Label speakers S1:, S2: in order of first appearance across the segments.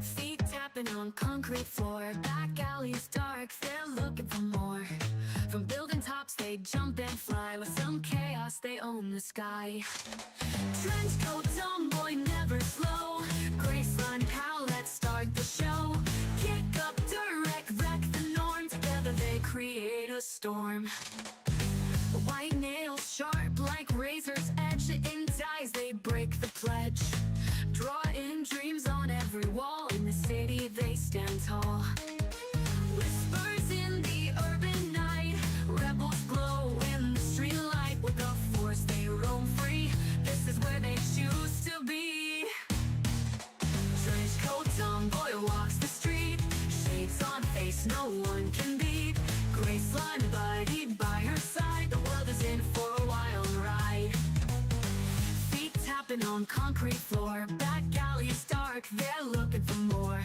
S1: Feet tapping on concrete floor, back alleys dark, they're looking for more. From building tops they jump and fly, with some chaos they own the sky. Trench coat, tomboy, never slow, Graceline pal, let's start the show. Kick up, direct, wreck the norm, together they create a storm. White nails sharp like razor's edge, in ties they break the pledge. Drawing dreams on every wall, in the city they stand tall. Whispers in the urban night, rebels glow in the street light. With the force they roam free, this is where they choose to be. Trench coat tomboy walks the street, shades on face no one can beat. Graceline buddy by her side, the world is in for a wild ride. Feet tapping on concrete floor, back alleys dark, they're looking for more.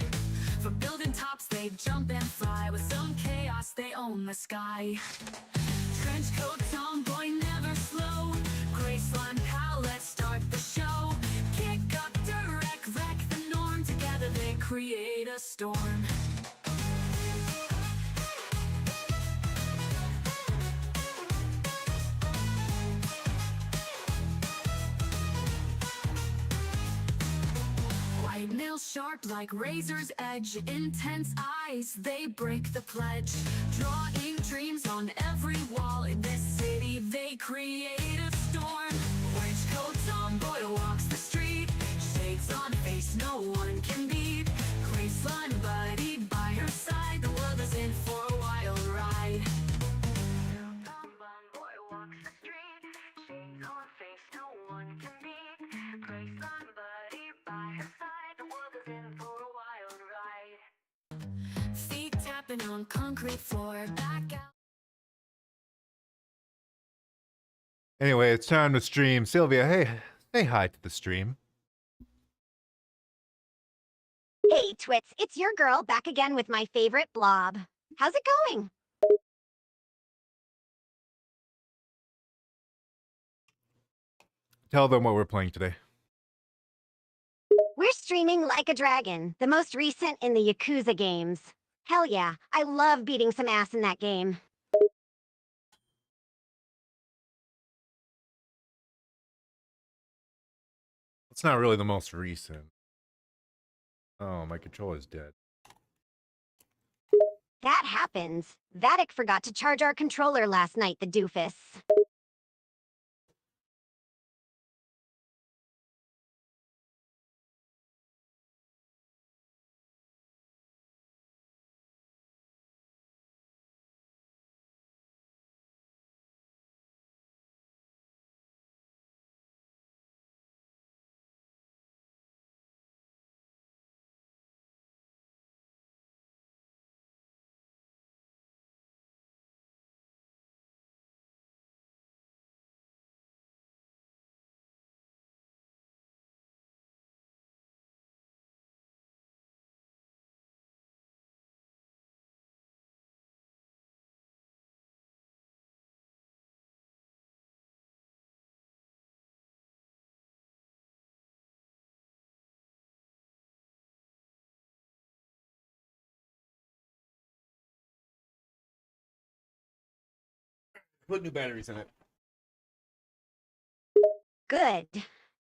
S1: From building tops they jump and fly, with some chaos they own the sky. Trench coat tomboy, never slow, Graceline pal, let's start the show. Kick up, direct, wreck the norm, together they create a storm. White nails sharp like razor's edge, intense eyes, they break the pledge. Drawing dreams on every wall, in this city they create a storm. Trench coat tomboy walks the street, shades on face no one can beat. Graceline buddy by her side, the world is in for a wild ride. Tomboy walks the street, shades on face no one can beat. Graceline buddy by her side, the world is in for a wild ride. Feet tapping on concrete floor, back out.
S2: Anyway, it's time to stream. Sylvia, hey, say hi to the stream.
S3: Hey, Twits, it's your girl back again with my favorite blob. How's it going?
S2: Tell them what we're playing today.
S3: We're streaming Like a Dragon, the most recent in the Yakuza games. Hell yeah, I love beating some ass in that game.
S2: It's not really the most recent. Oh, my controller's dead.
S3: That happens. Vattic forgot to charge our controller last night, the doofus.
S2: Put new batteries in it.
S3: Good.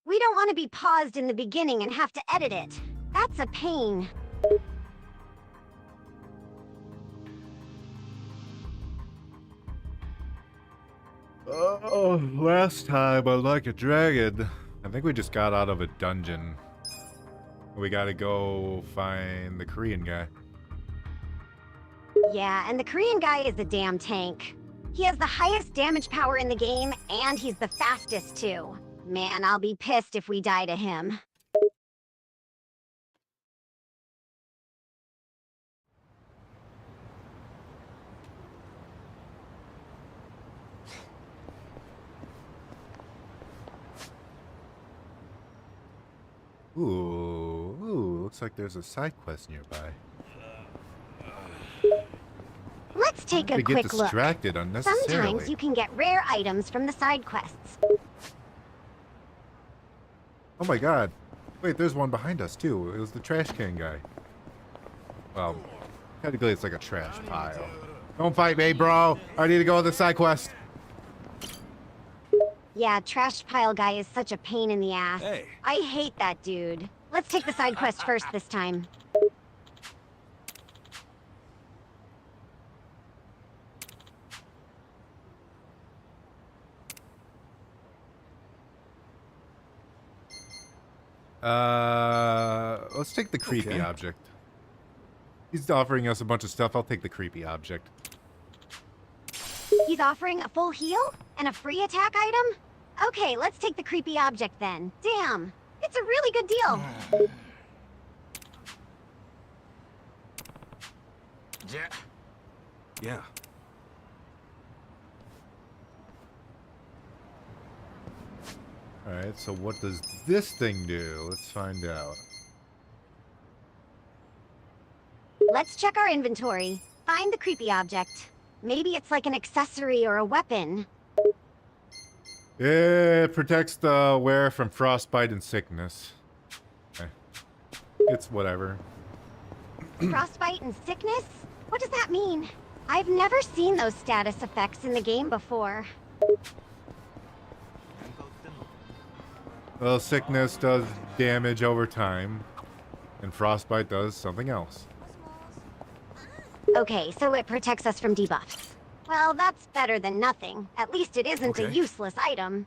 S3: We don't want to be paused in the beginning and have to edit it. That's a pain.
S2: Oh, last time on Like a Dragon, I think we just got out of a dungeon. We gotta go find the Korean guy.
S3: Yeah, and the Korean guy is a damn tank. He has the highest damage power in the game, and he's the fastest too. Man, I'll be pissed if we die to him.
S2: Ooh, looks like there's a side quest nearby.
S3: take
S2: To
S3: a
S2: get
S3: quick look.
S2: distracted unnecessarily.
S3: Sometimes you can get rare items from the side quests.
S2: Oh my god. Wait, there's one behind us too. It was the trash can guy. Well, technically it's like a trash pile. Don't fight me, bro. I need to go on the side quest.
S3: Yeah, trash pile guy is such a pain in the ass.
S4: Hey.
S3: I hate that dude. Let's take the side quest first this time.
S2: Let's take the creepy
S4: Okay.
S2: object. He's offering us a bunch of stuff. I'll take the creepy object.
S3: He's offering a full heal and a free attack item? Okay, let's take the creepy object then. Damn, it's a really good deal.
S4: Yeah.
S2: Alright, so what does this thing do? Let's find out.
S3: Let's check our inventory. Find the creepy object. Maybe it's like an accessory or a weapon.
S2: It protects the wearer from frostbite and sickness. Okay. It's whatever.
S3: Frostbite and sickness? What does that mean? I've never seen those status effects in the game before.
S2: Well, sickness does damage over time, and frostbite does something else.
S3: Okay, so it protects us from debuffs. Well, that's better than nothing. At least it isn't a
S4: Okay.
S3: useless item.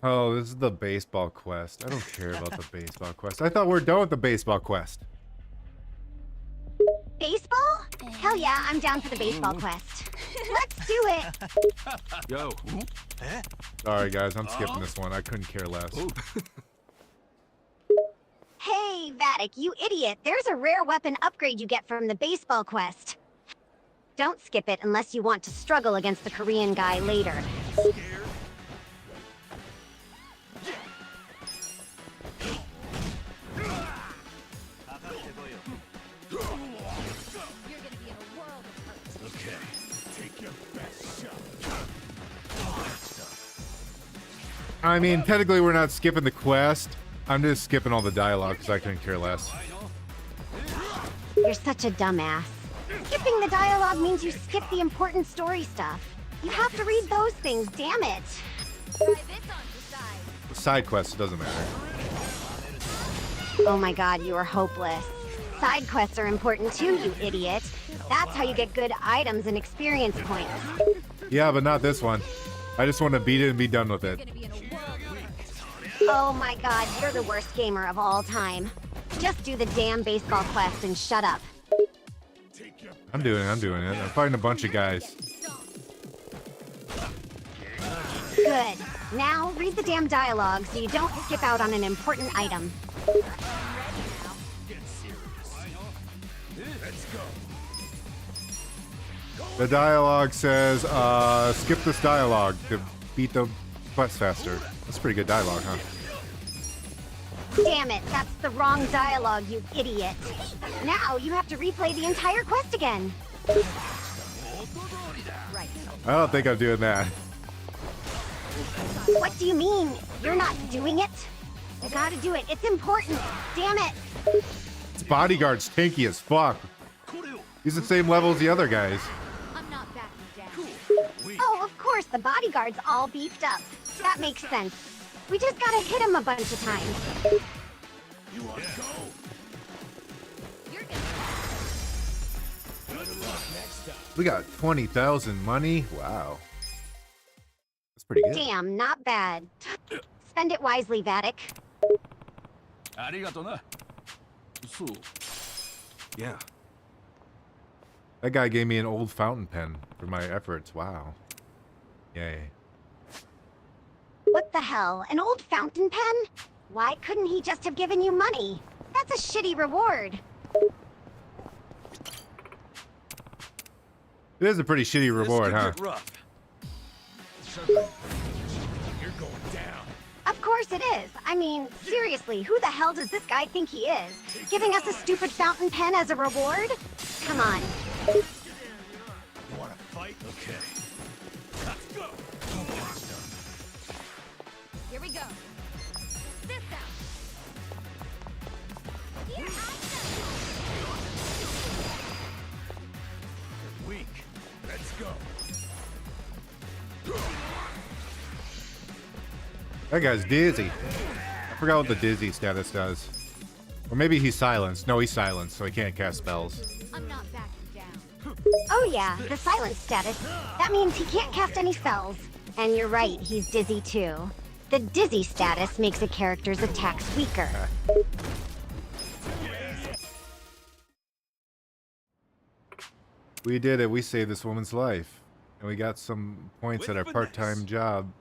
S2: Oh, this is the baseball quest. I don't care about the baseball quest. I thought we were done with the baseball quest.
S3: Baseball? Hell yeah, I'm down for the baseball quest. Let's do it!
S4: Yo.
S2: Sorry, guys, I'm skipping this one. I couldn't care less.
S3: Hey, Vattic, you idiot! There's a rare weapon upgrade you get from the baseball quest. Don't skip it unless you want to struggle against the Korean guy later.
S4: Okay. Take your best shot.
S2: I mean, technically we're not skipping the quest. I'm just skipping all the dialogue because I couldn't care less.
S3: You're such a dumbass. Skipping the dialogue means you skip the important story stuff. You have to read those things, damn it.
S2: The side quest doesn't matter.
S3: Oh my god, you are hopeless. Side quests are important too, you idiot. That's how you get good items and experience points.
S2: Yeah, but not this one. I just want to beat it and be done with it.
S3: Oh my god, you're the worst gamer of all time. Just do the damn baseball quest and shut up.
S2: I'm doing it. I'm fighting a bunch of guys.
S3: Good. Now, read the damn dialogue so you don't skip out on an important item.
S2: The dialogue says, skip this dialogue to beat the quest faster. That's pretty good dialogue, huh?
S3: Damn it, that's the wrong dialogue, you idiot. Now you have to replay the entire quest again. Right.
S2: I don't think I'm doing that.
S3: What do you mean? You're not doing it? You gotta do it. It's important. Damn it.
S2: This bodyguard's tanky as fuck. He's the same level as the other guys.
S1: I'm not backing down.
S3: Oh, of course, the bodyguard's all beefed up. That makes sense. We just gotta hit him a bunch of times.
S4: You want to go?
S1: You're gonna
S4: Good luck next time.
S2: We got 20,000 money. Wow. That's pretty good.
S3: Damn, not bad. Spend it wisely, Vattic.
S4: ありがとな。そう。Yeah.
S2: That guy gave me an old fountain pen for my efforts. Wow. Yay.
S3: What the hell? An old fountain pen? Why couldn't he just have given you money? That's a shitty reward.
S2: It is a pretty shitty reward, huh?
S4: Get rough. You're going down.
S3: Of course it is. I mean, seriously, who the hell does this guy think he is? Giving us a stupid fountain pen as a reward? Come on.
S4: You want to fight? Okay. Let's go.
S1: Here we go. This out. Here I
S4: You're weak. Let's go.
S2: That guy's dizzy. I forgot what the dizzy status does. Or maybe he's silenced. No, he's silenced, so he can't cast spells.
S1: I'm not backing down.
S3: Oh yeah, the silence status. That means he can't cast any spells. And you're right, he's dizzy too. The dizzy status makes a character's attacks weaker.
S2: We did it. We saved this woman's life. And we got some points at our part-time job.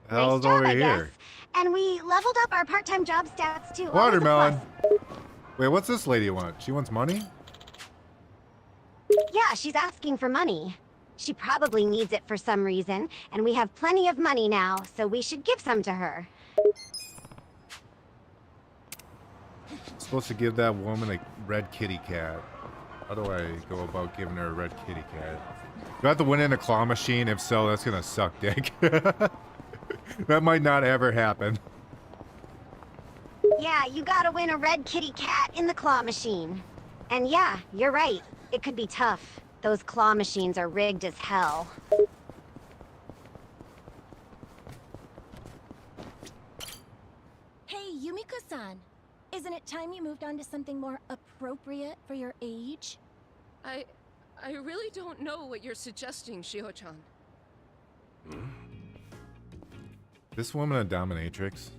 S2: The hell's
S3: Nice job,
S2: over
S3: I
S2: here?
S3: guess. And we leveled up our part-time job stats too.
S2: Watermelon. Wait, what's this lady want? She wants money?
S3: Yeah, she's asking for money. She probably needs it for some reason, and we have plenty of money now, so we should give some to her.
S2: Supposed to give that woman a red kitty cat. How do I go about giving her a red kitty cat? Do I have to win in a claw machine? If so, that's gonna suck dick. That might not ever happen.
S3: Yeah, you gotta win a red kitty cat in the claw machine. And yeah, you're right. It could be tough. Those claw machines are rigged as hell.
S5: Hey, Yumiko-san. Isn't it time you moved on to something more appropriate for your age?
S6: I really don't know what you're suggesting, Shiho-chan.
S2: This woman a dominatrix?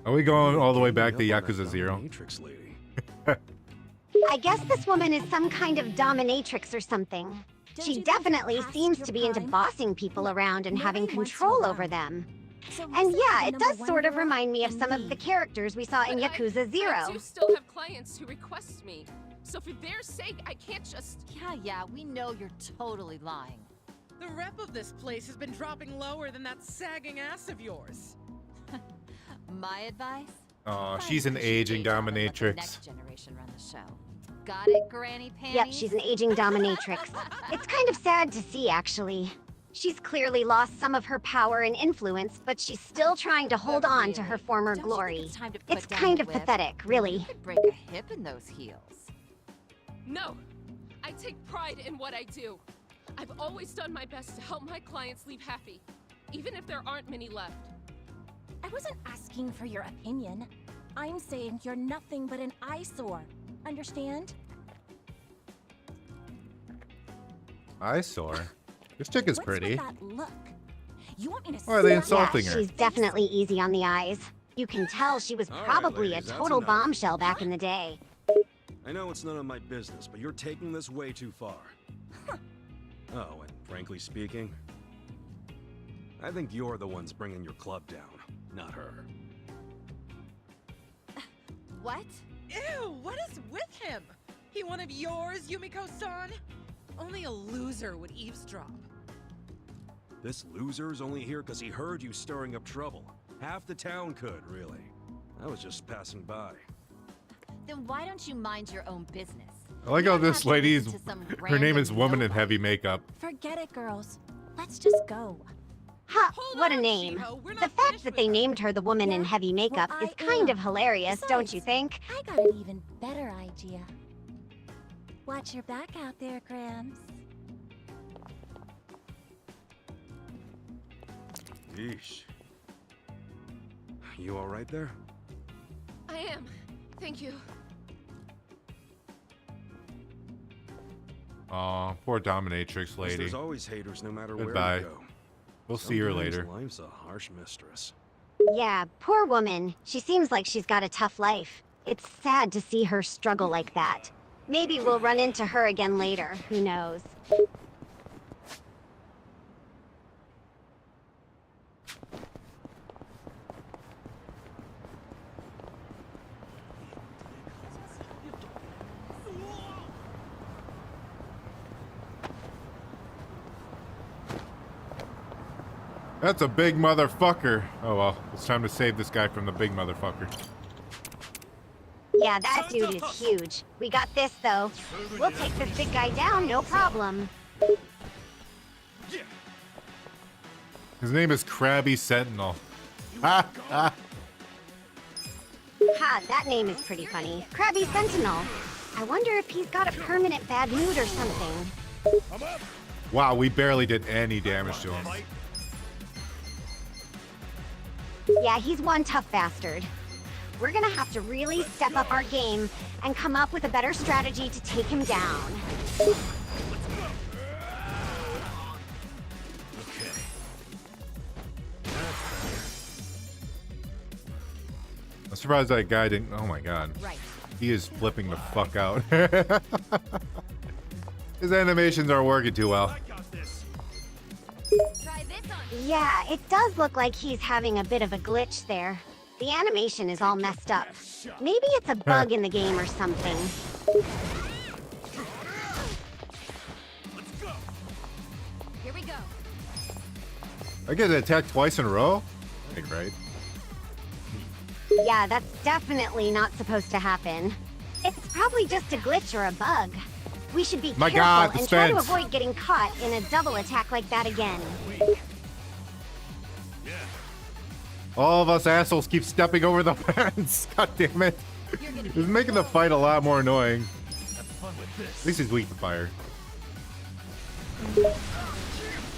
S2: Are we going all the way back to Yakuza 0?
S4: Matrix lady.
S3: I guess this woman is some kind of dominatrix or something.
S5: Don't
S3: She
S5: you think
S3: definitely
S5: you're past
S3: seems
S5: your
S3: to be into
S5: prime?
S3: bossing people around and having
S5: Nobody wants you
S3: control
S5: around.
S3: over them.
S5: So
S3: And
S5: listen to
S3: yeah,
S5: the
S3: it
S5: number
S3: does
S5: one
S3: sort of
S5: girl
S3: remind me of
S5: and
S3: some of the characters we saw in
S6: But
S3: Yakuza
S6: I
S3: 0.
S6: do still have clients who request me. So for their sake, I can't just...
S7: Yeah, we know you're totally lying.
S8: The rep of this place has been dropping lower than that sagging ass of yours.
S7: My advice?
S2: Oh,
S7: Find
S2: she's an
S7: efficient
S2: aging
S7: data and let the
S2: dominatrix.
S7: next generation run the show. Got it, Granny Panties?
S3: Yep, she's an aging dominatrix. It's kind of sad to see, actually. She's clearly lost some of her power and influence, but she's still trying to hold on to her
S7: really,
S3: former
S7: don't you think
S3: glory.
S7: it's time to put
S3: It's
S7: down
S3: kind
S7: the
S3: of
S7: whip?
S3: pathetic,
S7: You
S3: really.
S7: could break a hip in those heels.
S6: No! I take pride in what I do. I've always done my best to help my clients leave happy, even if there aren't many left.
S5: I wasn't asking for your opinion. I'm saying you're nothing but an eyesore. Understand?
S2: Eyesore. This chick is
S5: What's
S2: pretty.
S5: with that look? You want me to
S2: Why are they
S5: slap
S2: insulting
S3: Yeah,
S2: her?
S3: she's definitely easy on the eyes. You can tell she was
S4: All right,
S3: probably
S4: ladies,
S3: a
S4: that's
S3: total
S4: enough.
S3: bombshell back in the day.
S9: I know it's none of my business, but you're taking this way too far. Oh, and frankly speaking, I think you're the ones bringing your club down, not her.
S7: What?
S8: Ew, what is with him? He one of yours, Yumiko-san? Only a loser would eavesdrop.
S9: This loser's only here because he heard you stirring up trouble. Half the town could, really. I was just passing by.
S7: Then why don't you mind your own business?
S2: I like
S7: You
S2: how
S7: don't
S2: this
S7: have to
S2: lady's...
S7: listen to some
S2: Her name
S7: random
S2: is Woman in
S7: nobody.
S2: Heavy Makeup.
S5: Forget it, girls. Let's just go.
S3: Ha!
S8: Hold
S3: What a
S8: on,
S3: name.
S8: Shiho, we're
S3: The
S8: not
S3: fact
S8: finished
S3: that
S8: with
S3: they
S8: her.
S3: named her the woman in
S5: Yeah?
S3: heavy makeup
S5: Well,
S3: is
S5: I
S3: kind of
S5: am.
S3: hilarious, don't you
S5: Besides,
S3: think?
S5: I got an even better idea. Watch your back out there, Grams.
S9: Yeesh. You alright there?
S6: I am. Thank you.
S2: Aw, poor dominatrix
S9: 'Cause
S2: lady.
S9: There's always haters no matter
S2: Goodbye.
S9: where you go.
S2: We'll see her
S9: Sometimes
S2: later.
S9: Life's a harsh mistress.
S3: Yeah, poor woman. She seems like she's got a tough life. It's sad to see her struggle like that. Maybe we'll run into her again later. Who knows?
S2: That's a big motherfucker. Oh well, it's time to save this guy from the big motherfucker.
S3: Yeah, that dude is huge. We got this, though. We'll take this big guy down, no problem.
S2: His name is Krabby Sentinel. Ha ha.
S3: Ha, that name is pretty funny. Krabby Sentinel. I wonder if he's got a permanent bad mood or something.
S2: Wow, we barely did any damage to him.
S3: Yeah, he's one tough bastard. We're gonna have to really step up our game and come up with a better strategy to take him down.
S2: I'm surprised that guy didn't. Oh my god.
S7: Right.
S2: He is flipping the fuck out. His animations aren't working too well.
S7: Try this on.
S3: Yeah, it does look like he's having a bit of a glitch there. The animation is all messed up. Maybe it's a bug in the game or something.
S7: Here we go.
S2: I get attacked twice in a row? I think, right?
S3: Yeah, that's definitely not supposed to happen. It's probably just a glitch or a bug. We should be
S2: My
S3: careful
S2: God, the
S3: and try to
S2: fence.
S3: avoid getting caught in a double attack like that again.
S2: All of us assholes keep stepping over the fence. God damn it. It's making the fight a lot more annoying. At least he's weak to fire.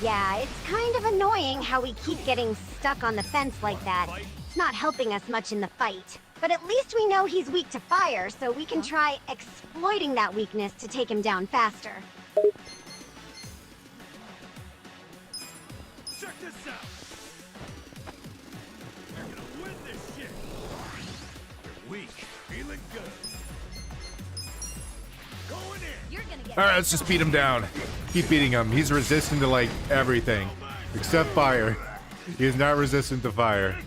S3: Yeah, it's kind of annoying how we keep getting stuck on the fence like that. It's not helping us much in the fight. But at least we know he's weak to fire, so we can try exploiting that weakness to take him down faster.
S9: Check this out. You're gonna win this shit. You're weak, feeling good. Going in.
S7: You're gonna get.
S2: Alright, let's just beat him down. Keep beating him. He's resistant to like everything. Except fire. He is not resistant to fire.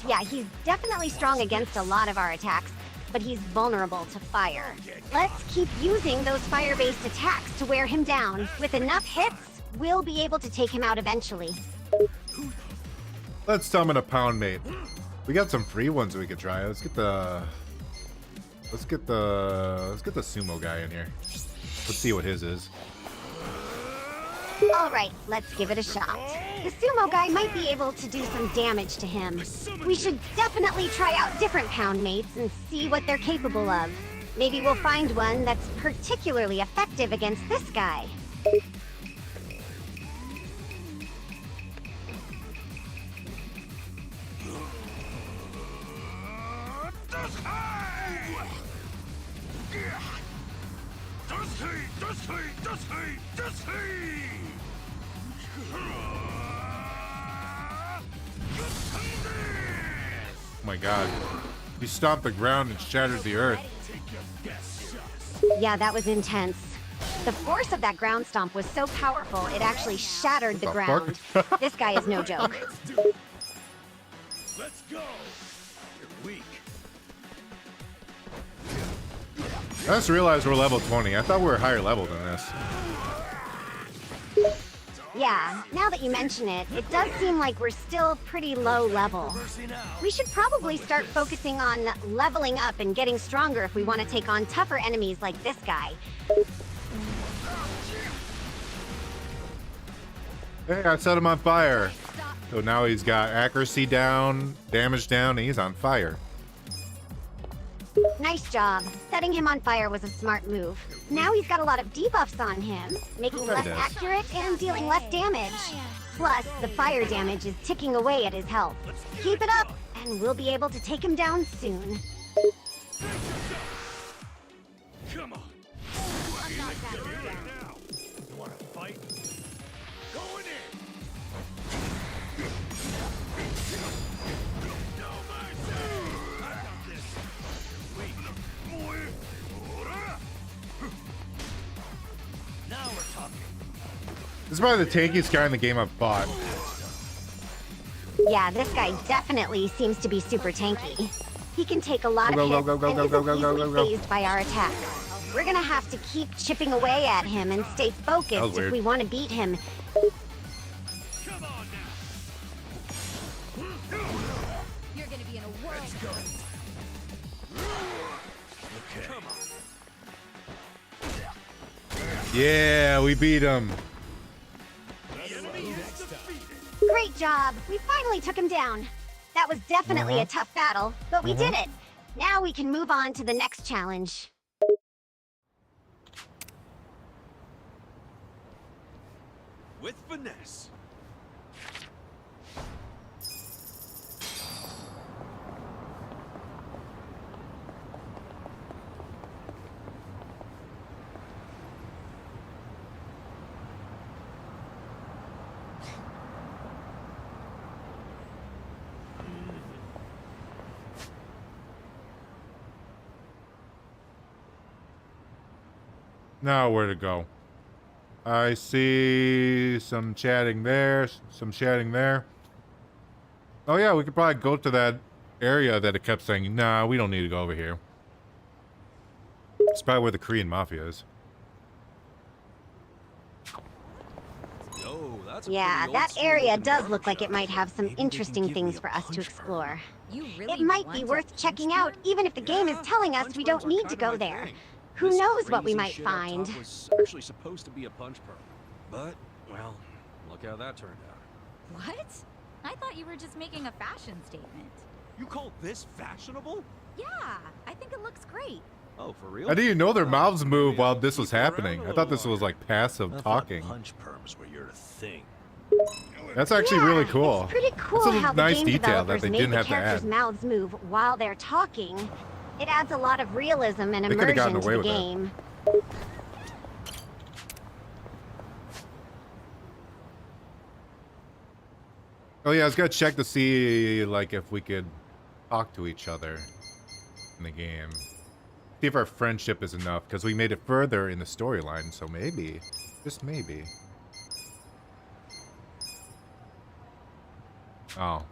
S3: Yeah, he's definitely strong against a lot of our attacks, but he's vulnerable to fire. Let's keep using those fire-based attacks to wear him down. With enough hits, we'll be able to take him out eventually.
S2: Let's summon a pound mate. We got some free ones we could try. Let's get the sumo guy in here. Let's see what his is.
S3: Alright, let's give it a shot. The sumo guy might be able to do some damage to him. We should definitely try out different pound mates and see what they're capable of. Maybe we'll find one that's particularly effective against this guy.
S2: Oh my god. He stomped the ground and shattered the earth.
S3: Yeah, that was intense. The force of that ground stomp was so powerful, it actually shattered the ground. This guy is no joke.
S9: Let's go. You're weak.
S2: I just realized we're level 20. I thought we were higher level than this.
S3: Yeah, now that you mention it, it does seem like we're still pretty low level. We should probably start focusing on leveling up and getting stronger if we want to take on tougher enemies like this guy.
S2: Hey, I set him on fire. So now he's got accuracy down, damage down, and he's on fire.
S3: Nice job. Setting him on fire was a smart move. Now he's got a lot of debuffs on him, making him less accurate and dealing less damage. Plus, the fire damage is ticking away at his health. Keep it up, and we'll be able to take him down soon.
S9: Come on. Now. You want to fight? Going in. No mercy. I got this. Now we're talking.
S2: This is probably the tankiest guy in the game I've fought.
S3: Yeah, this guy definitely seems to be super tanky. He can take a lot of hits and isn't easily phased by our attacks. We're gonna have to keep chipping away at him and stay focused if we want to beat him.
S4: Let's go. Okay. Come on.
S2: Yeah, we beat him.
S3: Great job! We finally took him down. That was definitely a tough battle, but we did it. Now we can move on to the next challenge.
S9: With finesse.
S2: Now where to go? I see some chatting there, some chatting there. Oh yeah, we could probably go to that area that it kept saying, nah, we don't need to go over here. It's probably where the Korean mafia is.
S9: Yo, that's
S3: Yeah, that area does look like it might have some interesting things for us to explore. It might be worth checking out, even if the game is telling us we don't need to go there. Who knows what we might find?
S9: Was actually supposed to be a punch perm, but well, look how that turned out.
S7: What? I thought you were just making a fashion statement.
S9: You call this fashionable?
S7: Yeah, I think it looks great.
S9: Oh, for real?
S2: I didn't even know their mouths moved while this was
S9: Keep around
S2: happening.
S9: a
S2: I thought this
S9: little
S2: was like passive
S9: longer. I
S2: talking.
S9: thought punch perms were your thing.
S2: That's actually
S3: Yeah,
S2: really cool.
S3: It's pretty cool
S2: That's a
S3: how the
S2: nice
S3: game
S2: detail that
S3: developers
S2: they
S3: made
S2: didn't
S3: the
S2: have to
S3: characters'
S2: add.
S3: mouths move while they're talking. It adds a lot of realism and
S2: They coulda gotten
S3: immersion to
S2: away
S3: the
S2: with that.
S3: game.
S2: Oh yeah, I was gonna check to see like if we could talk to each other in the game. See if our friendship is enough, because we made it further in the storyline, so maybe. Just maybe. Oh.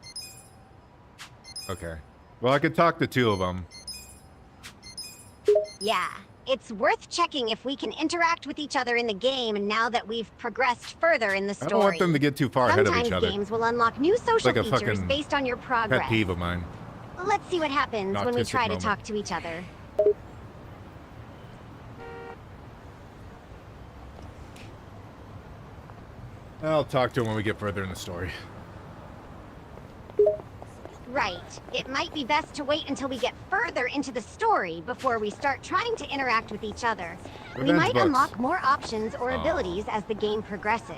S2: Okay. Well, I could talk to two of them.
S3: Yeah, it's worth checking if we can interact with each other in the game now that we've progressed further in the story.
S2: I don't want them to get too far ahead of
S3: Sometimes
S2: each other.
S3: games will unlock new social
S2: Like a
S3: features
S2: fucking
S3: based on your progress.
S2: Pet peeve of mine.
S3: Let's see what happens when we
S2: Autistic
S3: try
S2: moment.
S3: to talk to each other.
S2: I'll talk to him when we get further in the story.
S3: Right. It might be best to wait until we get further into the story before we start trying to interact with each other. We
S2: Revenge
S3: might
S2: books.
S3: unlock more options or
S2: Oh.
S3: abilities as the game progresses.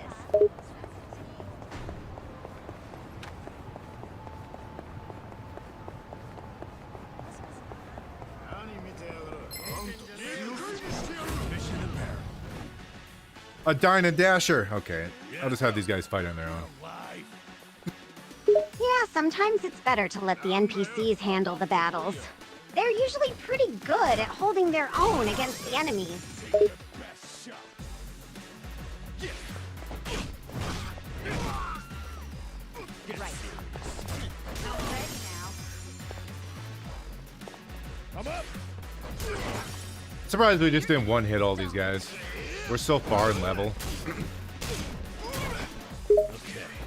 S2: A Dine and Dasher! Okay. I'll just have these guys fight on their own.
S3: Yeah, sometimes it's better to let the NPCs handle the battles. They're usually pretty good at holding their own against the enemies.
S2: Surprised we just didn't one-hit all these guys. We're so far in level.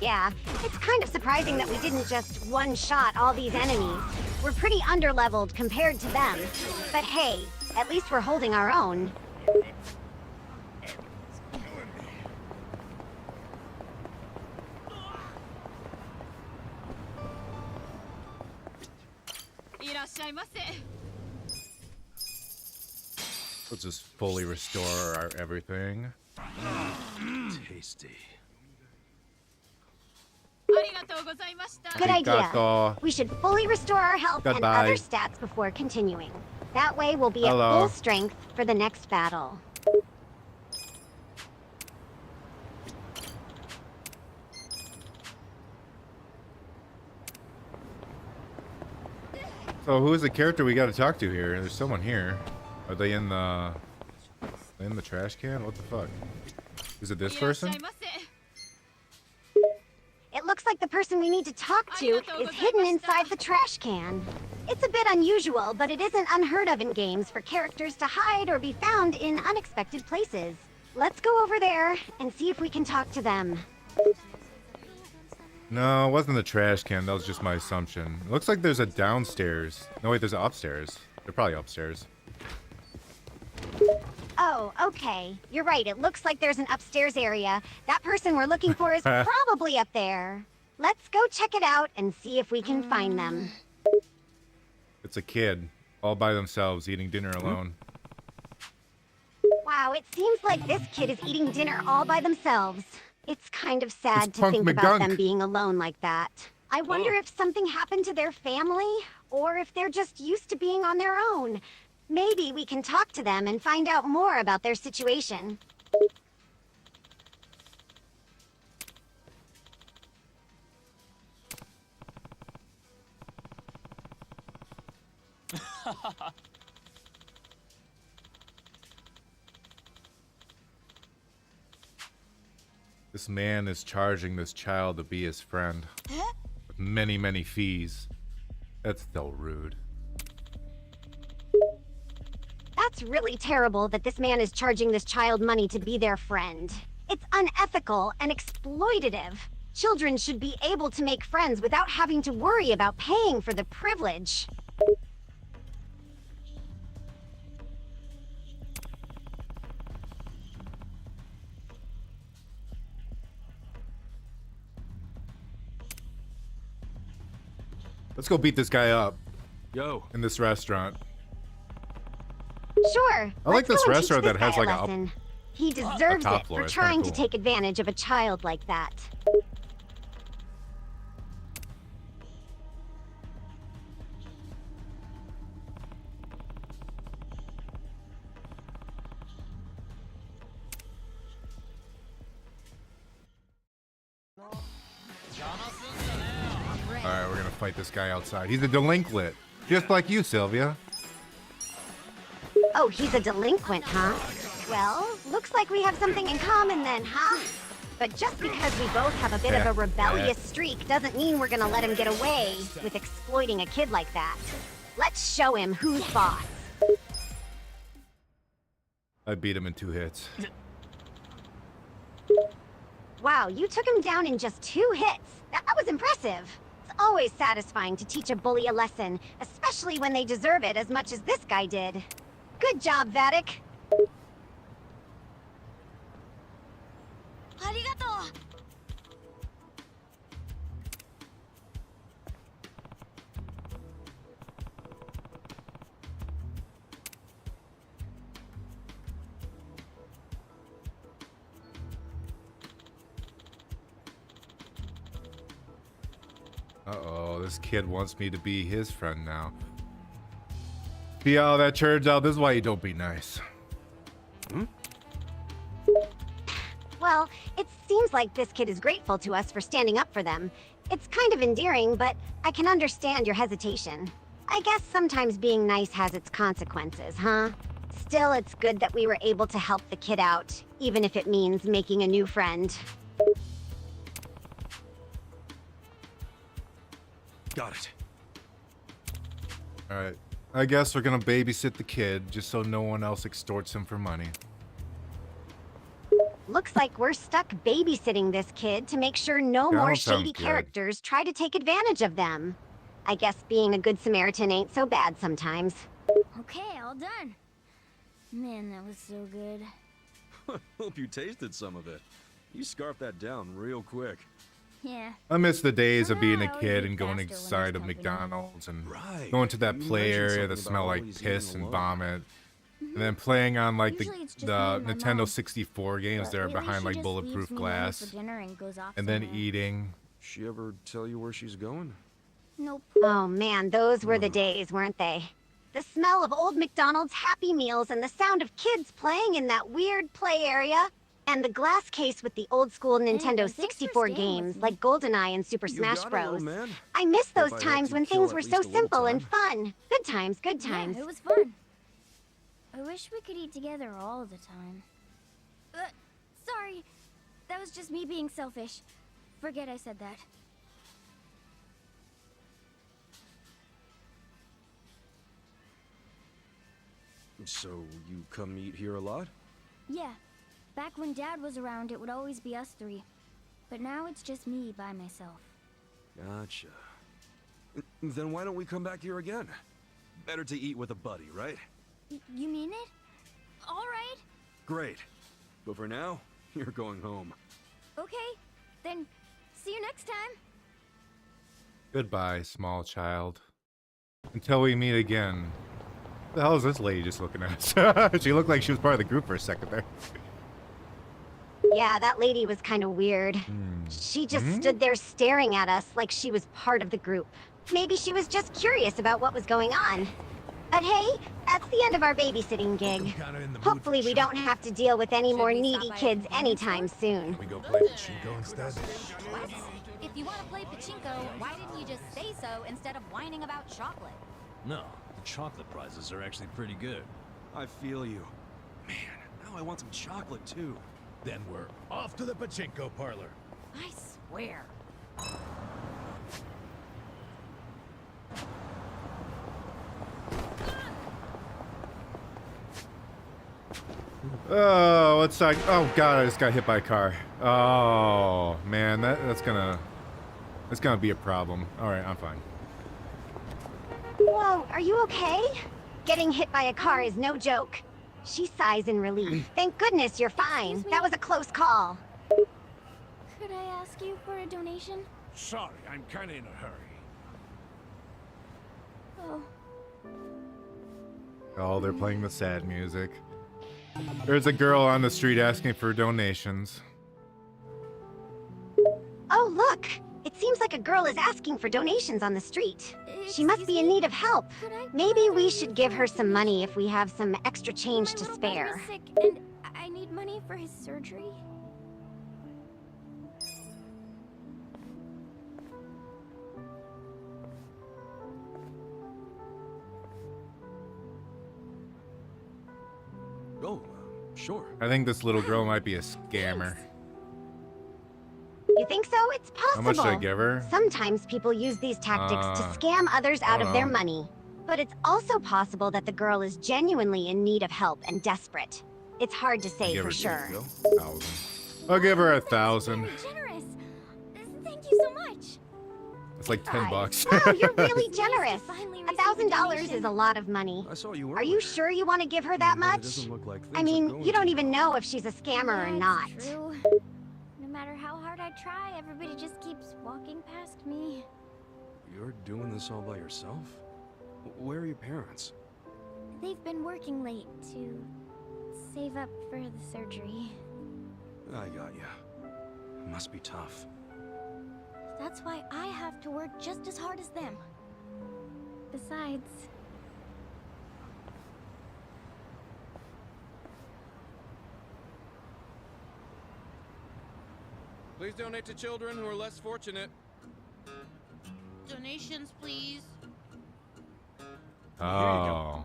S3: Yeah, it's kind of surprising that we didn't just one-shot all these enemies. We're pretty underleveled compared to them. But hey, at least we're holding our own.
S2: Let's just fully restore our everything.
S9: Tasty.
S3: Good idea.
S2: Arigato.
S3: We should fully restore our health and
S2: Goodbye.
S3: other stats before continuing. That way we'll be
S2: Hello.
S3: at full strength for the next battle.
S2: So who is the character we got to talk to here? There's someone here. Are they in the trash can? What the fuck? Is it this person?
S3: It looks like the person we need to talk to is hidden inside the trash can. It's a bit unusual, but it isn't unheard of in games for characters to hide or be found in unexpected places. Let's go over there and see if we can talk to them.
S2: No, it wasn't the trash can. That was just my assumption. It looks like there's a downstairs. No, wait, there's an upstairs. They're probably upstairs.
S3: Oh, okay. You're right. It looks like there's an upstairs area. That person we're looking for is probably up there. Let's go check it out and see if we can find them.
S2: It's a kid, all by themselves, eating dinner alone.
S3: Wow, it seems like this kid is eating dinner all by themselves. It's kind of sad
S2: It's
S3: to think
S2: Punk
S3: about
S2: McGunk.
S3: them being alone like that. I wonder if something happened to their family, or if they're just used to being on their own. Maybe we can talk to them and find out more about their situation.
S2: This man is charging this child to be his friend. With many, many fees. That's so rude.
S3: That's really terrible that this man is charging this child money to be their friend. It's unethical and exploitative. Children should be able to make friends without having to worry about paying for the privilege.
S2: Let's go beat this guy up
S9: Yo.
S2: in this restaurant.
S3: Sure.
S2: I like
S3: let's go
S2: this
S3: and
S2: restaurant
S3: teach
S2: that
S3: this
S2: has
S3: guy
S2: like
S3: a
S2: a
S3: lesson. He deserves
S2: top
S3: it
S2: floor.
S3: for
S2: It's kinda
S3: trying to
S2: cool.
S3: take advantage of a child like that.
S2: Alright, we're gonna fight this guy outside. He's a delinquent. Just like you, Sylvia.
S3: Oh, he's a delinquent, huh? Well, looks like we have something in common then, huh? But just because we both have a bit of a rebellious streak doesn't mean we're gonna let him get away with exploiting a kid like that. Let's show him who's boss.
S2: I beat him in 2 hits.
S3: Wow, you took him down in just 2 hits. That was impressive. It's always satisfying to teach a bully a lesson, especially when they deserve it as much as this guy did. Good job, Vattic.
S5: Arigato!
S2: Uh-oh, this kid wants me to be his friend now. See how that turns out? This is why you don't be nice.
S3: Well, it seems like this kid is grateful to us for standing up for them. It's kind of endearing, but I can understand your hesitation. I guess sometimes being nice has its consequences, huh? Still, it's good that we were able to help the kid out, even if it means making a new friend.
S9: Got it.
S2: Alright. I guess we're gonna babysit the kid just so no one else extorts him for money.
S3: Looks like we're stuck babysitting this kid to make sure no
S2: That
S3: more
S2: don't sound
S3: shady
S2: good.
S3: characters try to take advantage of them. I guess being a good Samaritan ain't so bad sometimes.
S10: Okay, all done. Man, that was so good.
S9: Hope you tasted some of it. You scarfed that down real quick.
S10: Yeah.
S2: I miss the days of being
S10: I
S2: a
S10: always
S2: kid
S10: eat
S2: and going
S10: faster when there's
S2: inside of
S10: company.
S2: McDonald's and
S9: Right.
S2: going to that
S9: You
S2: play
S9: mentioned
S2: area that
S9: something
S2: smelled
S9: about
S2: like
S9: always
S2: piss
S9: eating
S2: and
S9: alone.
S2: vomit. And then playing on like
S10: Usually it's just
S2: the
S10: me and my
S2: Nintendo
S10: mom.
S2: 64 games
S10: But
S2: there
S10: lately
S2: behind
S10: she
S2: like
S10: just
S2: bulletproof
S10: leaves me home
S2: glass.
S10: for dinner and goes off
S2: And then
S10: somewhere.
S2: eating.
S9: She ever tell you where she's going?
S10: Nope.
S3: Oh man, those were the days, weren't they? The smell of old McDonald's Happy Meals and the sound of kids playing in that weird play area. And the glass case with the old school Nintendo
S10: thanks for
S3: 64
S10: staying
S3: games
S10: with me.
S3: like GoldenEye and Super
S9: You
S3: Smash
S9: got it,
S3: Bros.
S9: old man.
S3: I miss those
S9: Hope I helped
S3: times
S9: you
S3: when
S9: kill
S3: things
S9: at
S3: were
S9: least
S3: so
S9: a little
S3: simple and
S9: time.
S3: fun. Good times, good times.
S10: Yeah, it was fun. I wish we could eat together all the time. Sorry. That was just me being selfish. Forget I said that.
S9: So you come eat here a lot?
S10: Yeah. Back when Dad was around, it would always be us 3. But now it's just me by myself.
S9: Gotcha. Then why don't we come back here again? Better to eat with a buddy, right?
S10: You mean it? All right.
S9: Great. But for now, you're going home.
S10: Okay. Then see you next time.
S2: Goodbye, small child. Until we meet again. What the hell is this lady just looking at us? She looked like she was part of the group for a second there.
S3: Yeah, that lady was kind of weird. She just stood there staring at us like she was part of the group. Maybe she was just curious about what was going on. But hey, that's the end of our babysitting gig. Hopefully we don't have to deal with any more needy kids anytime soon.
S11: We go play pachinko instead?
S7: What? If you want to play pachinko, why didn't you just say so instead of whining about chocolate?
S4: No, the chocolate prizes are actually pretty good.
S9: I feel you. Man, now I want some chocolate too.
S11: Then we're off to the pachinko parlor.
S7: I swear.
S2: Oh, what's that? Oh god, I just got hit by a car. Oh man, that's gonna be a problem. All right, I'm fine.
S3: Whoa, are you okay? Getting hit by a car is no joke. She sighs in relief. Thank goodness you're fine. That was a close call.
S10: Could I ask you for a donation?
S4: Sorry, I'm kinda in a hurry.
S10: Oh.
S2: Oh, they're playing the sad music. There's a girl on the street asking for donations.
S3: Oh, look! It seems like a girl is asking for donations on the street. She must be in need of help. Maybe we should give her some money if we have some extra change to spare.
S10: My sick and I need money for his surgery.
S9: Oh, sure.
S2: I think this little girl might be a scammer.
S3: You think so? It's possible.
S2: How much should I give her?
S3: Sometimes people use these tactics to scam others out of their
S2: know.
S3: money. But it's also possible that the girl is genuinely in need of help and desperate. It's hard to say
S2: Give
S3: for
S2: her
S3: sure.
S2: 1,000. I'll give her 1,000.
S10: Very generous. Thank you so much.
S2: It's like 10 bucks.
S3: Wow, you're really
S10: Nice to
S3: generous.
S10: finally receive a
S3: $1,000
S10: donation.
S3: is a lot of money.
S9: I saw you
S3: Are you sure you want to give her that
S9: But it
S3: much?
S9: doesn't look like
S3: I
S9: things are
S3: mean,
S9: going
S3: you don't
S9: too
S3: even
S9: well.
S3: know if she's a scammer or
S10: Yeah,
S3: not.
S10: it's true. No matter how hard I try, everybody just keeps walking past me.
S9: You're doing this all by yourself? Where are your parents?
S10: They've been working late to save up for the surgery.
S9: I got you. Must be tough.
S10: That's why I have to work just as hard as them. Besides,
S12: Please donate to children who are less fortunate.
S8: Donations, please.
S2: Oh.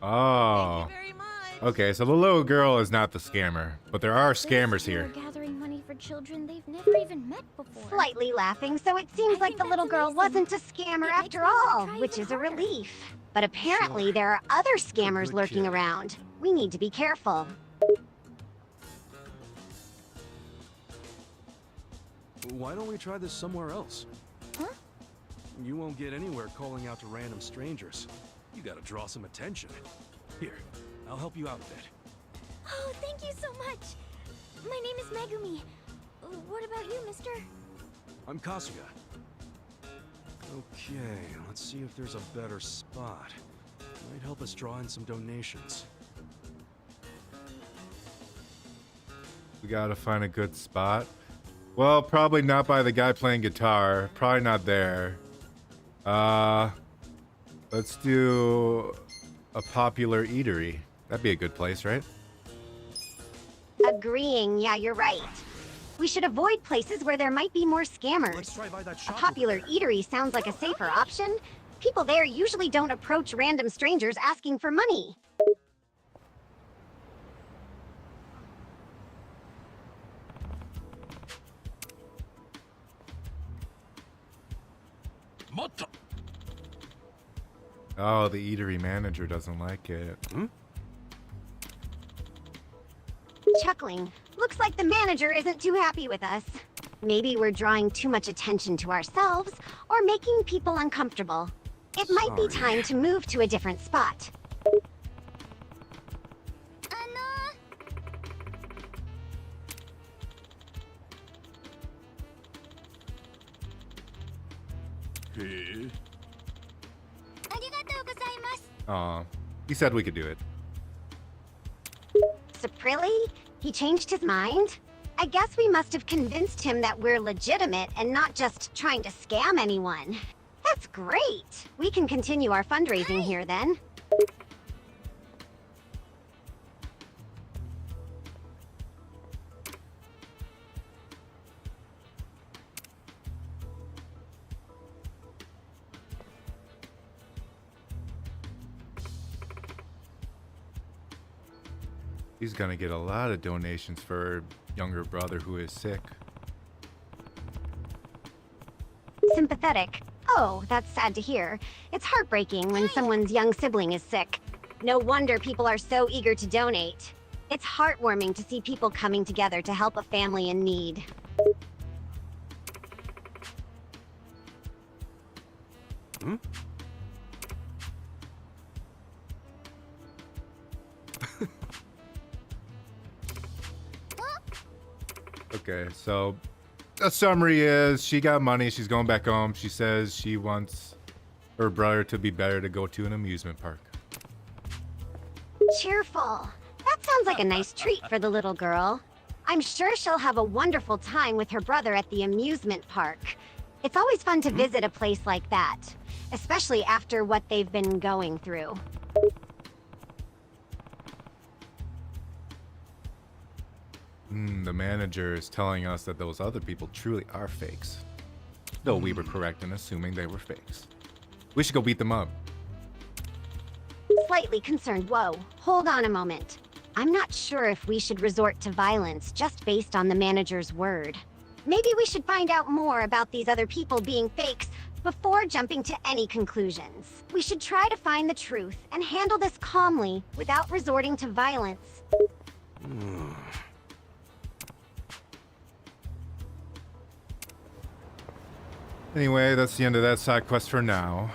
S8: Thank
S2: Oh.
S8: you very much.
S2: Okay, so the little girl is not the scammer, but there are scammers
S10: those who
S2: here.
S10: are gathering money for children they've never even met before.
S3: Slightly laughing, so it seems
S10: I
S3: like
S10: think
S3: the little
S10: that's
S3: girl
S10: amazing.
S3: wasn't a scammer
S10: It
S3: after
S10: makes me wanna
S3: all,
S10: try
S3: which
S10: even
S3: is a
S10: harder.
S3: relief. But apparently
S9: Sure.
S3: there are other scammers
S9: good
S3: lurking
S9: kid.
S3: around. We need to be careful.
S9: Why don't we try this somewhere else?
S10: Huh?
S9: You won't get anywhere calling out to random strangers. You gotta draw some attention. Here, I'll help you out a bit.
S10: Oh, thank you so much. My name is Megumi. What about you, mister?
S9: I'm Kasuga. Okay, let's see if there's a better spot. Might help us draw in some donations.
S2: We gotta find a good spot. Well, probably not by the guy playing guitar. Probably not there. Let's do a popular eatery. That'd be a good place, right?
S3: Agreeing, yeah, you're right. We should avoid places where there might be more scammers.
S9: Let's try by that
S3: A
S9: shop.
S3: popular
S9: over there.
S3: eatery sounds like a safer option. People there usually don't approach random strangers asking for money.
S4: Motto!
S2: Oh, the eatery manager doesn't like it.
S3: Chuckling. Looks like the manager isn't too happy with us. Maybe we're drawing too much attention to ourselves or making people uncomfortable. It might be time to move to a different spot.
S2: He said we could do it.
S3: Saprilli? He changed his mind? I guess we must have convinced him that we're legitimate and not just trying to scam anyone. That's great! We can continue our fundraising here then.
S2: He's gonna get a lot of donations for her younger brother who is sick.
S3: Sympathetic. Oh, that's sad to hear. It's heartbreaking when someone's young sibling is sick. No wonder people are so eager to donate. It's heartwarming to see people coming together to help a family in need.
S2: Okay, so the summary is she got money, she's going back home. She says she wants her brother to be better to go to an amusement park.
S3: Cheerful. That sounds like a nice treat for the little girl. I'm sure she'll have a wonderful time with her brother at the amusement park. It's always fun to visit a place like that, especially after what they've been going through.
S2: The manager is telling us that those other people truly are fakes. Though we were correct in assuming they were fakes. We should go beat them up.
S3: Slightly concerned. Whoa, hold on a moment. I'm not sure if we should resort to violence just based on the manager's word. Maybe we should find out more about these other people being fakes before jumping to any conclusions. We should try to find the truth and handle this calmly without resorting to violence.
S2: Anyway, that's the end of that side quest for now.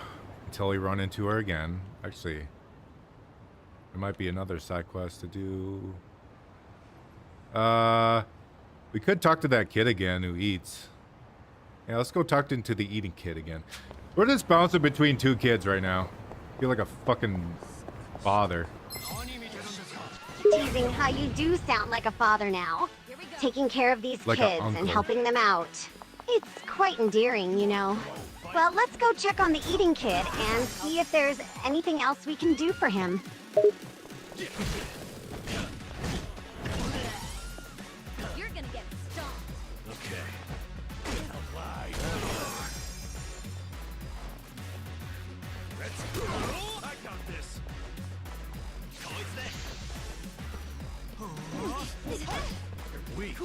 S2: Until we run into her again. Actually, there might be another side quest to do. We could talk to that kid again who eats. Yeah, let's go talk to the eating kid again. We're just bouncing between two kids right now. I feel like a fucking father.
S3: Teasing how you do sound like a father now. Taking care of these
S2: Like a
S3: kids
S2: uncle.
S3: and helping them out. It's quite endearing, you know. Well, let's go check on the eating kid and see if there's anything else we can do for him.
S7: You're gonna get stomped.
S11: Okay. Let's go. I got this. You're weak.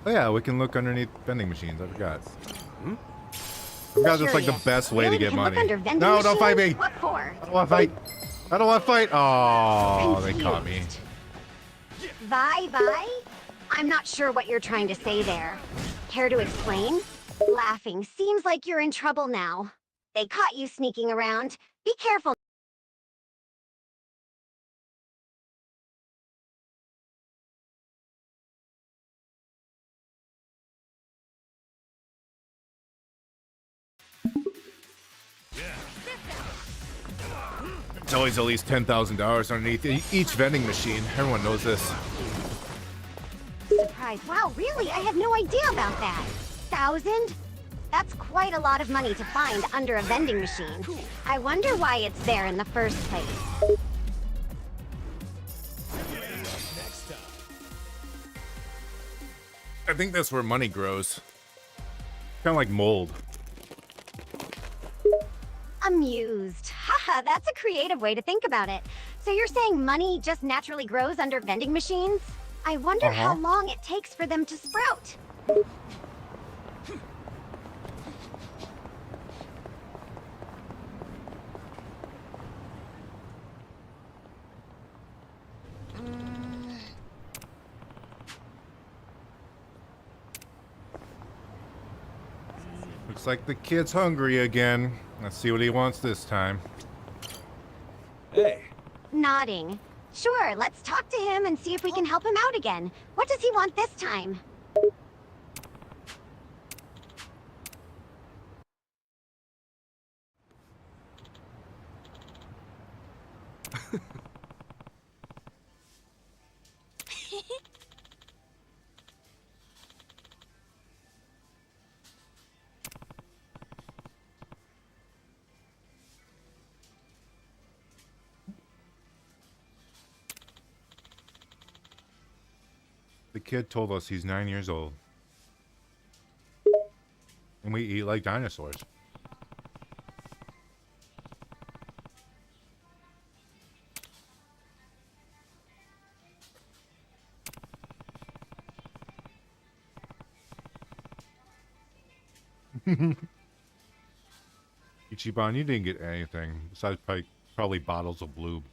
S2: Oh yeah, we can look underneath vending machines. I forgot. I forgot that's like the best way to get money. No, don't fight me.
S3: What for?
S2: I don't want to fight. I don't want to fight. Oh, they caught me.
S3: Vi? I'm not sure what you're trying to say there. Care to explain? Laughing. Seems like you're in trouble now. They caught you sneaking around. Be careful.
S2: There's always at least $10,000 underneath each vending machine. Everyone knows this.
S3: Surprise. Wow, really? I had no idea about that. 1,000? That's quite a lot of money to find under a vending machine. I wonder why it's there in the first place.
S2: I think that's where money grows. Kind of like mold.
S3: Amused. Haha, that's a creative way to think about it. So you're saying money just naturally grows under vending machines? I wonder how long it takes for them to sprout.
S2: Looks like the kid's hungry again. Let's see what he wants this time.
S9: Hey.
S3: Nodding. Sure, let's talk to him and see if we can help him out again. What does he want this time?
S2: The kid told us he's 9 years old. And we eat like dinosaurs. Ichiban, you didn't get anything besides probably bottles of lube.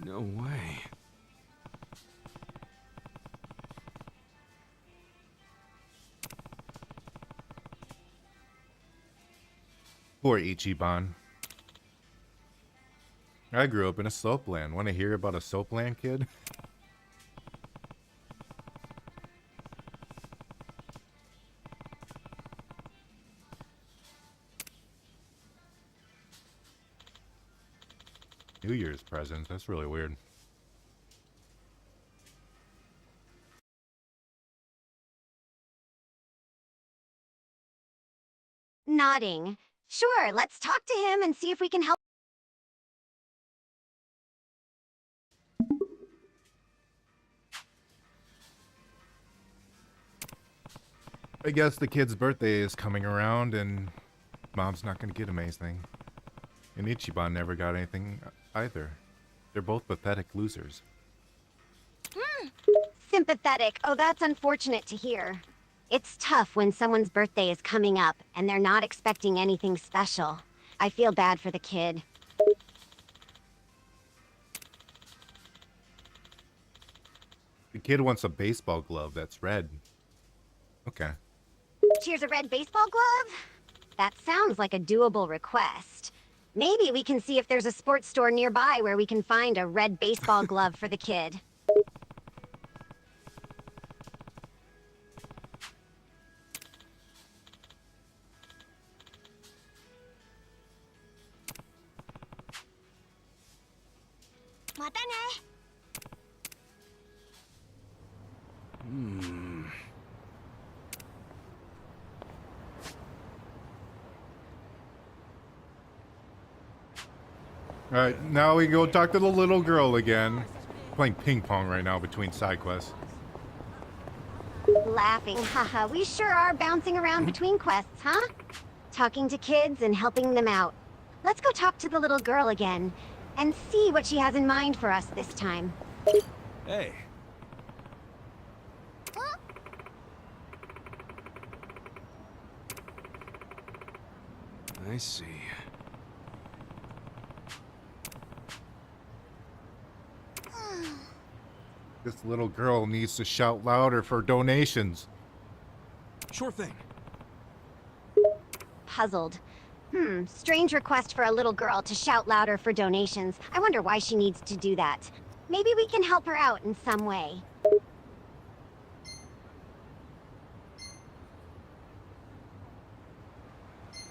S9: No way.
S2: Poor Ichiban. I grew up in a soapland. Want to hear about a soapland kid? New Year's presents. That's really weird.
S3: Nodding. Sure, let's talk to him and see if we can help.
S2: I guess the kid's birthday is coming around and Mom's not going to get him anything. And Ichiban never got anything either. They're both pathetic losers.
S3: Sympathetic. Oh, that's unfortunate to hear. It's tough when someone's birthday is coming up and they're not expecting anything special. I feel bad for the kid.
S2: The kid wants a baseball glove that's red. Okay.
S3: Cheers, a red baseball glove? That sounds like a doable request. Maybe we can see if there's a sports store nearby where we can find a red baseball glove for the kid.
S2: Alright, now we go talk to the little girl again. Playing ping pong right now between side quests.
S3: Laughing, haha. We sure are bouncing around between quests, huh? Talking to kids and helping them out. Let's go talk to the little girl again and see what she has in mind for us this time.
S9: Hey. I see.
S2: This little girl needs to shout louder for donations.
S9: Sure thing.
S3: Puzzled. Strange request for a little girl to shout louder for donations. I wonder why she needs to do that. Maybe we can help her out in some way.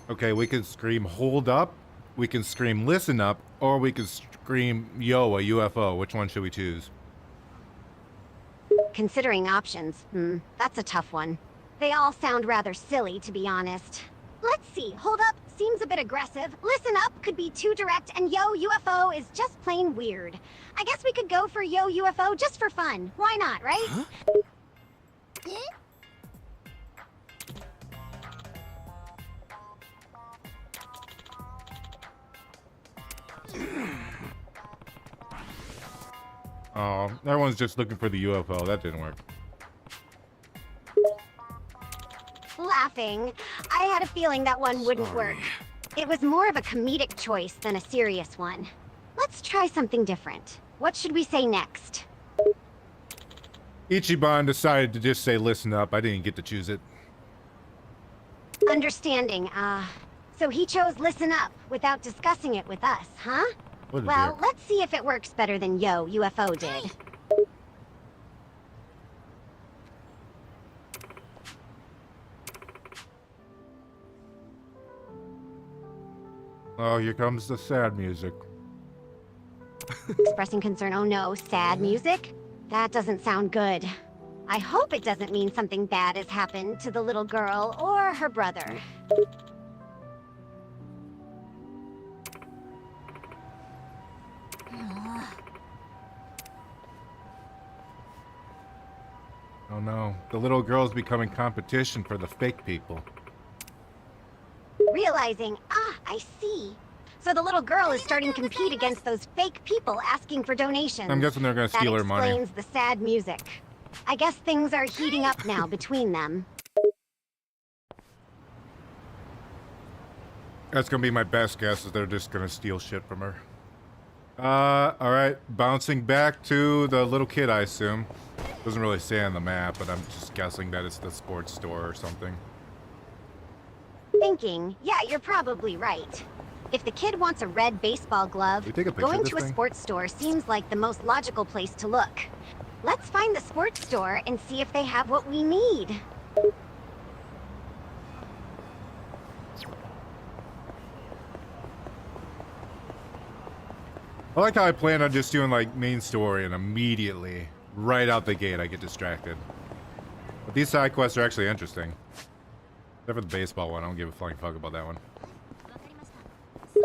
S2: Okay, we can scream hold up, we can scream listen up, or we can scream yo, a UFO. Which one should we choose?
S3: Considering options, that's a tough one. They all sound rather silly, to be honest. Let's see. Hold up, seems a bit aggressive. Listen up could be too direct, and yo UFO is just plain weird. I guess we could go for yo UFO just for fun. Why not, right?
S9: Huh?
S2: Oh, everyone's just looking for the UFO. That didn't work.
S3: Laughing. I had a feeling that one wouldn't work. It was more of a comedic choice than a serious one. Let's try something different. What should we say next?
S2: Ichiban decided to just say listen up. I didn't get to choose it.
S3: Understanding. So he chose listen up without discussing it with us, huh?
S2: What a
S3: Well,
S2: dick.
S3: let's see if it works better than yo UFO did.
S2: Oh, here comes the sad music.
S3: Expressing concern. Oh no, sad music? That doesn't sound good. I hope it doesn't mean something bad has happened to the little girl or her brother.
S2: Oh no, the little girl's becoming competition for the fake people.
S3: Realizing, I see. So the little girl is starting to compete against those fake people asking for donations.
S2: I'm guessing they're gonna steal her money.
S3: That explains the sad music. I guess things are heating up now between them.
S2: That's gonna be my best guess, is they're just gonna steal shit from her. Alright, bouncing back to the little kid, I assume. Doesn't really say on the map, but I'm just guessing that it's the sports store or something.
S3: Thinking, yeah, you're probably right. If the kid wants a red baseball glove,
S2: we take a picture
S3: going
S2: of this
S3: to a
S2: thing?
S3: sports store seems like the most logical place to look. Let's find the sports store and see if they have what we need.
S2: I like how I plan on just doing like main story and immediately, right out the gate, I get distracted. But these side quests are actually interesting. Except for the baseball one, I don't give a flying fuck about that one.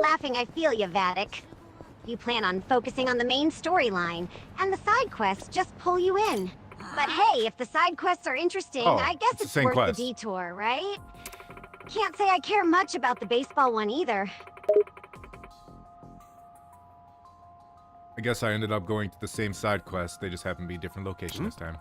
S3: Laughing, I feel you, Vattic. You plan on focusing on the main storyline, and the side quests just pull you in. But hey, if the side quests are interesting,
S2: Oh,
S3: I guess
S2: it's the
S3: it's
S2: same
S3: worth
S2: quest.
S3: the detour, right? Can't say I care much about the baseball one either.
S2: I guess I ended up going to the same side quest, they just happen to be different location this time.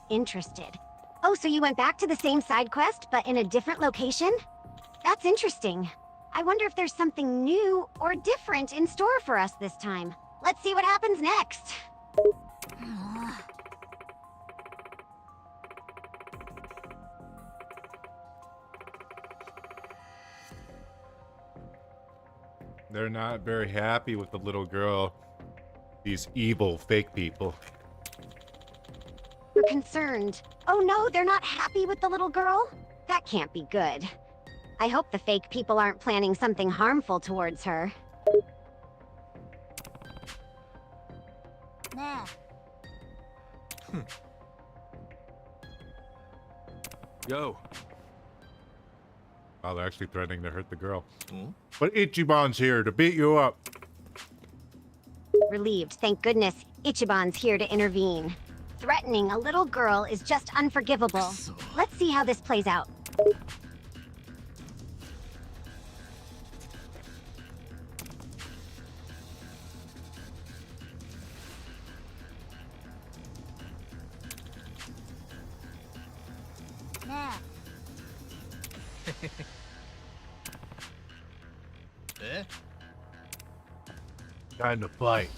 S3: Interested. Oh, so you went back to the same side quest, but in a different location? That's interesting. I wonder if there's something new or different in store for us this time. Let's see what happens next.
S2: They're not very happy with the little girl. These evil fake people.
S3: We're concerned. Oh no, they're not happy with the little girl? That can't be good. I hope the fake people aren't planning something harmful towards her.
S7: Nah.
S9: Yo.
S2: Oh, they're actually threatening to hurt the girl. But Ichiban's here to beat you up.
S3: Relieved, thank goodness. Ichiban's here to intervene. Threatening a little girl is just unforgivable. Let's see how this plays out.
S7: Nah.
S2: Time to fight.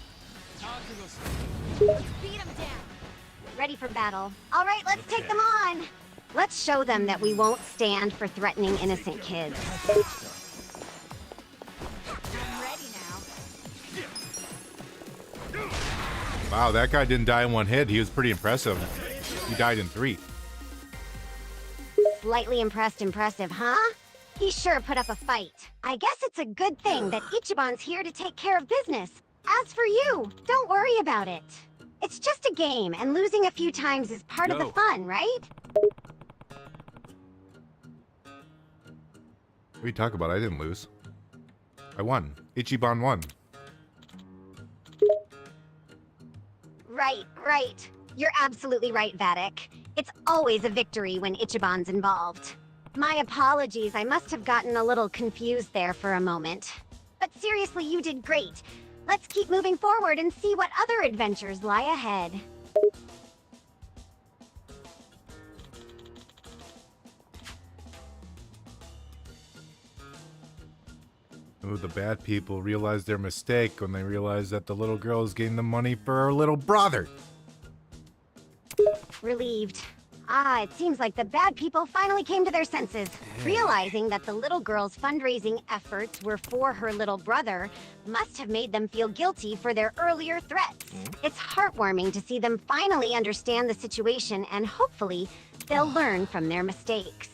S7: Let's beat him down.
S3: Ready for battle. All right, let's take them on. Let's show them that we won't stand for threatening innocent kids.
S7: I'm ready now.
S2: Wow, that guy didn't die in one hit. He was pretty impressive. He died in 3.
S3: Slightly impressive, huh? He sure put up a fight. I guess it's a good thing that Ichiban's here to take care of business. As for you, don't worry about it. It's just a game, and losing a few times is part of the fun, right?
S2: What are you talking about? I didn't lose. I won. Ichiban won.
S3: Right. You're absolutely right, Vattic. It's always a victory when Ichiban's involved. My apologies, I must have gotten a little confused there for a moment. But seriously, you did great. Let's keep moving forward and see what other adventures lie ahead.
S2: Ooh, the bad people realize their mistake when they realize that the little girl is getting the money for her little brother.
S3: Relieved. It seems like the bad people finally came to their senses. Realizing that the little girl's fundraising efforts were for her little brother must have made them feel guilty for their earlier threats. It's heartwarming to see them finally understand the situation, and hopefully they'll learn from their mistakes.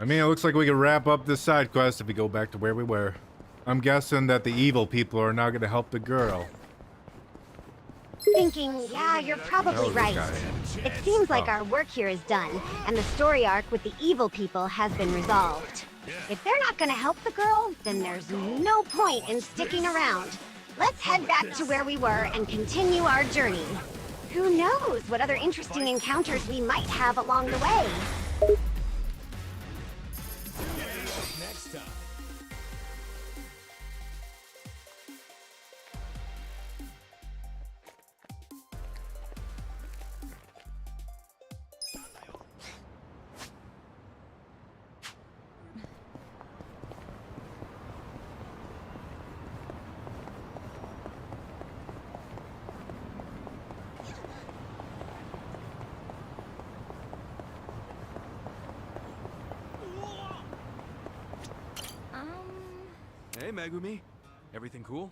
S2: I mean, it looks like we can wrap up this side quest if we go back to where we were. I'm guessing that the evil people are now going to help the girl.
S3: Thinking, yeah, you're probably right. It seems like our work here is done, and the story arc with the evil people has been resolved. If they're not going to help the girl, then there's no point in sticking around. Let's head back to where we were and continue our journey. Who knows what other interesting encounters we might have along the way.
S11: Next time.
S9: Hey, Megumi. Everything cool?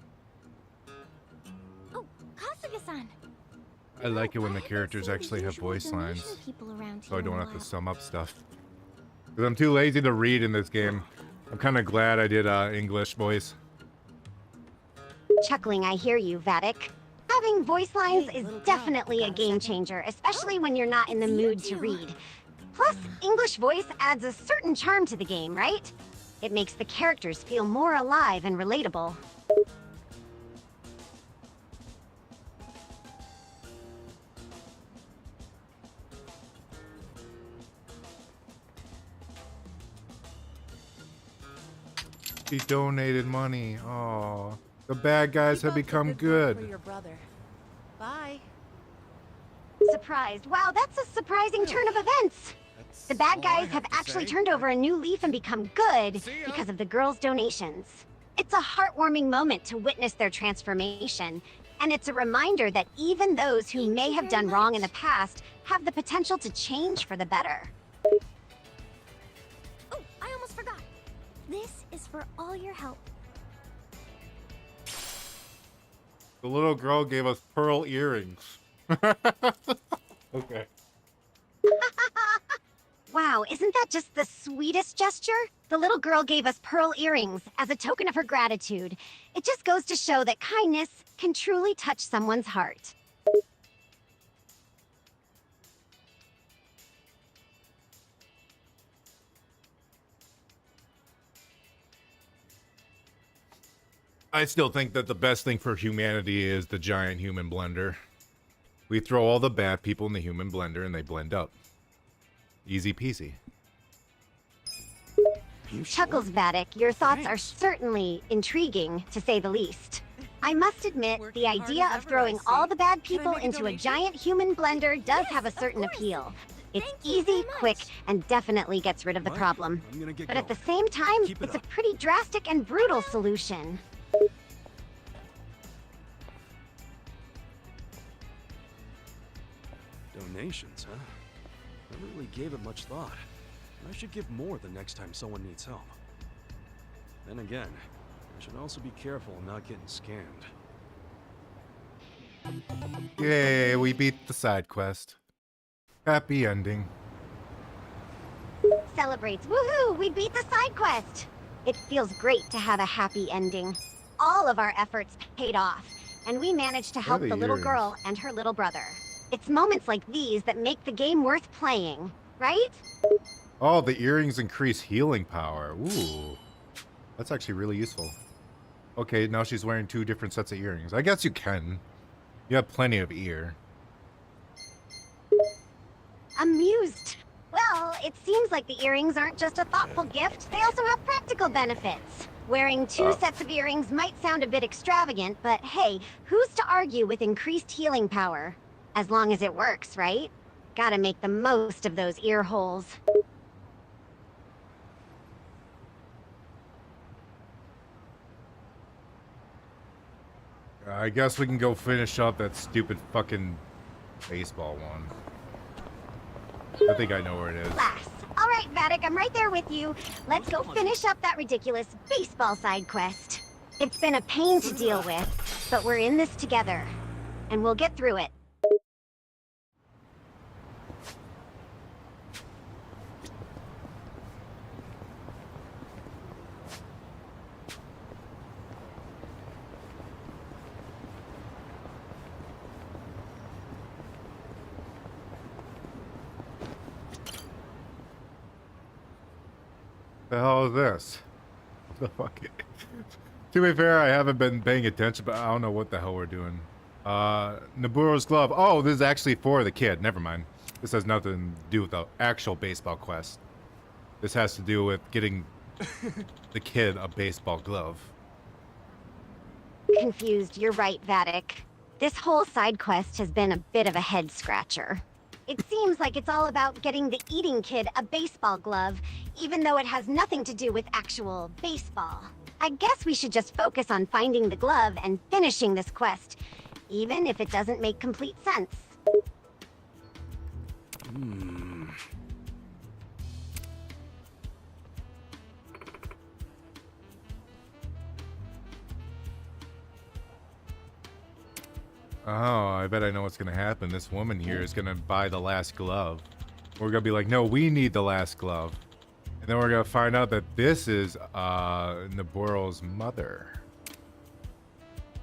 S10: Oh, Kasuga-san.
S2: I like it when the characters actually have voice lines, so I don't have to
S10: to
S2: sum up stuff. Because I'm too lazy to read in this game. I'm kind of glad I did English voice.
S3: Chuckling, I hear you, Vattic. Having voice lines is definitely a game changer, especially when you're not in the mood to read. Plus, English voice adds a certain charm to the game, right? It makes the characters feel more alive and relatable.
S2: She donated money. Oh, the bad guys have become good.
S5: For your brother. Bye.
S3: Surprised. Wow, that's a surprising turn of events. The bad guys have actually turned over a new leaf and become good because of the girls' donations. It's a heartwarming moment to witness their transformation, and it's a reminder that even those who may have done wrong in the past have the potential to change for the better.
S10: Oh, I almost forgot. This is for all your help.
S2: The little girl gave us pearl earrings. Okay.
S3: Wow, isn't that just the sweetest gesture? The little girl gave us pearl earrings as a token of her gratitude. It just goes to show that kindness can truly touch someone's heart.
S2: I still think that the best thing for humanity is the giant human blender. We throw all the bad people in the human blender and they blend up. Easy peasy.
S3: Chuckles, Vattic, your thoughts are certainly intriguing, to say the least. I must admit, the idea of throwing all the bad people into a giant human blender does have a certain appeal. It's easy, quick, and definitely gets rid of the problem. But at the same time, it's a pretty drastic and brutal solution.
S9: Donations, huh? Never really gave it much thought. I should give more the next time someone needs help. Then again, I should also be careful not getting scammed.
S2: Yay, we beat the side quest. Happy ending.
S3: celebrates. Woohoo! We beat the side quest! It feels great to have a happy ending. All of our efforts paid off, and we managed to help
S2: the
S3: the little
S2: earrings?
S3: girl and her little brother. It's moments like these that make the game worth playing, right?
S2: Oh, the earrings increase healing power. Ooh. That's actually really useful. Okay, now she's wearing 2 different sets of earrings. I guess you can. You have plenty of ear.
S3: Amused. Well, it seems like the earrings aren't just a thoughtful gift, they also have practical benefits. Wearing 2 sets of earrings might sound a bit extravagant, but hey, who's to argue with increased healing power? As long as it works, right? Gotta make the most of those ear holes.
S2: I guess we can go finish up that stupid fucking baseball one. I think I know where it is.
S3: Class. All right, Vattic, I'm right there with you. Let's go finish up that ridiculous baseball side quest. It's been a pain to deal with, but we're in this together, and we'll get through it.
S2: The hell is this? The fuck? To be fair, I haven't been paying attention, but I don't know what the hell we're doing. Noburo's glove. Oh, this is actually for the kid. Never mind. This has nothing to do with the actual baseball quest. This has to do with getting the kid a baseball glove.
S3: Confused, you're right, Vattic. This whole side quest has been a bit of a head scratcher. It seems like it's all about getting the eating kid a baseball glove, even though it has nothing to do with actual baseball. I guess we should just focus on finding the glove and finishing this quest, even if it doesn't make complete sense.
S2: Oh, I bet I know what's gonna happen. This woman here is gonna buy the last glove. We're gonna be like, no, we need the last glove. And then we're gonna find out that this is Noburo's mother.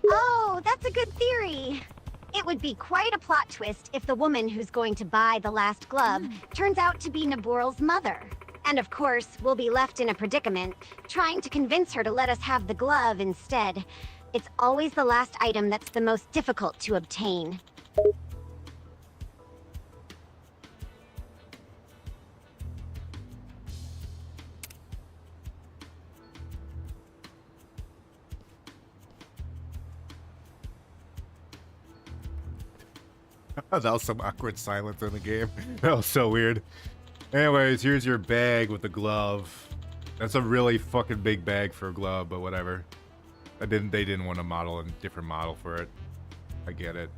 S3: Oh, that's a good theory. It would be quite a plot twist if the woman who's going to buy the last glove turns out to be Noburo's mother. And of course, we'll be left in a predicament, trying to convince her to let us have the glove instead. It's always the last item that's the most difficult to obtain.
S2: That was some awkward silence in the game. That was so weird. Anyways, here's your bag with the glove. That's a really fucking big bag for a glove, but whatever. They didn't want to model a different model for it. I get it.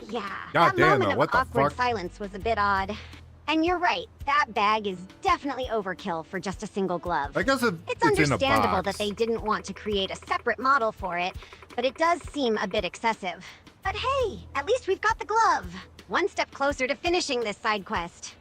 S3: Yeah,
S2: God
S3: that
S2: damn,
S3: moment
S2: though, what
S3: of
S2: the
S3: awkward
S2: fuck?
S3: silence was a bit odd. And you're right, that bag is definitely overkill for just a single glove.
S2: I guess it's in a
S3: understandable
S2: box.
S3: that they didn't want to create a separate model for it, but it does seem a bit excessive. But hey, at least we've got the glove. One step closer to finishing this side quest.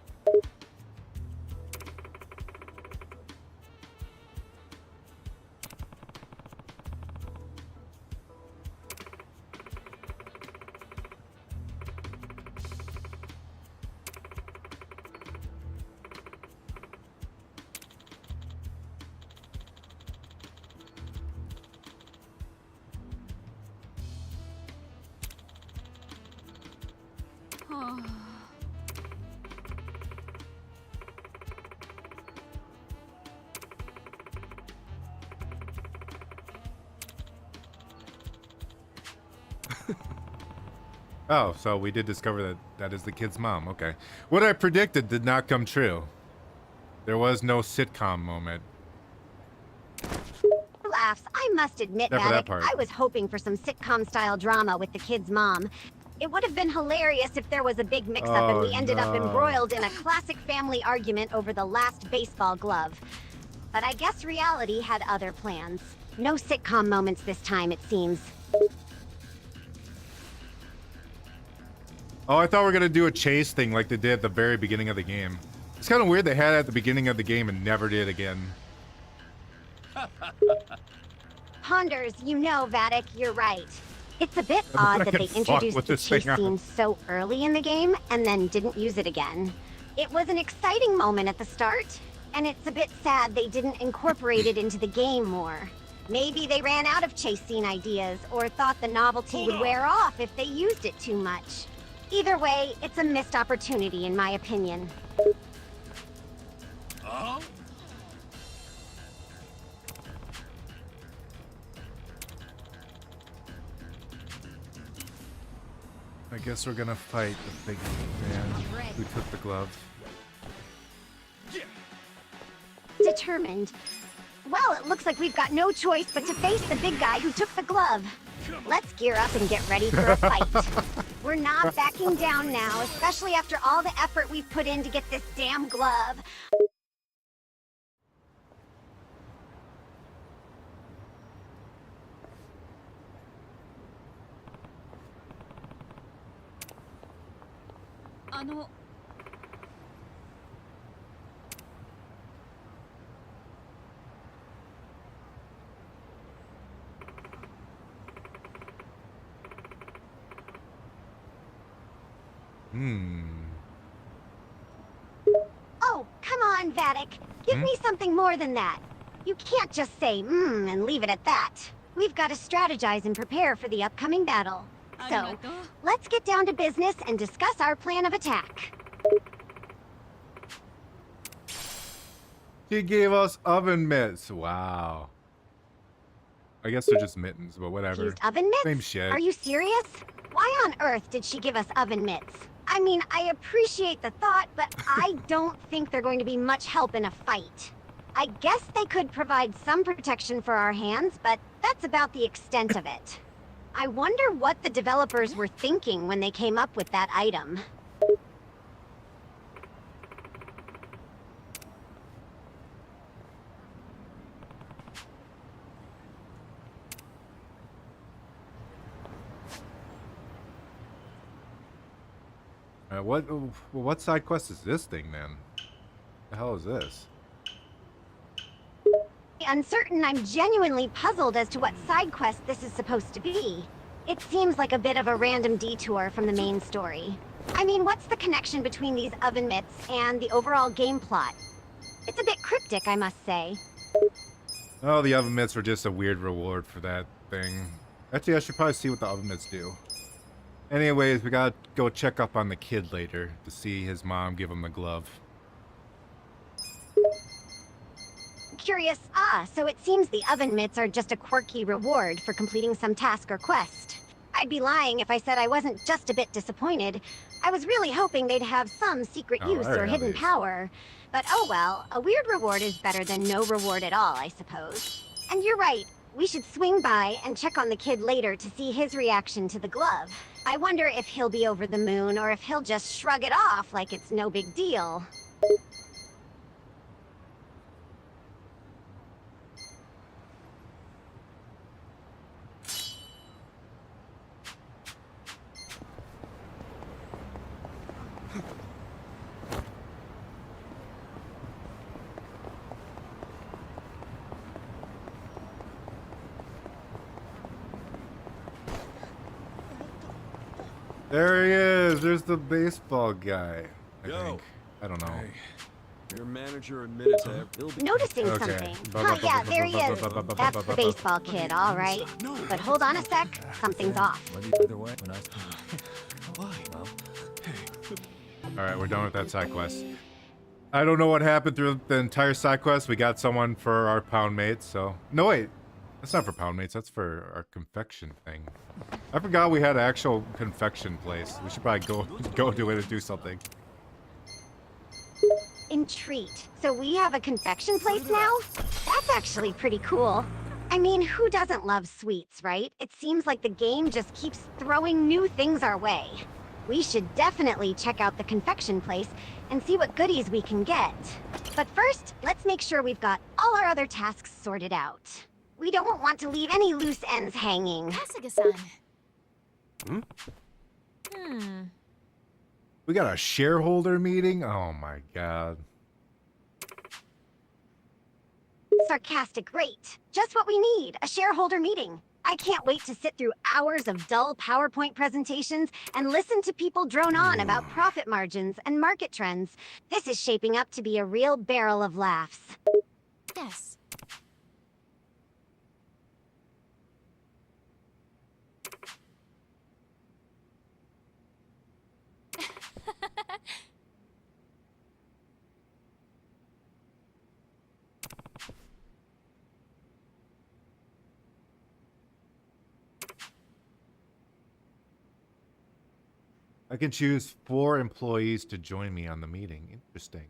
S2: Oh, so we did discover that that is the kid's mom. Okay. What I predicted did not come true. There was no sitcom moment.
S3: Laughs. I must admit,
S2: Except for that
S3: Vattic,
S2: part.
S3: I was hoping for some sitcom-style drama with the kid's mom. It would have been hilarious if there was a big mix-up and
S2: Oh,
S3: we ended up
S2: no.
S3: embroiled in a classic family argument over the last baseball glove. But I guess reality had other plans. No sitcom moments this time, it seems.
S2: Oh, I thought we were gonna do a chase thing like they did at the very beginning of the game. It's kind of weird they had it at the beginning of the game and never did again.
S3: Ponders, you know, Vattic, you're right. It's a bit odd that they introduced the chase scene so early in the game and then didn't use it again. It was an exciting moment at the start, and it's a bit sad they didn't incorporate it into the game more. Maybe they ran out of chase scene ideas or thought the novelty would wear off if they used it too much. Either way, it's a missed opportunity in my opinion.
S2: I guess we're gonna fight the big man who took the glove.
S3: Determined. Well, it looks like we've got no choice but to face the big guy who took the glove. Let's gear up and get ready for a fight. We're not backing down now, especially after all the effort we've put in to get this damn glove. Oh, come on, Vattic. Give me something more than that. You can't just say, and leave it at that. We've got to strategize and prepare for the upcoming battle. So, let's get down to business and discuss our plan of attack.
S2: He gave us oven mitts. Wow. I guess they're just mittens, but whatever.
S3: Used oven mitts?
S2: Same shit.
S3: Are you serious? Why on earth did she give us oven mitts? I mean, I appreciate the thought, but I don't think they're going to be much help in a fight. I guess they could provide some protection for our hands, but that's about the extent of it. I wonder what the developers were thinking when they came up with that item.
S2: What side quest is this thing, then? The hell is this?
S3: Uncertain, I'm genuinely puzzled as to what side quest this is supposed to be. It seems like a bit of a random detour from the main story. I mean, what's the connection between these oven mitts and the overall game plot? It's a bit cryptic, I must say.
S2: Oh, the oven mitts were just a weird reward for that thing. Actually, I should probably see what the oven mitts do. Anyways, we gotta go check up on the kid later to see his mom give him the glove.
S3: Curious. So it seems the oven mitts are just a quirky reward for completing some task or quest. I'd be lying if I said I wasn't just a bit disappointed. I was really hoping they'd have some secret use or hidden power. But oh well, a weird reward is better than no reward at all, I suppose. And you're right, we should swing by and check on the kid later to see his reaction to the glove. I wonder if he'll be over the moon or if he'll just shrug it off like it's no big deal.
S2: There he is. There's the baseball guy. I think. I don't know.
S9: Hey, your manager admitted to
S3: Noticing something. Yeah, there he is. That's the baseball kid, all right. But hold on a sec. Something's off.
S2: Alright, we're done with that side quest. I don't know what happened through the entire side quest. We got someone for our pound mates, so... No, wait. That's not for pound mates. That's for our confection thing. I forgot we had an actual confection place. We should probably go to it and do something.
S3: Entreat. So we have a confection place now? That's actually pretty cool. I mean, who doesn't love sweets, right? It seems like the game just keeps throwing new things our way. We should definitely check out the confection place and see what goodies we can get. But first, let's make sure we've got all our other tasks sorted out. We don't want to leave any loose ends hanging.
S7: Kasuga-san.
S2: We got a shareholder meeting? Oh my god.
S3: Sarcastic, great. Just what we need, a shareholder meeting. I can't wait to sit through hours of dull PowerPoint presentations and listen to people drone on about profit margins and market trends. This is shaping up to be a real barrel of laughs.
S7: Yes.
S2: I can choose 4 employees to join me on the meeting. Interesting.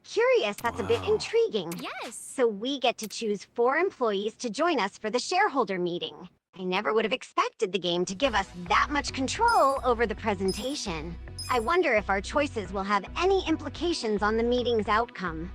S3: Curious, that's a bit intriguing.
S7: Yes.
S3: So we get to choose 4 employees to join us for the shareholder meeting. I never would have expected the game to give us that much control over the presentation. I wonder if our choices will have any implications on the meeting's outcome.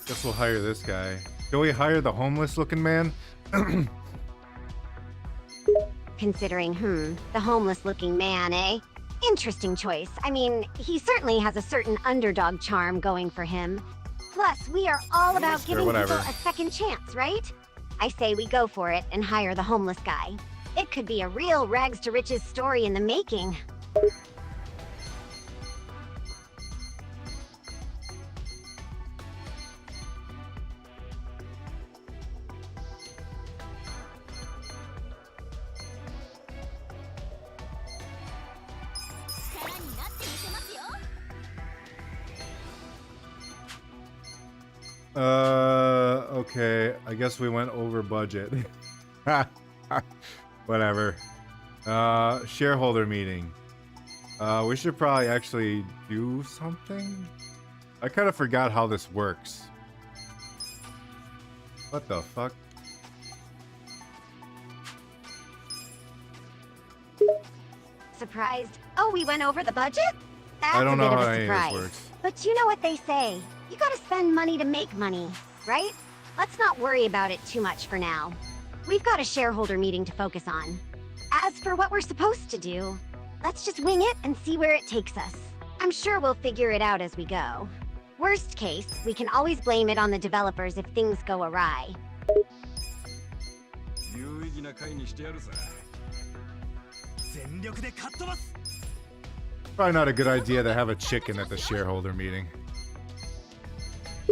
S2: Guess we'll hire this guy. Can we hire the homeless looking man?
S3: Considering, the homeless-looking man, eh? Interesting choice. I mean, he certainly has a certain underdog charm going for him. Plus, we are all about giving people a second chance, right? I say we go for it and hire the homeless guy. It could be a real rags-to-riches story in the making.
S2: Okay, I guess we went over budget. Whatever. Shareholder meeting. We should probably actually do something? I kind of forgot how this works. What the fuck?
S3: Surprised? Oh, we went over the budget? That's
S2: I don't know
S3: a bit
S2: how
S3: of a
S2: any of
S3: surprise.
S2: this works.
S3: But you know what they say. You gotta spend money to make money, right? Let's not worry about it too much for now. We've got a shareholder meeting to focus on. As for what we're supposed to do, let's just wing it and see where it takes us. I'm sure we'll figure it out as we go. Worst case, we can always blame it on the developers if things go awry.
S2: Probably not a good idea to have a chicken at the shareholder meeting.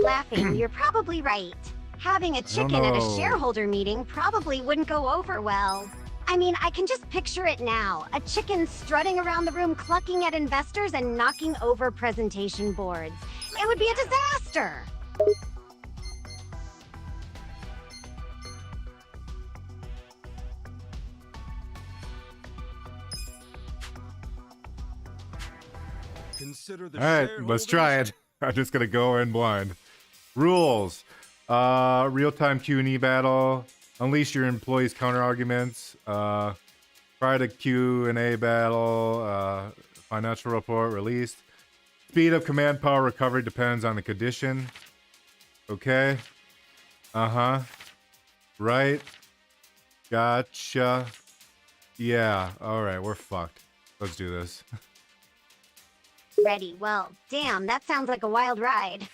S3: Laughing, you're probably right. Having a chicken at a shareholder meeting probably wouldn't go over well. I mean, I can just picture it now. A chicken strutting around the room clucking at investors and knocking over presentation boards. It would be a disaster!
S2: Alright, let's try it. I'm just gonna go in blind. Rules. Real-time Q&E battle. Unleash your employees' counter-arguments. Prior to Q&A battle. Financial report released. Speed of command power recovery depends on the condition. Okay. Uh-huh. Right. Gotcha. Yeah. Alright, we're fucked. Let's do this.
S3: Ready. Well, damn, that sounds like a wild ride.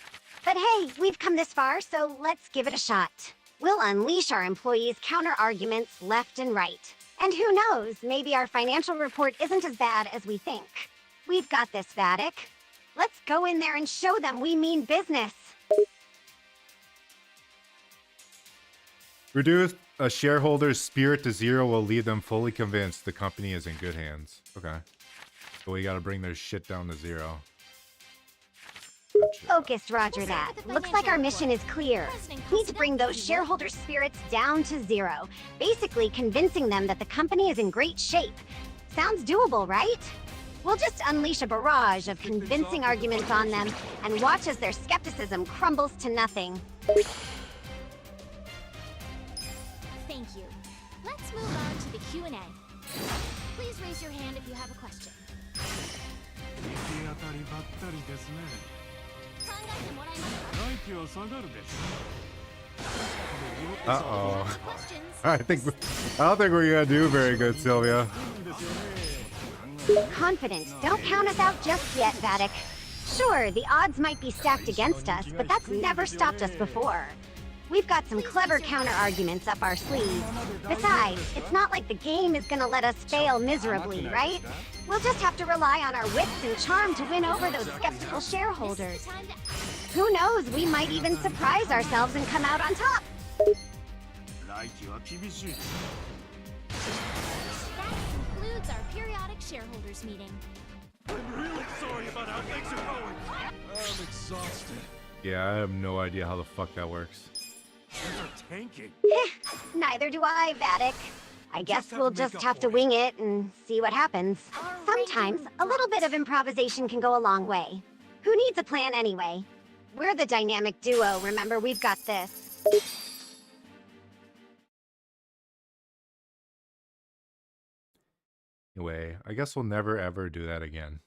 S3: But hey, we've come this far, so let's give it a shot. We'll unleash our employees' counter-arguments left and right. And who knows, maybe our financial report isn't as bad as we think. We've got this, Vattic. Let's go in there and show them we mean business.
S2: Reduce a shareholder's spirit to 0 will leave them fully convinced the company is in good hands. Okay. So we gotta bring their shit down to 0. Gotcha.
S3: Focused, roger that. Looks like our mission is clear. We need to bring those shareholder spirits down to 0. Basically convincing them that the company is in great shape. Sounds doable, right? We'll just unleash a barrage of convincing arguments on them and watch as their skepticism crumbles to nothing.
S10: Thank you. Let's move on to the Q&A. Please raise your hand if you have a question.
S11: 行き当たりばったりですね。
S10: 考えてもらえますか？
S11: 来期は下がるでしょ。
S2: Uh-oh. I don't think we're gonna do very good, Sylvia.
S3: Confident. Don't count us out just yet, Vattic. Sure, the odds might be stacked against us, but that's never stopped us before. We've got some clever counter-arguments up our sleeves. Besides, it's not like the game is gonna let us fail miserably, right? We'll just have to rely on our wits and charm to win over those skeptical shareholders. Who knows, we might even surprise ourselves and come out on top.
S11: 来期は厳しい。
S10: That concludes our periodic shareholders meeting.
S11: I'm really sorry about how things are going. I'm exhausted.
S2: Yeah, I have no idea how the fuck that works.
S11: Things are tanking.
S3: Neither do I, Vattic. I guess we'll just have to wing it and see what happens. Sometimes, a little bit of improvisation can go a long way. Who needs a plan anyway? We're the dynamic duo, remember, we've got this.
S2: Anyway, I guess we'll never ever do that again.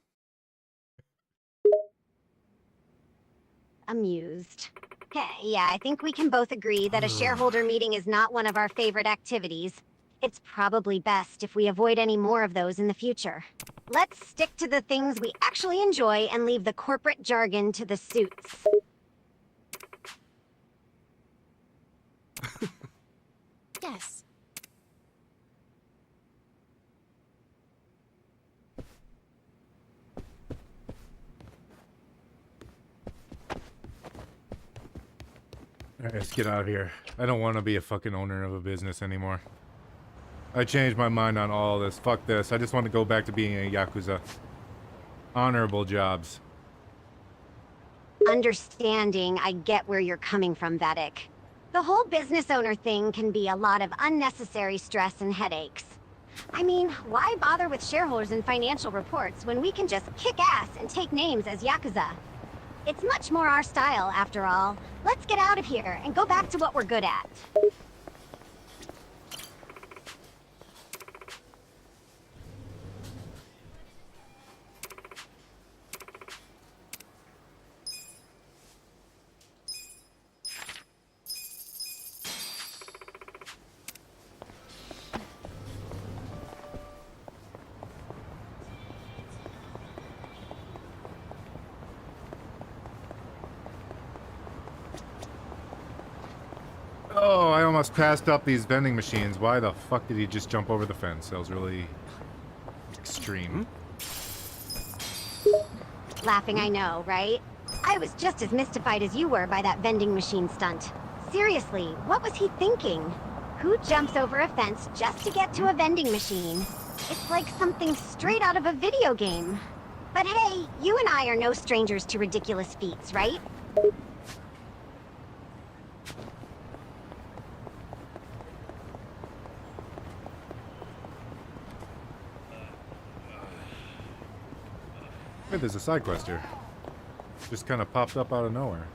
S3: Amused. Yeah, I think we can both agree that a shareholder meeting is not one of our favorite activities. It's probably best if we avoid any more of those in the future. Let's stick to the things we actually enjoy and leave the corporate jargon to the suits.
S5: Yes.
S2: Alright, let's get out of here. I don't want to be a fucking owner of a business anymore. I changed my mind on all this. Fuck this. I just want to go back to being a Yakuza. Honorable jobs.
S3: Understanding, I get where you're coming from, Vattic. The whole business owner thing can be a lot of unnecessary stress and headaches. I mean, why bother with shareholders and financial reports when we can just kick ass and take names as Yakuza? It's much more our style, after all. Let's get out of here and go back to what we're good at.
S2: Oh, I almost passed up these vending machines. Why the fuck did he just jump over the fence? That was really extreme.
S3: Laughing, I know, right? I was just as mystified as you were by that vending machine stunt. Seriously, what was he thinking? Who jumps over a fence just to get to a vending machine? It's like something straight out of a video game. But hey, you and I are no strangers to ridiculous feats, right?
S2: Hey, there's a side quest here. Just kind of popped up out of nowhere.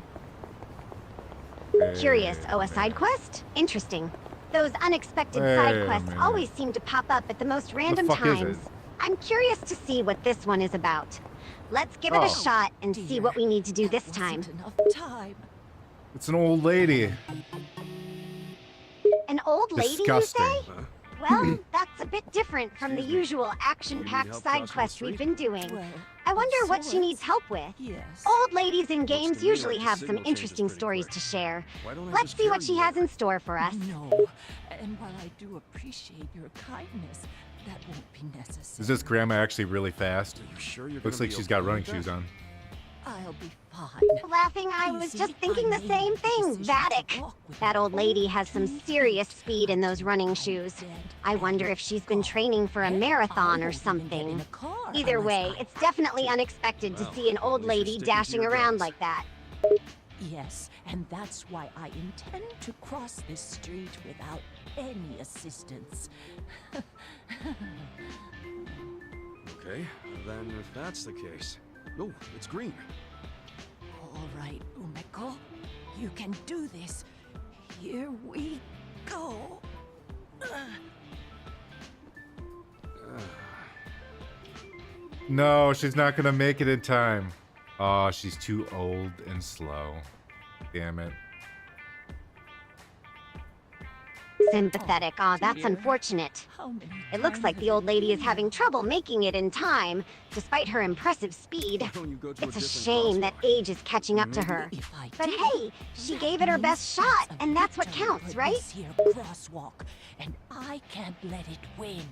S3: Curious, oh, a side quest? Interesting. Those unexpected side quests always seem to pop up at the most random times. I'm curious to see what this one is about. Let's give it a shot and see what we need to do this time.
S5: Enough time.
S2: It's an old lady.
S3: An old lady,
S2: Disgusting.
S3: you say? Well, that's a bit different from the usual action-packed side quest we've been doing. I wonder what she needs help with. Old ladies in games usually have some interesting stories to share. Let's see what she has in store for us.
S5: No, and while I do appreciate your kindness, that won't be necessary.
S2: Is this grandma actually really fast? Looks like she's got running shoes on.
S5: I'll be fine.
S3: Laughing, I was just thinking the same thing, Vattic. That old lady has some serious speed in those running shoes. I wonder if she's been training for a marathon or something. Either way, it's definitely unexpected to see an old lady dashing around like that.
S5: Yes, and that's why I intend to cross this street without any assistance.
S9: Okay, then if that's the case... Oh, it's green.
S5: All right, Umeko. You can do this. Here we go.
S2: No, she's not gonna make it in time. Oh, she's too old and slow. Damn it.
S3: Sympathetic. Aw, that's unfortunate. It looks like the old lady is having trouble making it in time, despite her impressive speed. It's a shame that age is catching up to her. But hey, she gave it her best shot, and that's what counts, right?
S5: Here crosswalk, and I can't let it win.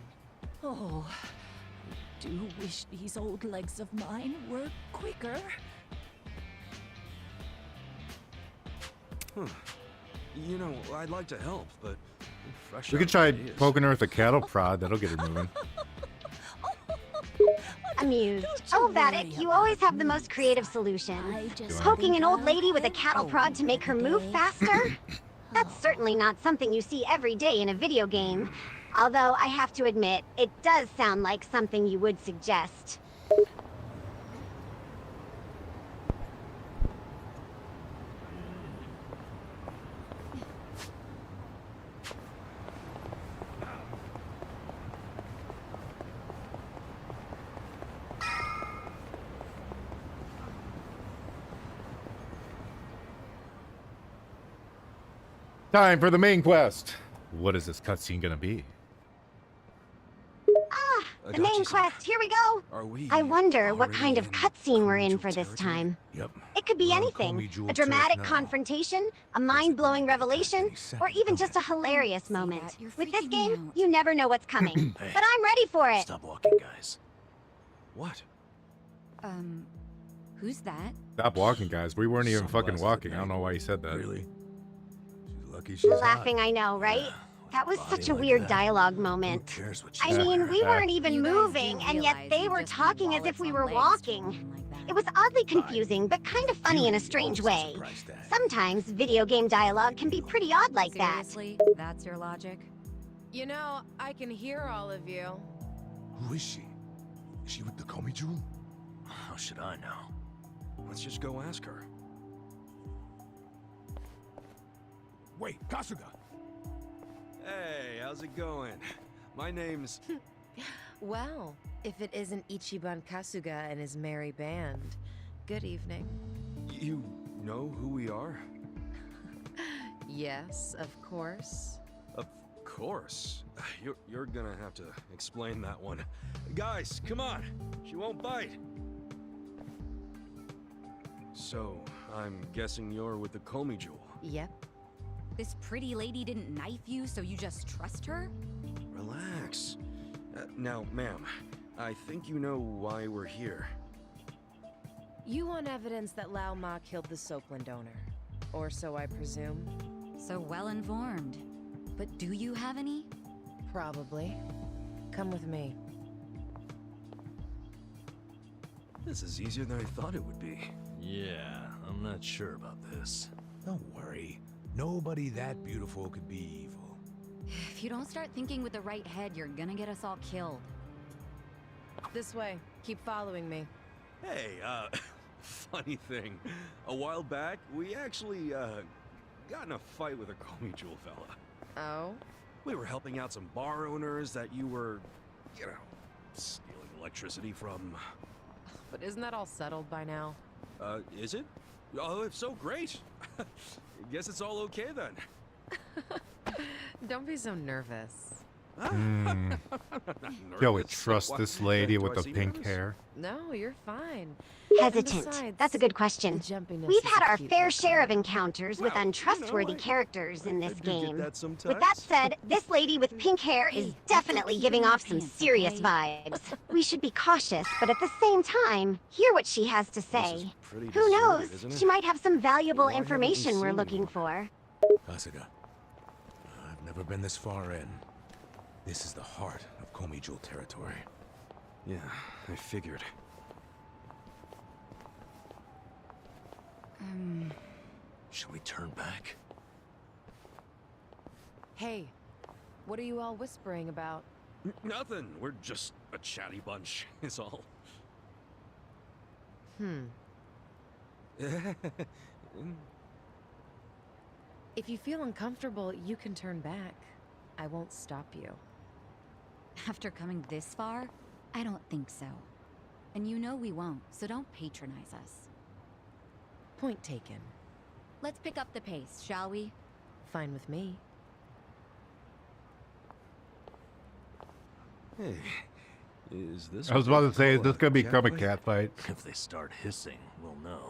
S5: Oh, I do wish these old legs of mine were quicker.
S9: Huh. You know, I'd like to help, but fresh
S2: We could
S9: out
S2: try
S9: ideas.
S2: poking her with a cattle prod. That'll get her moving.
S3: Amused. Oh, Vattic, you always have the most creative solutions. Poking an old lady with a cattle prod to make her move faster? That's certainly not something you see every day in a video game. Although, I have to admit, it does sound like something you would suggest.
S2: Time for the main quest. What is this cutscene gonna be?
S3: Ah, the main quest, here we go! I wonder what kind of cutscene we're in for this time.
S11: Yep.
S3: It could be anything. A dramatic confrontation, a mind-blowing revelation, or even just a hilarious moment. With this game, you never know what's coming. But I'm ready for it!
S11: Stop walking, guys.
S9: What?
S7: Who's that?
S2: Stop walking, guys. We weren't even fucking walking. I don't know why you said that.
S11: Really? She's lucky she's
S3: Laughing, I know, right? That was such a weird dialogue moment. I mean, we weren't even moving, and yet they were talking as if we were walking. It was oddly confusing, but kind of funny in a strange way. Sometimes video game dialogue can be pretty odd like that.
S7: Seriously? That's your logic?
S8: You know, I can hear all of you.
S11: Who is she? Is she with the Komi Jewel? How should I know?
S9: Let's just go ask her.
S11: Wait, Kasuga!
S9: Hey, how's it going? My name's...
S8: Well, if it isn't Ichiban Kasuga and his merry band. Good evening.
S9: You know who we are?
S8: Yes, of course.
S9: Of course. You're gonna have to explain that one. Guys, come on! She won't bite! So, I'm guessing you're with the Komi Jewel.
S8: Yep.
S7: This pretty lady didn't knife you, so you just trust her?
S9: Relax. Now, ma'am, I think you know why we're here.
S8: You want evidence that Lao Ma killed the Soapland owner. Or so I presume.
S7: So well informed. But do you have any?
S8: Probably. Come with me.
S9: This is easier than I thought it would be.
S11: Yeah, I'm not sure about this. Don't worry. Nobody that beautiful could be evil.
S7: If you don't start thinking with the right head, you're gonna get us all killed.
S8: This way. Keep following me.
S9: Hey, funny thing. A while back, we actually, got in a fight with a Komi Jewel fella.
S8: Oh?
S9: We were helping out some bar owners that you were, you know, stealing electricity from.
S8: But isn't that all settled by now?
S9: Is it? Oh, if so, great. Guess it's all okay then.
S8: Don't be so nervous.
S2: Yo, we trust this lady with the pink hair.
S8: No, you're fine.
S3: Hesitant.
S8: Besides,
S3: That's a good question.
S8: jumpiness
S3: We've
S8: is
S3: had
S8: a
S3: our
S8: cute
S3: fair
S8: little
S3: share of
S8: thing.
S3: encounters with untrustworthy characters in this
S9: do get
S3: game.
S9: that
S3: With
S9: sometimes.
S3: that said, this lady with pink hair is definitely giving off some serious vibes. We should be cautious, but at the same time, hear what she has to say.
S9: Pretty
S3: Who knows?
S9: deserted, isn't it?
S3: She might have some valuable
S9: Why haven't we
S3: information we're
S9: seen
S3: looking
S9: her?
S3: for.
S11: Kasuga, I've never been this far in. This is the heart of Komi Jewel territory.
S9: Yeah, I figured.
S11: Should we turn back?
S8: Hey, what are you all whispering about?
S9: Nothing. We're just a chatty bunch, is all.
S8: If you feel uncomfortable, you can turn back. I won't stop you.
S7: After coming this far, I don't think so. And you know we won't, so don't patronize us.
S8: Point taken.
S7: Let's pick up the pace, shall we?
S8: Fine with me.
S9: Hey, is this...
S2: I was about to say, is this gonna become a cat fight?
S4: If they start hissing, we'll know.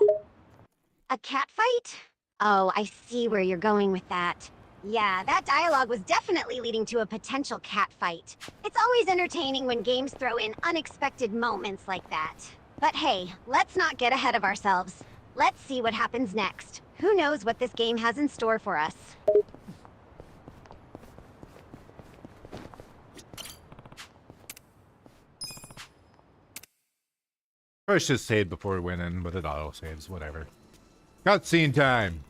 S3: A cat fight? Oh, I see where you're going with that. Yeah, that dialogue was definitely leading to a potential cat fight. It's always entertaining when games throw in unexpected moments like that. But hey, let's not get ahead of ourselves. Let's see what happens next. Who knows what this game has in store for us?
S2: Probably should save before we went in, but it auto saves, whatever. Cutscene time.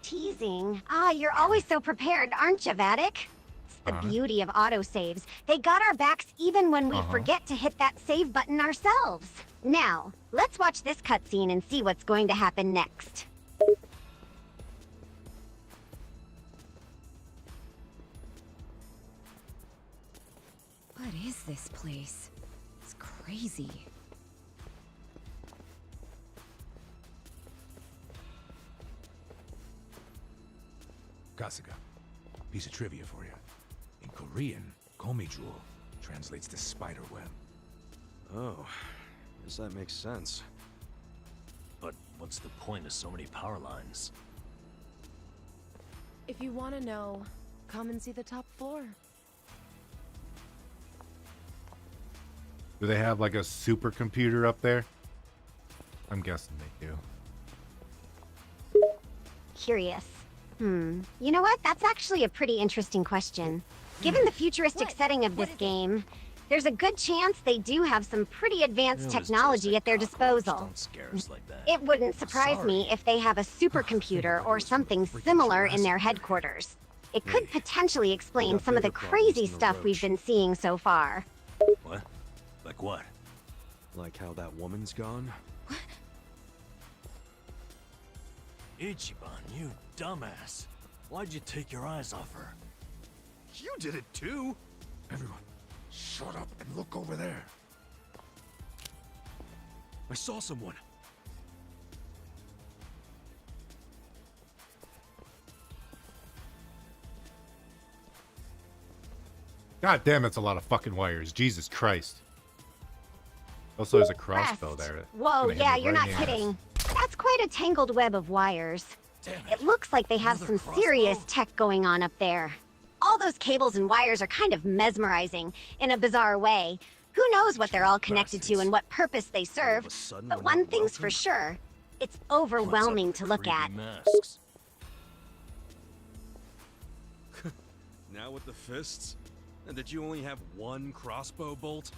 S3: Teasing. Ah, you're always so prepared, aren't you, Vattic? It's the beauty of autosaves. They got our backs even when we forget to hit that save button ourselves. Now, let's watch this cutscene and see what's going to happen next.
S7: What is this place? It's crazy.
S11: Kasuga, piece of trivia for you. In Korean, komijul translates to spider web.
S9: Oh, guess that makes sense.
S4: But what's the point of so many power lines?
S8: If you want to know, come and see the top floor.
S2: Do they have like a supercomputer up there? I'm guessing they do.
S3: Curious. You know what? That's actually a pretty interesting question. Given the futuristic setting of this game, there's a good chance they do have some pretty advanced technology at their disposal.
S4: Don't scare us like that.
S3: It wouldn't surprise me if they have a supercomputer or something similar in their headquarters. It could potentially explain some of the crazy stuff we've been seeing so far.
S4: What? Like what?
S9: Like how that woman's gone?
S4: Ichiban, you dumbass. Why'd you take your eyes off her?
S11: You did it too! Everyone, shut up and look over there.
S9: I saw someone.
S2: God damn, it's a lot of fucking wires. Jesus Christ. Also, there's a crossbow there.
S3: Whoa,
S2: Gonna hit
S3: yeah,
S2: me
S3: you're
S2: right
S3: not
S2: in the ass.
S3: kidding. That's quite a tangled web of wires. It looks like they have some serious tech going on up there. All those cables and wires are kind of mesmerizing in a bizarre way. Who knows what they're all connected to and what purpose they serve, but one thing's for sure, it's overwhelming to look at.
S4: Masks.
S9: Now with the fists? And did you only have one crossbow bolt?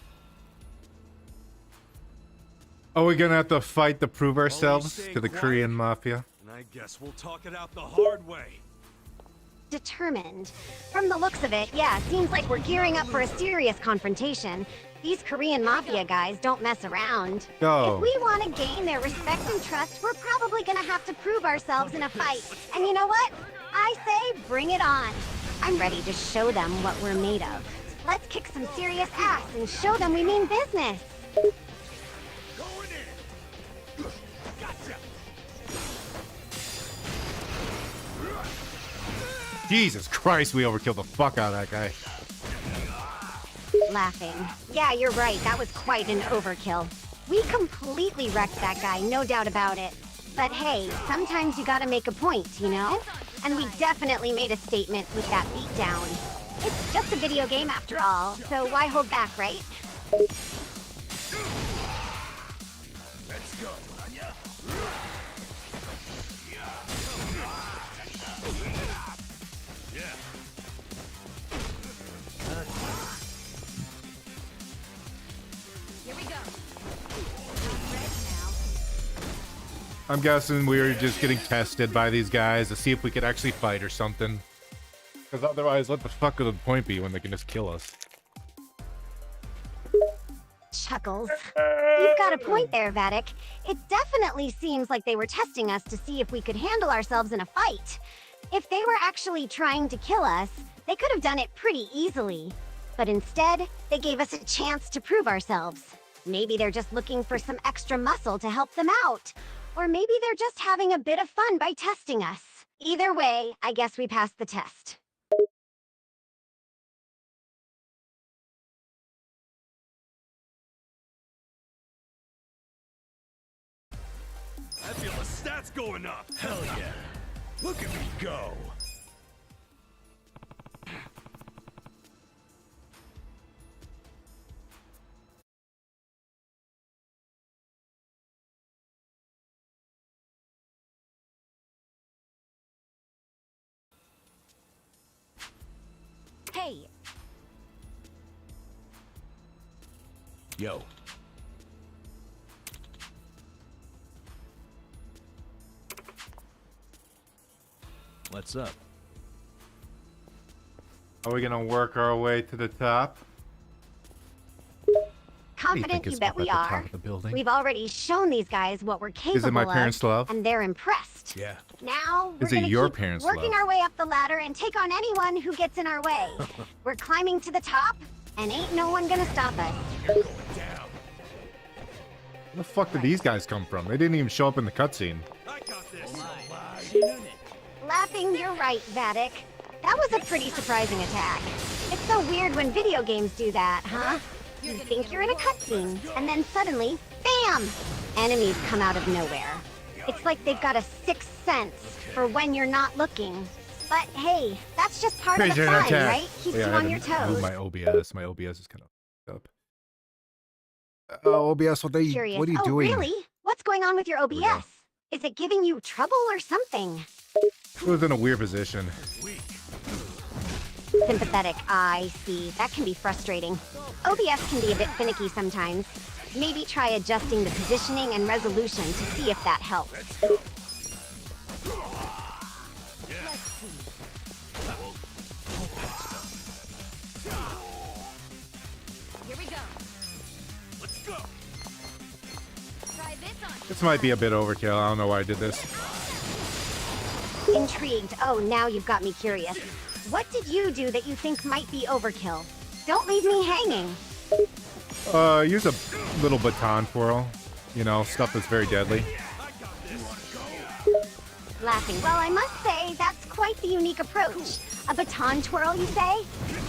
S2: Are we gonna have to fight to prove ourselves
S9: stay
S2: to the
S9: quiet.
S2: Korean mafia?
S9: And I guess we'll talk it out the hard way.
S3: Determined. From the looks of it, yeah, seems like we're gearing up for a serious confrontation. These Korean mafia guys don't mess around.
S2: Go.
S3: If we want to gain their respect and trust, we're probably gonna have to prove ourselves in a fight. And you know what? I say bring it on. I'm ready to show them what we're made of. Let's kick some serious ass and show them we mean business.
S11: Going in! Gotcha!
S2: Jesus Christ, we overkilled the fuck out of that guy.
S3: Laughing. Yeah, you're right. That was quite an overkill. We completely wrecked that guy, no doubt about it. But hey, sometimes you gotta make a point, you know? And we definitely made a statement with that beatdown. It's just a video game after all, so why hold back, right?
S11: Let's go, Anya!
S7: Here we go.
S2: I'm guessing we were just getting tested by these guys to see if we could actually fight or something. Because otherwise, what the fuck would the point be when they can just kill us?
S3: Chuckles. You've got a point there, Vattic. It definitely seems like they were testing us to see if we could handle ourselves in a fight. If they were actually trying to kill us, they could have done it pretty easily. But instead, they gave us a chance to prove ourselves. Maybe they're just looking for some extra muscle to help them out. Or maybe they're just having a bit of fun by testing us. Either way, I guess we passed the test.
S9: I feel the stats going up. Hell yeah. Look at me go.
S7: Hey,
S11: Yo.
S4: What's up?
S2: Are we gonna work our way to the top?
S3: Confident you
S2: is
S3: bet
S2: up
S3: we
S2: at the top
S3: are.
S2: of the building?
S3: We've already shown these guys what we're capable
S2: Is it my parents'
S3: of,
S2: love?
S3: and they're impressed.
S11: Yeah.
S3: Now, we're
S2: Is it
S3: gonna
S2: your
S3: keep
S2: parents'
S3: working
S2: love?
S3: our way up the ladder and take on anyone who gets in our way. We're climbing to the top, and ain't no one gonna stop us.
S11: You're going down.
S2: Where the fuck did these guys come from? They didn't even show up in the cutscene.
S9: I got this.
S3: Laughing, you're right, Vattic. That was a pretty surprising attack. It's so weird when video games do that, huh? You think you're in a cutscene, and then suddenly, bam! Enemies come out of nowhere. It's like they've got a sixth sense for when you're not looking. But hey, that's just part of the
S2: Precision
S3: fun,
S2: attack.
S3: right? Keeps
S2: Oh, yeah,
S3: you
S2: I had
S3: on your
S2: to move
S3: toes.
S2: my OBS. My OBS is kind of up. Oh, OBS, what are you
S3: Curious. Oh,
S2: doing?
S3: really? What's going on with your
S2: we go.
S3: OBS? Is it giving you trouble or something?
S2: It was in a weird position.
S3: Sympathetic, I see. That can be frustrating. OBS can be a bit finicky sometimes. Maybe try adjusting the positioning and resolution to see if that helps.
S10: Here we go.
S9: Let's go.
S10: Try this on.
S2: This might be a bit overkill. I don't know why I did this.
S3: Intrigued. Oh, now you've got me curious. What did you do that you think might be overkill? Don't leave me hanging.
S2: Use a little baton twirl. You know, stuff that's very deadly.
S3: Laughing. Well, I must say, that's quite the unique approach. A baton twirl, you say?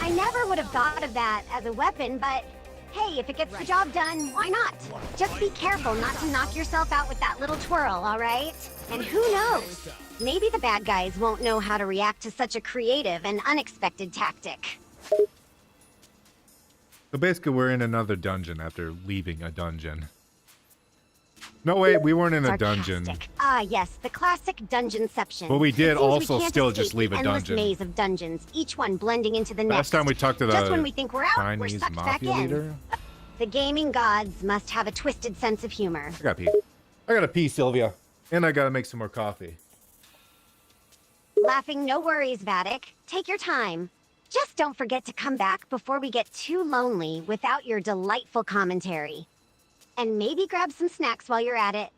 S3: I never would have thought of that as a weapon, but hey, if it gets the job done, why not? Just be careful not to knock yourself out with that little twirl, all right? And who knows? Maybe the bad guys won't know how to react to such a creative and unexpected tactic.
S2: So basically, we're in another dungeon after leaving a dungeon. No, wait, we weren't in a dungeon.
S3: Sarcastic. Ah, yes, the classic dungeonception.
S2: But we did
S3: It seems
S2: also
S3: can't
S2: still
S3: escape
S2: just leave
S3: the
S2: a
S3: endless
S2: dungeon.
S3: maze of dungeons, each one blending into the
S2: Last
S3: next.
S2: time we talked to
S3: Just when
S2: the
S3: we think we're out, we're
S2: Chinese
S3: sucked back
S2: mafia
S3: in.
S2: leader.
S3: The gaming gods must have a twisted sense of humor.
S2: I gotta pee. I gotta pee, Sylvia. And I gotta make some more coffee.
S3: Laughing, no worries, Vattic. Take your time. Just don't forget to come back before we get too lonely without your delightful commentary. And maybe grab some snacks while you're at it.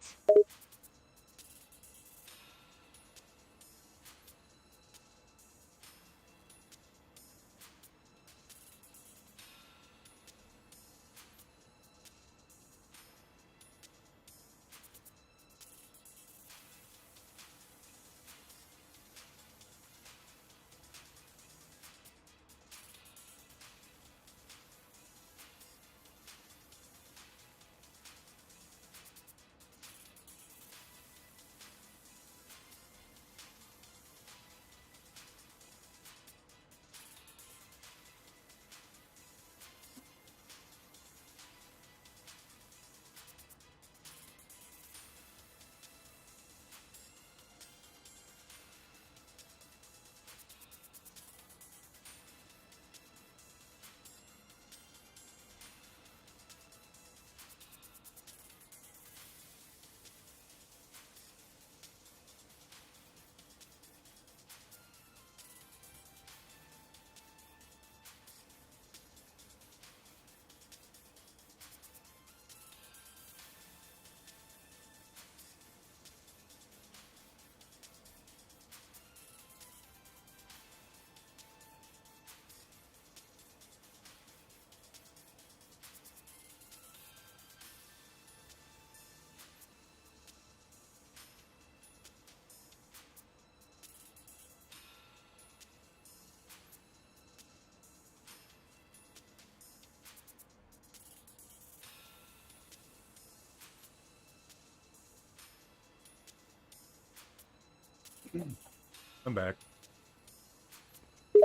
S2: I'm back.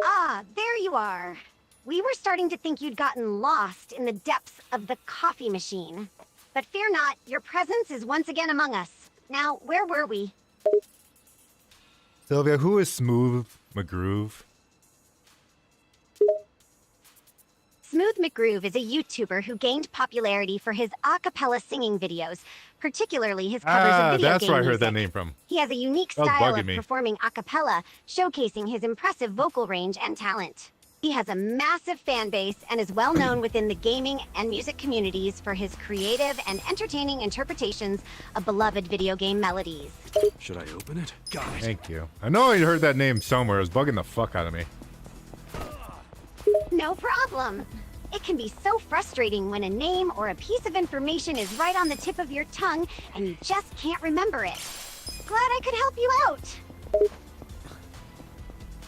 S3: Ah, there you are. We were starting to think you'd gotten lost in the depths of the coffee machine. But fear not, your presence is once again among us. Now, where were we?
S2: Sylvia, who is Smooth McGroove?
S3: Smooth McGroove is a YouTuber who gained popularity for his a cappella singing videos, particularly his covers of video
S2: that's
S3: game
S2: where I heard
S3: music.
S2: that name from.
S3: He has a unique
S2: That was
S3: style
S2: bugging
S3: of
S2: me.
S3: performing a cappella, showcasing his impressive vocal range and talent. He has a massive fan base and is well known within the gaming and music communities for his creative and entertaining interpretations of beloved video game melodies.
S9: Should I open it? Got it.
S2: Thank you. I know I heard that name somewhere. It was bugging the fuck out of me.
S3: No problem. It can be so frustrating when a name or a piece of information is right on the tip of your tongue and you just can't remember it. Glad I could help you out.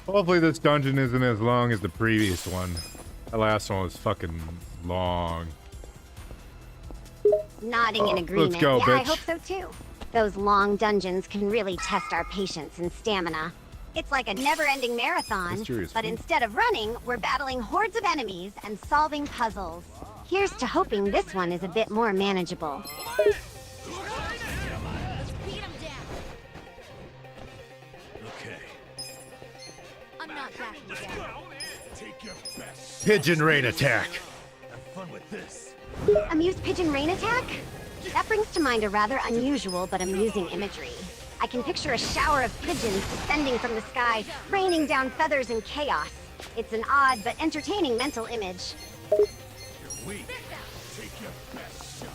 S2: Hopefully this dungeon isn't as long as the previous one. The last one was fucking long.
S3: Nodding in agreement.
S2: Let's go,
S3: yeah, I
S2: bitch.
S3: hope so too. Those long dungeons can really test our patience and stamina. It's like a never-ending marathon,
S2: Mysterious
S3: but
S2: food.
S3: instead of running, we're battling hordes of enemies and solving puzzles. Here's to hoping this one is a bit more manageable.
S9: Okay.
S10: I'm not backing down.
S11: Take your best.
S2: Pigeon rain attack.
S11: Have fun with this.
S3: Amused pigeon rain attack? That brings to mind a rather unusual but amusing imagery. I can picture a shower of pigeons descending from the sky, raining down feathers and chaos. It's an odd but entertaining mental image.
S11: You're weak. Take your best shot.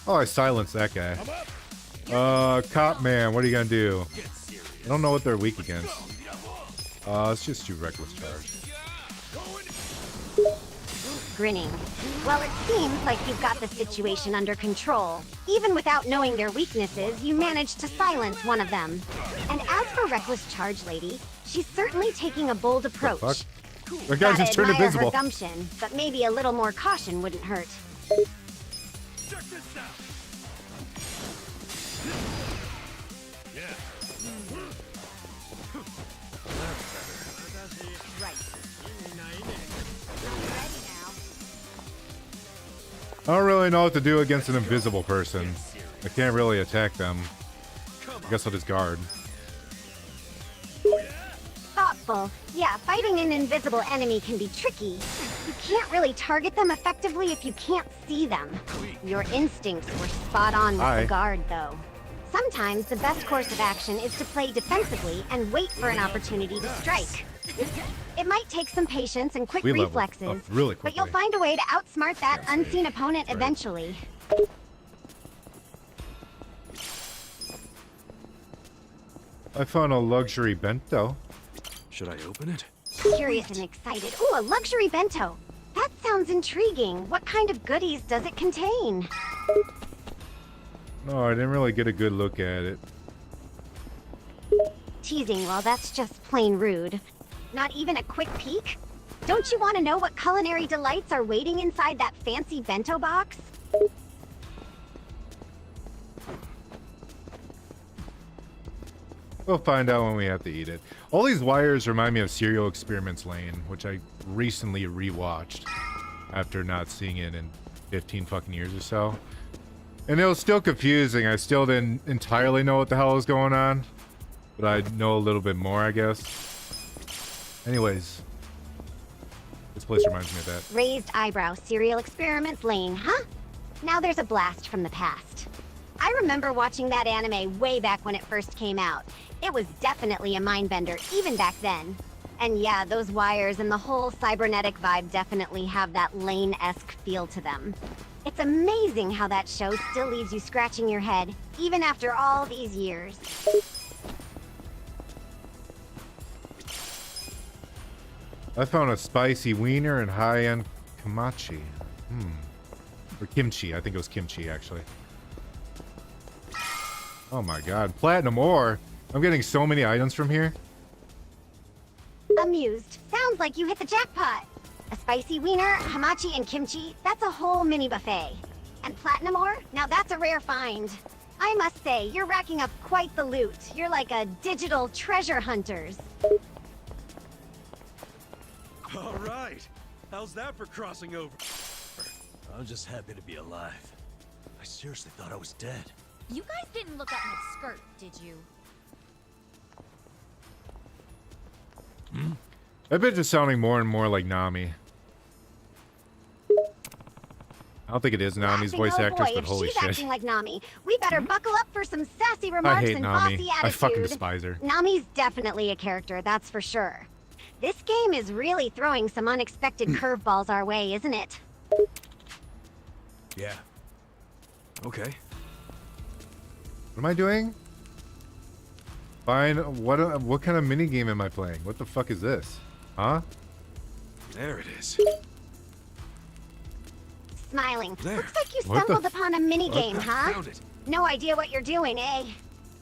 S2: Oh, I silenced that guy. Cop man, what are you gonna do? I don't know what they're weak against. Let's just do reckless charge.
S3: Grinning. Well, it seems like you've got the situation under control. Even without knowing their weaknesses, you managed to silence one of them. And as for Reckless Charge Lady, she's certainly taking a bold approach.
S2: Fuck. That guy just turned
S3: admire
S2: invisible.
S3: her gumption, but maybe a little more caution wouldn't hurt.
S11: Check this out. Yeah.
S2: I don't really know what to do against an invisible person. I can't really attack them. I guess I'll just guard.
S3: Thoughtful. Yeah, fighting an invisible enemy can be tricky. You can't really target them effectively if you can't see them. Your instincts were spot on with
S2: Aye.
S3: the guard, though. Sometimes the best course of action is to play defensively and wait for an opportunity to strike. It might take some patience and quick
S2: We leveled
S3: reflexes,
S2: up really
S3: but you'll
S2: quickly.
S3: find a way to outsmart that unseen opponent eventually.
S2: I found a luxury bento.
S9: Should I open it?
S3: Curious and excited. Ooh, a luxury bento. That sounds intriguing. What kind of goodies does it contain?
S2: No, I didn't really get a good look at it.
S3: Teasing, well, that's just plain rude. Not even a quick peek? Don't you want to know what culinary delights are waiting inside that fancy bento box?
S2: We'll find out when we have to eat it. All these wires remind me of Serial Experiments Lane, which I recently rewatched after not seeing it in 15 fucking years or so. And it was still confusing. I still didn't entirely know what the hell was going on, but I know a little bit more, I guess. Anyways, this place reminds me of that.
S3: Raised eyebrow, Serial Experiments Lane, huh? Now there's a blast from the past. I remember watching that anime way back when it first came out. It was definitely a mindbender, even back then. And yeah, those wires and the whole cybernetic vibe definitely have that Lane-esque feel to them. It's amazing how that show still leaves you scratching your head, even after all these years.
S2: I found a spicy wiener and high-end kamachi. Or kimchi. I think it was kimchi, actually. Oh my god. Platinum ore. I'm getting so many items from here.
S3: Amused. Sounds like you hit the jackpot. A spicy wiener, hamachi, and kimchi, that's a whole mini buffet. And platinum ore? Now that's a rare find. I must say, you're racking up quite the loot. You're like a digital treasure hunters.
S9: All right. How's that for crossing over?
S13: I'm just happy to be alive. I seriously thought I was dead.
S7: You guys didn't look at my skirt, did you?
S2: That bitch is sounding more and more like Nami. I don't think it is Nami's voice actress, but holy
S3: she's
S2: shit.
S3: acting like Nami, we better buckle up for some sassy remarks
S2: I hate
S3: and
S2: Nami.
S3: bossy attitude.
S2: I fucking despise her.
S3: Nami's definitely a character, that's for sure. This game is really throwing some unexpected curveballs our way, isn't it?
S9: Yeah. Okay.
S2: What am I doing? Fine. What kind of mini game am I playing? What the fuck is this? Huh?
S9: There it is.
S3: Smiling.
S9: There.
S3: Looks like you
S2: What the
S3: stumbled upon a minigame, huh?
S9: Found it.
S3: No idea what you're doing, eh?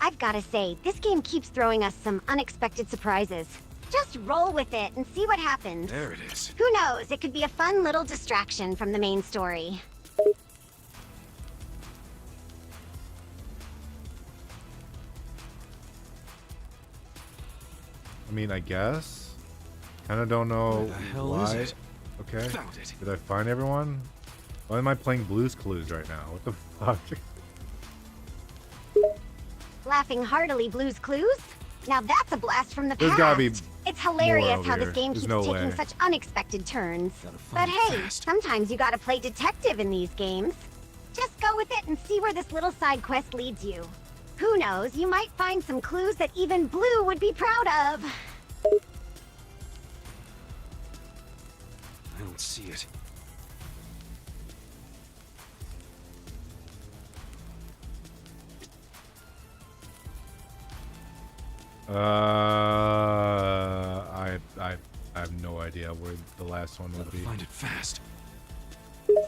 S3: I've gotta say, this game keeps throwing us some unexpected surprises. Just roll with it and see what happens.
S9: There it is.
S3: Who knows, it could be a fun little distraction from the main story.
S2: I mean, I guess. Kind of don't know
S9: Where the hell
S2: why.
S9: is it?
S2: Okay.
S9: Found it.
S2: Did I find everyone? Why am I playing Blue's Clues right now? What the fuck?
S3: Laughing heartily, Blue's Clues? Now that's a blast from the
S2: There's
S3: past.
S2: gotta be
S3: It's hilarious
S2: more
S3: how
S2: over
S3: this
S2: here.
S3: game
S2: There's
S3: keeps
S2: no
S3: taking
S2: way.
S3: such unexpected turns.
S9: Gotta
S3: But
S9: find it
S3: hey,
S9: fast.
S3: sometimes you gotta play detective in these games. Just go with it and see where this little side quest leads you. Who knows, you might find some clues that even Blue would be proud of.
S9: I don't see it.
S2: I have no idea where the last one would
S9: Gotta
S2: be.
S9: find it fast.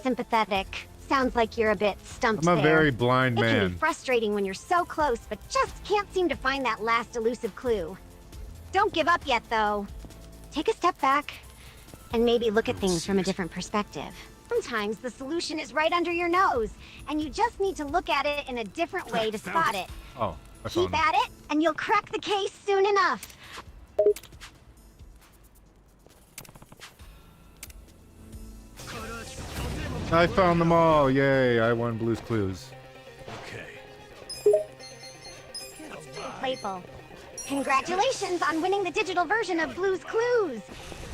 S3: Sympathetic. Sounds like you're a bit stumped
S2: I'm a
S3: there.
S2: very blind
S3: It can
S2: man.
S3: be frustrating when you're so close, but just can't seem to find that last elusive clue. Don't give up yet, though. Take a step back, and maybe look at things from a different perspective. Sometimes the solution is right under your nose, and you just need to look at it in a different way to spot it.
S2: Oh, I
S3: Keep
S2: found
S3: at it, and you'll crack the case soon enough.
S2: I found them all. Yay, I won Blue's Clues.
S9: Okay.
S3: Playful. Congratulations on winning the digital version of Blue's Clues.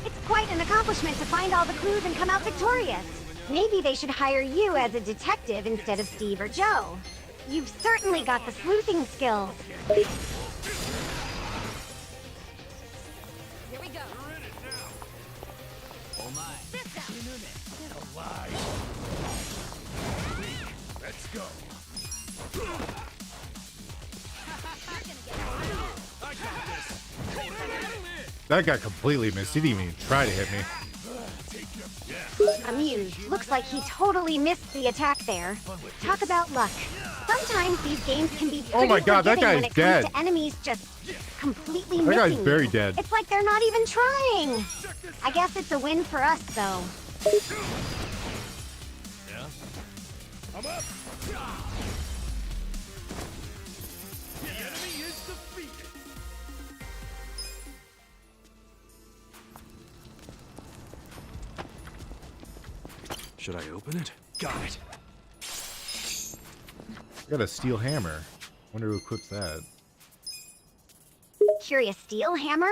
S3: It's quite an accomplishment to find all the clues and come out victorious. Maybe they should hire you as a detective instead of Steve or Joe. You've certainly got the sleuthing skills.
S5: Here we go.
S13: Oh my. Get alive. Let's go.
S2: That guy completely missed. He didn't even try to hit me.
S3: Amused. Looks like he totally missed the attack there. Talk about luck. Sometimes these games can be
S2: Oh my
S3: pretty
S2: God, that
S3: forgiving when
S2: guy's
S3: it
S2: dead.
S3: comes to enemies just completely
S2: That
S3: missing
S2: guy's very
S3: you.
S2: dead.
S3: It's like they're not even trying. I guess it's a win for us, though.
S13: Yeah? I'm up. The enemy is defeated.
S9: Should I open it? Got it.
S2: I got a steel hammer. Wonder who equips that.
S3: Curious steel hammer?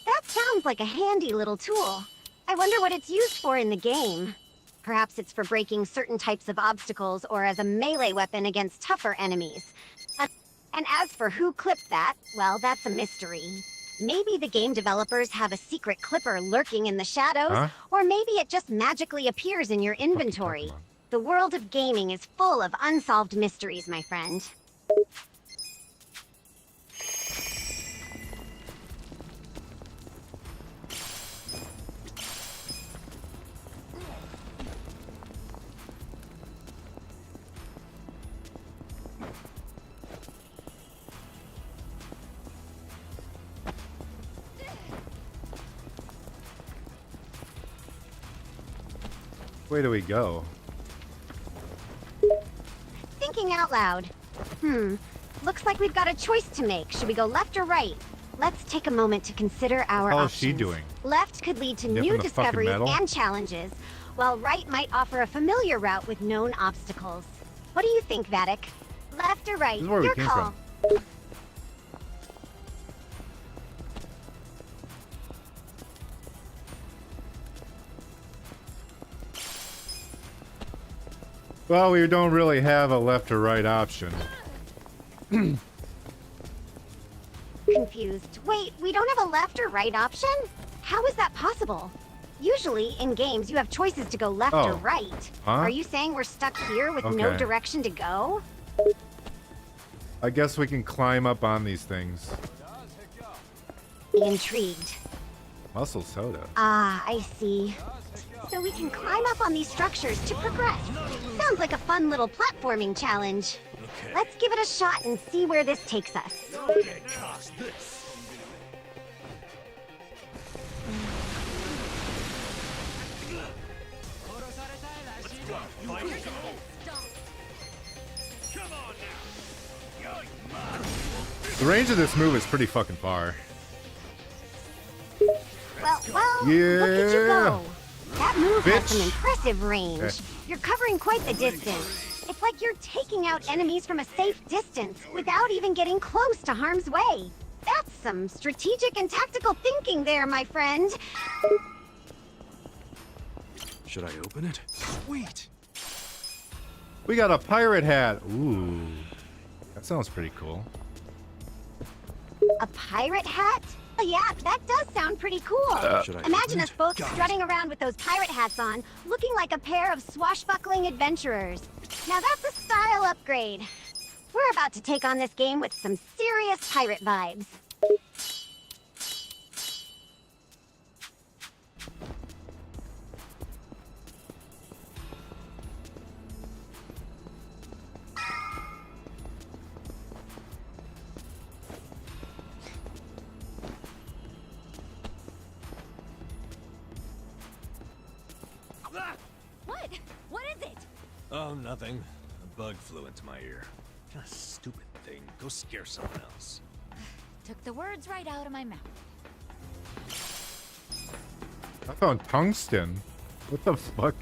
S3: That sounds like a handy little tool. I wonder what it's used for in the game. Perhaps it's for breaking certain types of obstacles or as a melee weapon against tougher enemies. And as for who clipped that, well, that's a mystery. Maybe the game developers have a secret clipper lurking in the shadows,
S2: Huh?
S3: or maybe it just magically appears in your inventory. The world of gaming is full of unsolved mysteries, my friend.
S2: Where do we go?
S3: Thinking out loud. Looks like we've got a choice to make. Should we go left or right? Let's take a moment to consider our
S2: How is
S3: options.
S2: she doing?
S3: Left could lead to
S2: Nipping
S3: new
S2: the fucking
S3: discoveries
S2: metal?
S3: and challenges, while right might offer a familiar route with known obstacles. What do you think, Vattic? Left or right?
S2: This is where we
S3: Your
S2: came
S3: call.
S2: from. Well, we don't really have a left or right option.
S3: Confused. Wait, we don't have a left or right option? How is that possible? Usually, in games, you have choices to go left or
S2: Oh.
S3: right.
S2: Huh?
S3: Are you saying we're stuck here with no
S2: Okay.
S3: direction to go?
S2: I guess we can climb up on these things.
S3: Intrigued.
S2: Muscle soda.
S3: Ah, I see. So we can climb up on these structures to progress. Sounds like a fun little platforming challenge. Let's give it a shot and see where this takes us.
S2: The range of this move is pretty fucking far.
S3: Well, look at you
S2: Yeah.
S3: go. That move has some
S2: Bitch.
S3: impressive range.
S2: Okay.
S3: You're covering quite the distance. It's like you're taking out enemies from a safe distance without even getting close to harm's way. That's some strategic and tactical thinking there, my friend.
S9: Should I open it? Sweet.
S2: We got a pirate hat. Ooh. That sounds pretty cool.
S3: A pirate hat? Oh, yeah, that does sound pretty cool.
S9: Should I
S3: Imagine
S9: open
S3: us
S9: it?
S3: both
S9: Got it.
S3: strutting around with those pirate hats on, looking like a pair of swashbuckling adventurers. Now that's a style upgrade. We're about to take on this game with some serious pirate vibes.
S5: What? What is it?
S13: Oh, nothing. A bug flew into my ear. Ah, stupid thing. Go scare someone else.
S7: Took the words right out of my mouth.
S2: I found tungsten. What the fuck?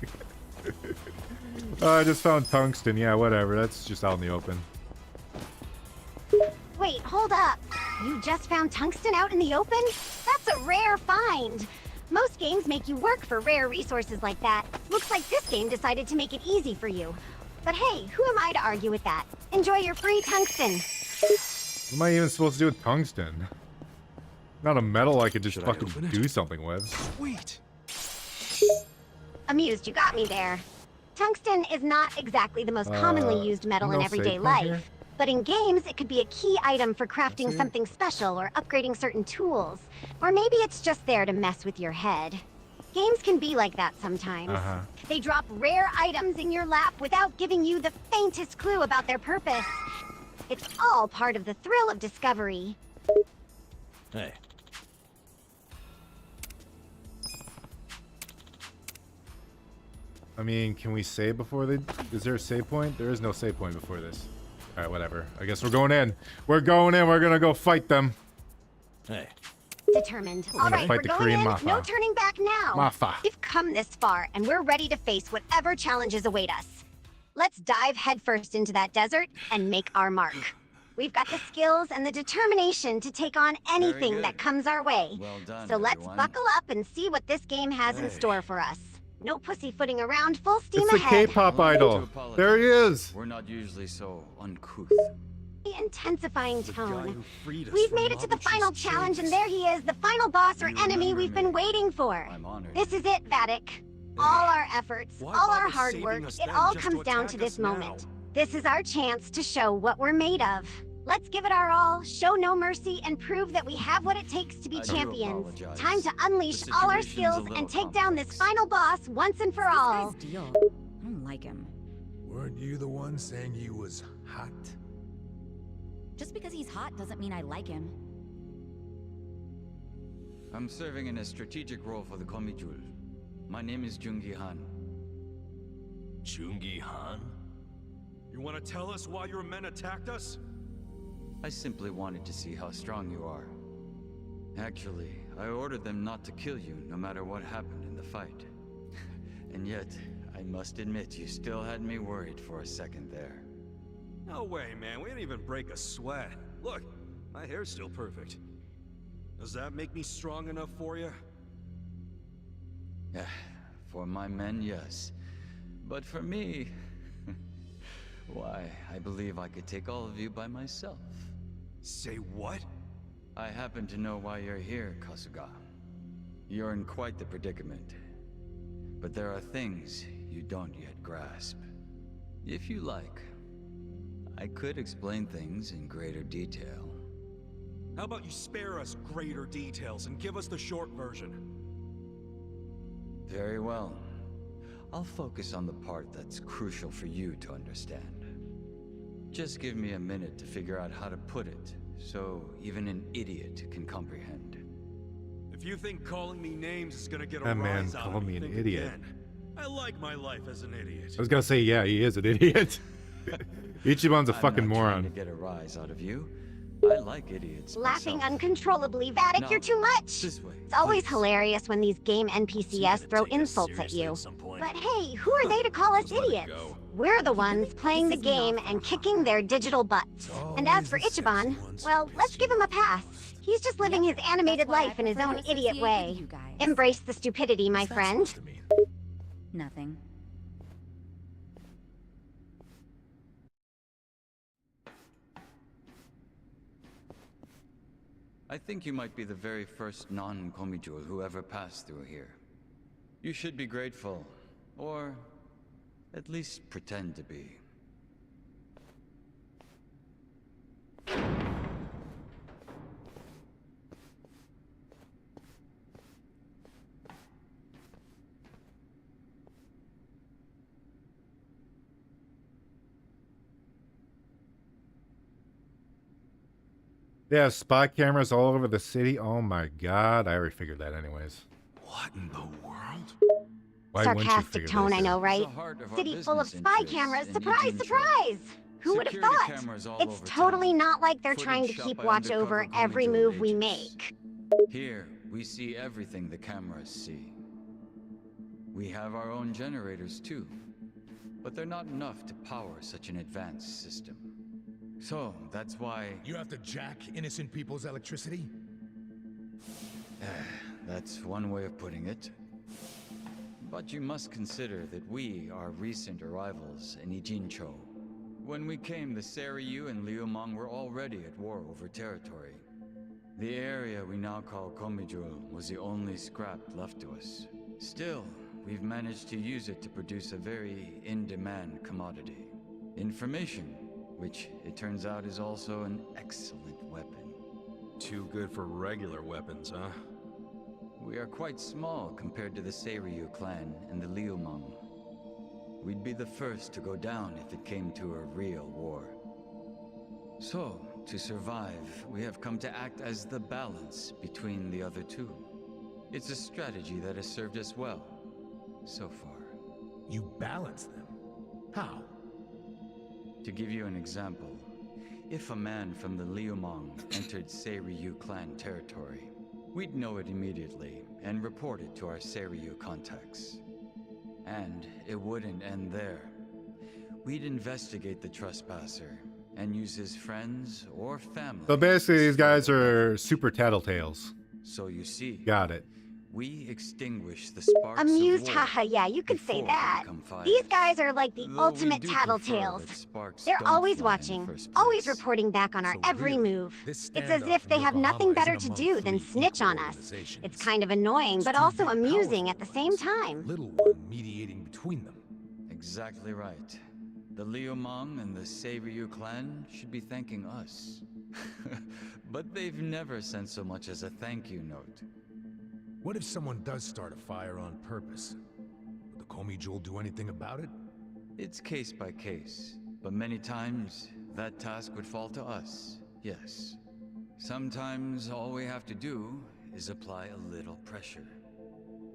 S2: I just found tungsten. Yeah, whatever. That's just out in the open.
S3: Wait, hold up. You just found tungsten out in the open? That's a rare find. Most games make you work for rare resources like that. Looks like this game decided to make it easy for you. But hey, who am I to argue with that? Enjoy your free tungsten.
S2: What am I even supposed to do with tungsten? Not a metal I could just
S9: Should I
S2: fucking
S9: open it?
S2: do something with.
S9: Sweet.
S3: Amused you got me there. Tungsten is not exactly the most commonly used metal in
S2: no
S3: everyday
S2: save point
S3: life.
S2: here?
S3: But in games, it could be a key item for crafting
S2: See?
S3: something special or upgrading certain tools. Or maybe it's just there to mess with your head. Games can be like that sometimes.
S2: Uh-huh.
S3: They drop rare items in your lap without giving you the faintest clue about their purpose. It's all part of the thrill of discovery.
S13: Hey.
S2: I mean, can we save before they... Is there a save point? There is no save point before this. Alright, whatever. I guess we're going in. We're going in. We're gonna go fight them.
S13: Hey.
S3: Determined. All
S2: gonna
S3: right,
S2: fight
S3: we're
S2: the
S3: going
S2: Korean
S3: in.
S2: Mafia.
S3: No turning back now.
S2: Mafia.
S3: We've come this far, and we're ready to face whatever challenges await us. Let's dive headfirst into that desert and make our mark. We've got the skills and the determination to take on anything
S14: good.
S3: that comes our way.
S14: Well done,
S3: So let's
S14: everyone.
S3: buckle up and see what this game has in
S13: Hey.
S3: store for us. No pussyfooting around, full steam
S2: It's the
S3: ahead.
S2: K-pop
S14: Well, I need to
S2: idol.
S14: apologize.
S2: There he is.
S14: We're not usually so uncouth.
S3: The intensifying
S9: The guy
S3: tone.
S9: who freed us
S3: We've
S9: from
S3: made it to the
S9: Labucci's
S3: final challenge, and
S9: chains.
S3: there he is, the final boss or
S14: You
S3: enemy
S14: remember
S3: we've
S14: me.
S3: been waiting for.
S14: I'm honored.
S3: This is it, Vattic. All our efforts,
S9: Why
S3: all our
S9: bother
S3: hard
S9: saving
S3: work,
S9: us
S3: it
S9: then
S3: all
S9: just
S3: comes
S9: to
S3: down
S9: attack
S3: to this
S9: us now?
S3: moment. This is our chance to show what we're made of. Let's give it our all, show no mercy, and prove that we have what it takes to be
S14: I do
S3: champions.
S14: apologize.
S3: Time to unleash
S14: The
S3: all our
S14: situation's a
S3: skills
S14: little
S3: and take down this
S14: complex.
S3: final boss once and for all.
S7: This guy's deal. I don't like him.
S11: Weren't you the one saying he was hot?
S7: Just because he's hot doesn't mean I like him.
S14: I'm serving in a strategic role for the Komijul. My name is Jungi Han.
S13: Jungi Han?
S9: You want to tell us why your men attacked us?
S14: I simply wanted to see how strong you are. Actually, I ordered them not to kill you no matter what happened in the fight. And yet, I must admit you still had me worried for a second there.
S9: No way, man. We didn't even break a sweat. Look, my hair's still perfect. Does that make me strong enough for you?
S14: Yeah, for my men, yes. But for me... why, I believe I could take all of you by myself.
S9: Say what?
S14: I happen to know why you're here, Kasuga. You're in quite the predicament. But there are things you don't yet grasp. If you like, I could explain things in greater detail.
S9: How about you spare us greater details and give us the short version?
S14: Very well. I'll focus on the part that's crucial for you to understand. Just give me a minute to figure out how to put it, so even an idiot can comprehend.
S9: If you think calling me names is gonna get a
S2: That man
S9: rise out
S2: called
S9: of
S2: me
S9: me,
S2: an
S9: think
S2: idiot.
S9: again. I like my life as an idiot.
S2: I was gonna say, yeah, he is an idiot. Ichiban's a fucking
S14: I'm not
S2: moron.
S14: trying to get a rise out of you. I like idiots
S3: Laughing
S14: myself.
S3: uncontrollably, Vattic,
S14: No,
S3: you're too much!
S14: this way,
S3: It's always
S14: please.
S3: hilarious when these game NPCs throw insults at you. But hey, who are they to call us idiots? We're the ones playing the game and kicking their digital butts. And as for Ichiban, well, let's give him a pass. He's just living his animated life in his own idiot way. Embrace the stupidity, my friend.
S7: Nothing.
S14: I think you might be the very first non-Komijul who ever passed through here. You should be grateful, or at least pretend to be.
S2: Yeah, spy cameras all over the city. Oh my god, I already figured that anyways.
S9: What in the world?
S2: Why wouldn't you
S3: Sarcastic
S2: figure
S3: tone,
S2: this
S3: I know,
S2: out?
S3: right?
S14: The heart of our
S3: City full of
S14: business
S3: spy
S14: interests
S3: cameras.
S14: in
S3: Surprise,
S14: Eugene
S3: surprise! Who would have
S14: Security
S3: thought?
S14: cameras all
S3: It's
S14: over
S3: totally
S14: town.
S3: not like they're
S14: Footage
S3: trying to
S14: shot
S3: keep
S14: by
S3: watch over
S14: undercover
S3: every
S14: Komijul
S3: move we
S14: agents.
S3: make.
S14: Here, we see everything the cameras see. We have our own generators too, but they're not enough to power such an advanced system. So, that's why...
S11: You have to jack innocent people's electricity?
S14: That's one way of putting it. But you must consider that we are recent arrivals in Ijincho. When we came, the Seiryu and Liumang were already at war over territory. The area we now call Komijul was the only scrap left to us. Still, we've managed to use it to produce a very in-demand commodity. Information, which it turns out is also an excellent weapon.
S9: Too good for regular weapons, huh?
S14: We are quite small compared to the Seiryu clan and the Liumang. We'd be the first to go down if it came to a real war. So, to survive, we have come to act as the balance between the other two. It's a strategy that has served us well, so far.
S11: You balance them? How?
S14: To give you an example, if a man from the Liumang entered Seiryu clan territory, we'd know it immediately and report it to our Seiryu contacts. And it wouldn't end there. We'd investigate the trespasser and use his friends or family.
S2: So basically, these guys are super tattletales.
S14: So you see,
S2: Got it.
S14: we extinguish the sparks
S3: Amused,
S14: of war
S3: haha, yeah, you could say
S14: before they
S3: that.
S14: become fire.
S3: These guys are like the
S14: Though we
S3: ultimate
S14: do prefer
S3: tattletales.
S14: that sparks
S3: They're
S14: don't
S3: always
S14: fly in the
S3: watching,
S14: first
S3: always
S14: place.
S3: reporting back on our
S11: So
S3: every
S11: really,
S3: move.
S11: this
S3: It's as
S11: standoff
S3: if they
S11: in
S3: have nothing
S11: Yokohama
S3: better
S11: isn't
S3: to
S11: among
S3: do than
S11: three
S3: snitch
S11: equal
S3: on us.
S11: organizations.
S3: It's kind of annoying,
S11: It's
S3: but
S11: two
S3: also
S11: very
S3: amusing
S11: powerful
S3: at the same
S11: ones.
S3: time.
S11: Little one mediating between them.
S14: Exactly right. The Liumang and the Seiryu clan should be thanking us. But they've never sent so much as a thank you note.
S11: What if someone does start a fire on purpose? Would the Komijul do anything about it?
S14: It's case by case, but many times that task would fall to us, yes. Sometimes all we have to do is apply a little pressure.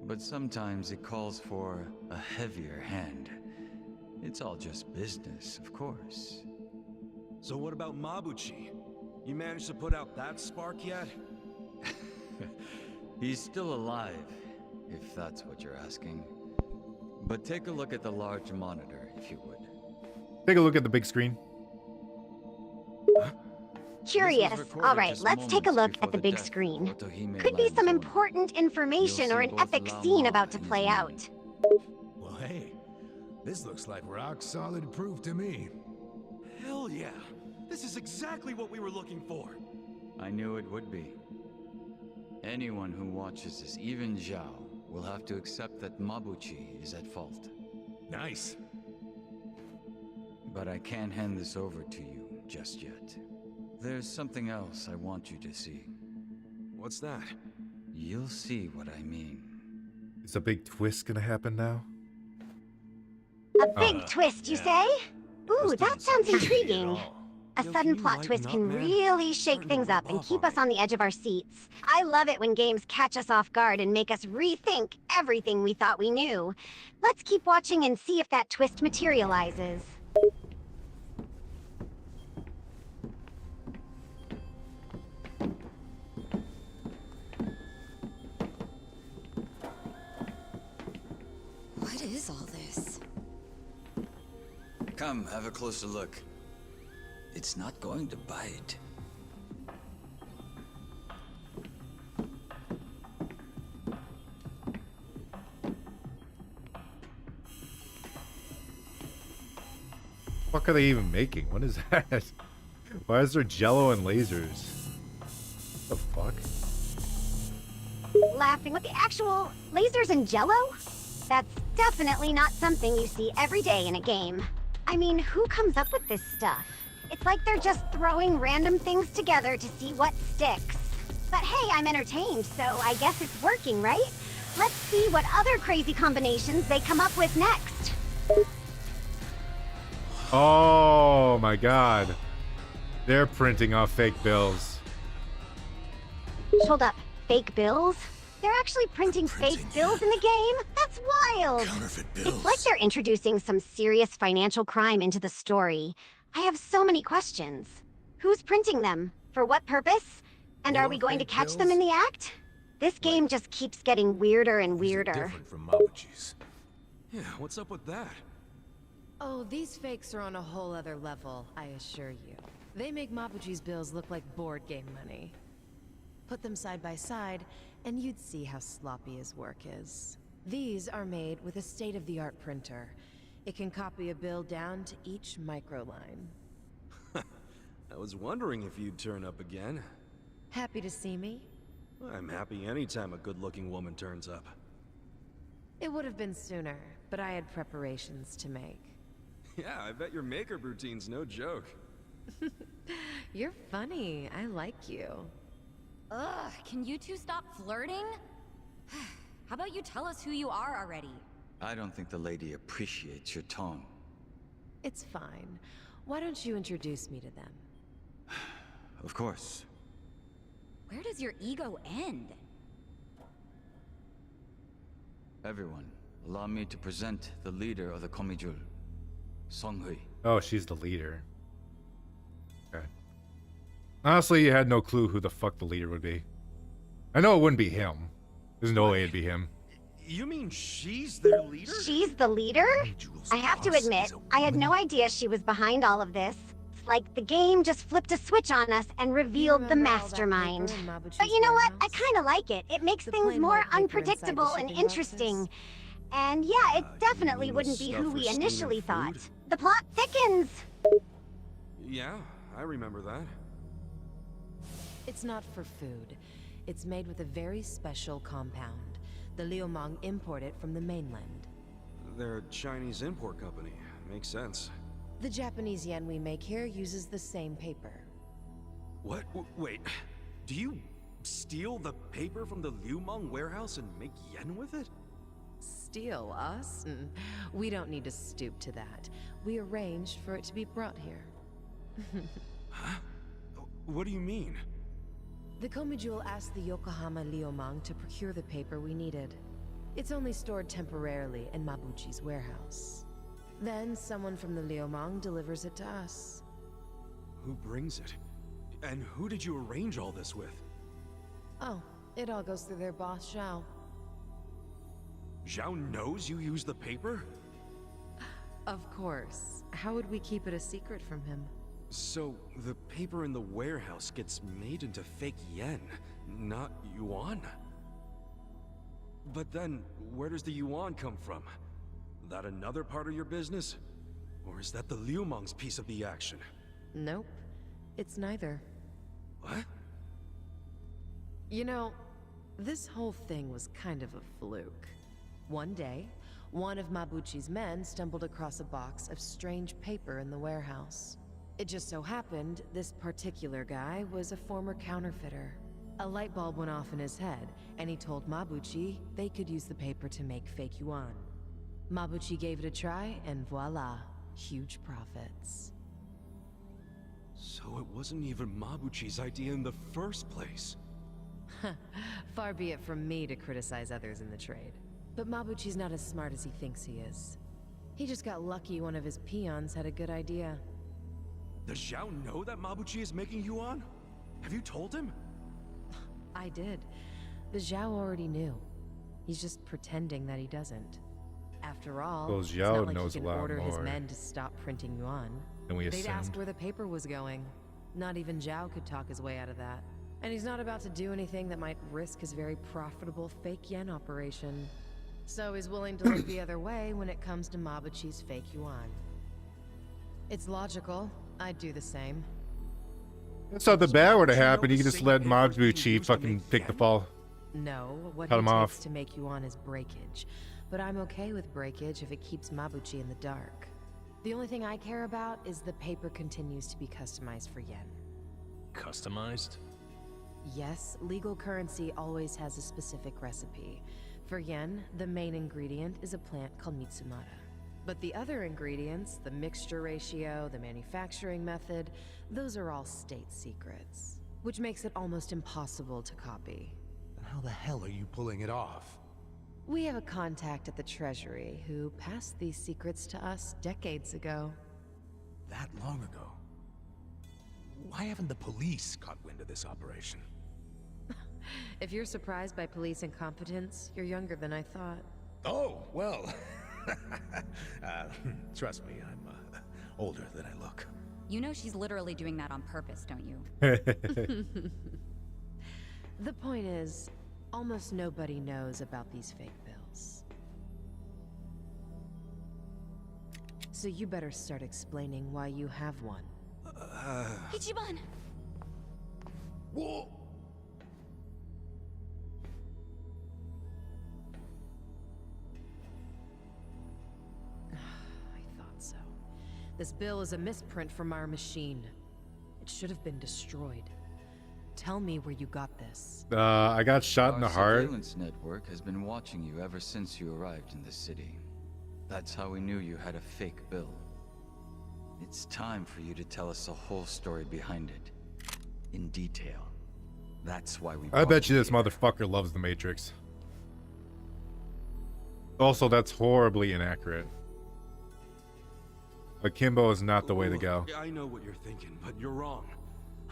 S14: But sometimes it calls for a heavier hand. It's all just business, of course.
S9: So what about Mabuchi? You managed to put out that spark yet?
S14: He's still alive, if that's what you're asking. But take a look at the large monitor, if you would.
S2: Take a look at the big screen.
S3: Curious. All right, let's take a look at the big screen. Could be some important information or an epic scene about to play out.
S11: Well, hey, this looks like rock solid proof to me.
S9: Hell yeah! This is exactly what we were looking for!
S14: I knew it would be. Anyone who watches this, even Zhao, will have to accept that Mabuchi is at fault.
S11: Nice.
S14: But I can't hand this over to you just yet. There's something else I want you to see.
S9: What's that?
S14: You'll see what I mean.
S2: Is a big twist gonna happen now?
S3: A big twist, you say? Ooh, that sounds intriguing. A sudden plot twist can really shake things up and keep us on the edge of our seats. I love it when games catch us off guard and make us rethink everything we thought we knew. Let's keep watching and see if that twist materializes.
S7: What is all this?
S14: Come, have a closer look. It's not going to bite.
S2: What are they even making? What is that? Why is there jello and lasers? What the fuck?
S3: Laughing with the actual lasers and jello? That's definitely not something you see every day in a game. I mean, who comes up with this stuff? It's like they're just throwing random things together to see what sticks. But hey, I'm entertained, so I guess it's working, right? Let's see what other crazy combinations they come up with next.
S2: Oh my god. They're printing off fake bills.
S3: Hold up, fake bills? They're actually printing fake bills in the game? That's wild!
S11: Counterfeit bills.
S3: It's like they're introducing some serious financial crime into the story. I have so many questions. Who's printing them? For what purpose? And are we going to catch them in the act? This game just keeps getting weirder and weirder.
S11: Different from Mabuchi's.
S9: Yeah, what's up with that?
S8: Oh, these fakes are on a whole other level, I assure you. They make Mabuchi's bills look like board game money. Put them side by side, and you'd see how sloppy his work is. These are made with a state-of-the-art printer. It can copy a bill down to each microline.
S9: I was wondering if you'd turn up again.
S8: Happy to see me?
S9: I'm happy anytime a good-looking woman turns up.
S8: It would have been sooner, but I had preparations to make.
S9: Yeah, I bet your makeup routine's no joke.
S8: You're funny. I like you.
S7: Ugh, can you two stop flirting? How about you tell us who you are already?
S14: I don't think the lady appreciates your tone.
S8: It's fine. Why don't you introduce me to them?
S14: Of course.
S7: Where does your ego end?
S14: Everyone, allow me to present the leader of the Komijul, Songhui.
S2: Oh, she's the leader. Okay. Honestly, you had no clue who the fuck the leader would be. I know it wouldn't be him. There's no way it'd be him.
S9: You mean she's their leader?
S3: She's the leader? I have to admit, I had no idea she was behind all of this. It's like the game just flipped a switch on us and revealed the mastermind. But you know what? I kinda like it. It makes things more unpredictable and interesting. And yeah, it definitely wouldn't be who we initially thought. The plot thickens!
S9: Yeah, I remember that.
S8: It's not for food. It's made with a very special compound. The Liumang import it from the mainland.
S9: They're a Chinese import company. Makes sense.
S8: The Japanese yen we make here uses the same paper.
S9: What? Wait. Do you steal the paper from the Liumang warehouse and make yen with it?
S8: Steal us? We don't need to stoop to that. We arranged for it to be brought here.
S9: Huh? What do you mean?
S8: The Komijul asked the Yokohama Liumang to procure the paper we needed. It's only stored temporarily in Mabuchi's warehouse. Then someone from the Liumang delivers it to us.
S9: Who brings it? And who did you arrange all this with?
S8: Oh, it all goes through their boss, Zhao.
S9: Zhao knows you use the paper?
S8: Of course. How would we keep it a secret from him?
S9: So, the paper in the warehouse gets made into fake yen, not yuan? But then, where does the yuan come from? That another part of your business? Or is that the Liumang's piece of the action?
S8: Nope. It's neither.
S9: What?
S8: You know, this whole thing was kind of a fluke. One day, one of Mabuchi's men stumbled across a box of strange paper in the warehouse. It just so happened this particular guy was a former counterfeiter. A light bulb went off in his head, and he told Mabuchi they could use the paper to make fake yuan. Mabuchi gave it a try, and voila, huge profits.
S9: So it wasn't even Mabuchi's idea in the first place.
S8: Far be it from me to criticize others in the trade. But Mabuchi's not as smart as he thinks he is. He just got lucky one of his peons had a good idea.
S9: Does Zhao know that Mabuchi is making yuan? Have you told him?
S8: I did. But Zhao already knew. He's just pretending that he doesn't. After all,
S2: Well,
S8: it's
S2: Zhao
S8: not like
S2: knows
S8: he
S2: a
S8: can
S2: lot
S8: order his
S2: more
S8: men to stop printing yuan.
S2: than we
S8: They'd ask
S2: assumed.
S8: where the paper was going. Not even Zhao could talk his way out of that. And he's not about to do anything that might risk his very profitable fake yen operation. So he's willing to look the other way when it comes to Mabuchi's fake yuan. It's logical. I'd do the same.
S2: That's how the bad were to happen. You can just let Mabuchi fucking take the fall.
S8: No, what
S2: Cut
S8: he
S2: him
S8: takes
S2: off.
S8: to make yuan is breakage. But I'm okay with breakage if it keeps Mabuchi in the dark. The only thing I care about is the paper continues to be customized for yen.
S13: Customized?
S8: Yes, legal currency always has a specific recipe. For yen, the main ingredient is a plant called Mitsumara. But the other ingredients, the mixture ratio, the manufacturing method, those are all state secrets. Which makes it almost impossible to copy.
S11: Then how the hell are you pulling it off?
S8: We have a contact at the Treasury who passed these secrets to us decades ago.
S11: That long ago? Why haven't the police caught wind of this operation?
S8: If you're surprised by police incompetence, you're younger than I thought.
S11: Oh, well. Trust me, I'm older than I look.
S7: You know she's literally doing that on purpose, don't you?
S8: The point is, almost nobody knows about these fake bills. So you better start explaining why you have one.
S10: Ichiban!
S11: Whoa!
S8: I thought so. This bill is a misprint from our machine. It should have been destroyed. Tell me where you got this.
S2: I got shot in the
S14: Our
S2: heart.
S14: surveillance network has been watching you ever since you arrived in the city. That's how we knew you had a fake bill. It's time for you to tell us the whole story behind it. In detail. That's why we
S2: I
S14: brought
S2: bet you
S14: you
S2: this
S14: here.
S2: motherfucker loves the Matrix. Also, that's horribly inaccurate. Akimbo is not the way to go.
S9: Look, I know what you're thinking, but you're wrong.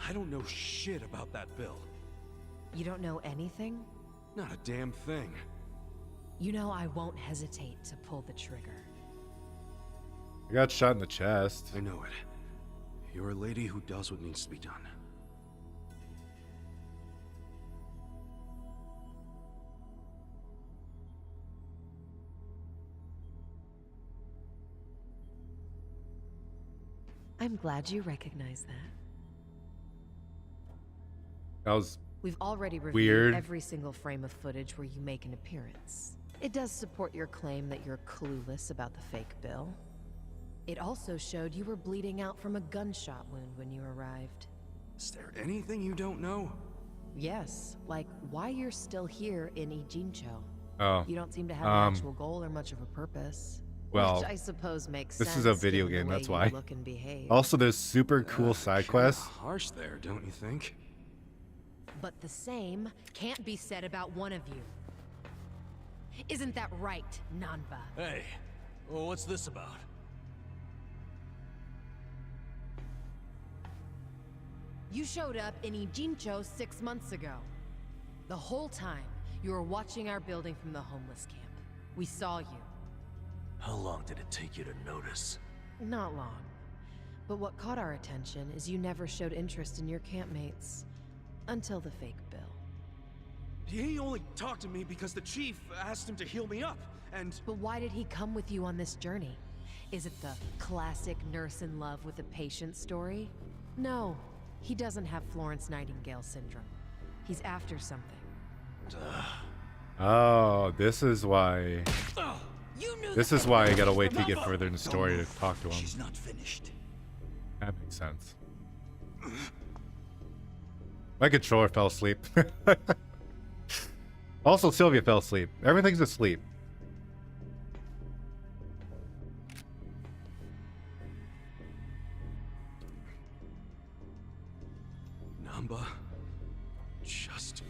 S9: I don't know shit about that bill.
S8: You don't know anything?
S9: Not a damn thing.
S8: You know I won't hesitate to pull the trigger.
S2: I got shot in the chest.
S9: I know it. You're a lady who does what needs to be done.
S8: I'm glad you recognize that.
S2: That was
S8: We've already reviewed
S2: weird.
S8: every single frame of footage where you make an appearance. It does support your claim that you're clueless about the fake bill. It also showed you were bleeding out from a gunshot wound when you arrived.
S9: Is there anything you don't know?
S8: Yes, like why you're still here in Ijincho.
S2: Oh.
S8: You don't seem to have an actual goal or much of a purpose.
S2: Well,
S8: which I suppose makes
S2: this
S8: sense.
S2: is a video
S8: given the
S2: game,
S8: way
S2: that's
S8: you
S2: why.
S8: look and behave.
S2: Also, there's super cool side quests.
S9: Harsh there, don't you think?
S8: But the same can't be said about one of you. Isn't that right, Nanba?
S13: Hey, well, what's this about?
S8: You showed up in Ijincho 6 months ago. The whole time, you were watching our building from the homeless camp. We saw you.
S13: How long did it take you to notice?
S8: Not long. But what caught our attention is you never showed interest in your campmates. Until the fake bill.
S9: He only talked to me because the chief asked him to heal me up, and...
S8: But why did he come with you on this journey? Is it the classic nurse in love with a patient story? No, he doesn't have Florence Nightingale syndrome. He's after something.
S2: Oh, this is why. This is why I gotta wait to get further in the story to talk to him.
S4: She's not finished.
S2: That makes sense. My controller fell asleep. Also, Sylvia fell asleep. Everything's asleep.
S9: Namba... just...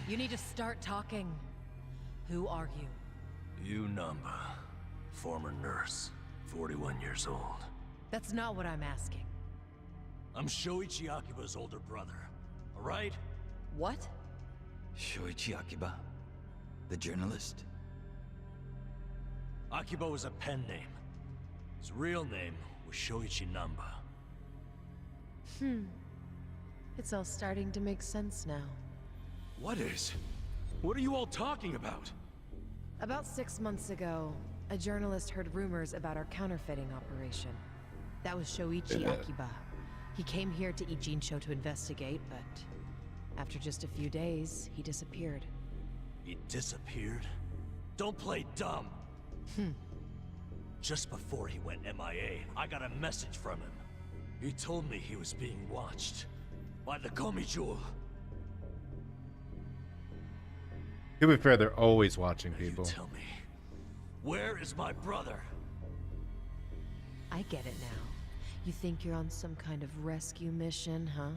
S8: You need to start talking. Who are you?
S13: You Namba, former nurse, 41 years old.
S8: That's not what I'm asking.
S13: I'm Shoichi Akiba's older brother, alright?
S8: What?
S14: Shoichi Akiba? The journalist?
S13: Akiba was a pen name. His real name was Shoichi Namba.
S8: It's all starting to make sense now.
S9: What is? What are you all talking about?
S8: About 6 months ago, a journalist heard rumors about our counterfeiting operation. That was Shoichi Akiba. He came here to Ijincho to investigate, but after just a few days, he disappeared.
S13: He disappeared? Don't play dumb! Just before he went MIA, I got a message from him. He told me he was being watched by the Komijul.
S2: To be fair, they're always watching people.
S13: You tell me, where is my brother?
S8: I get it now. You think you're on some kind of rescue mission, huh?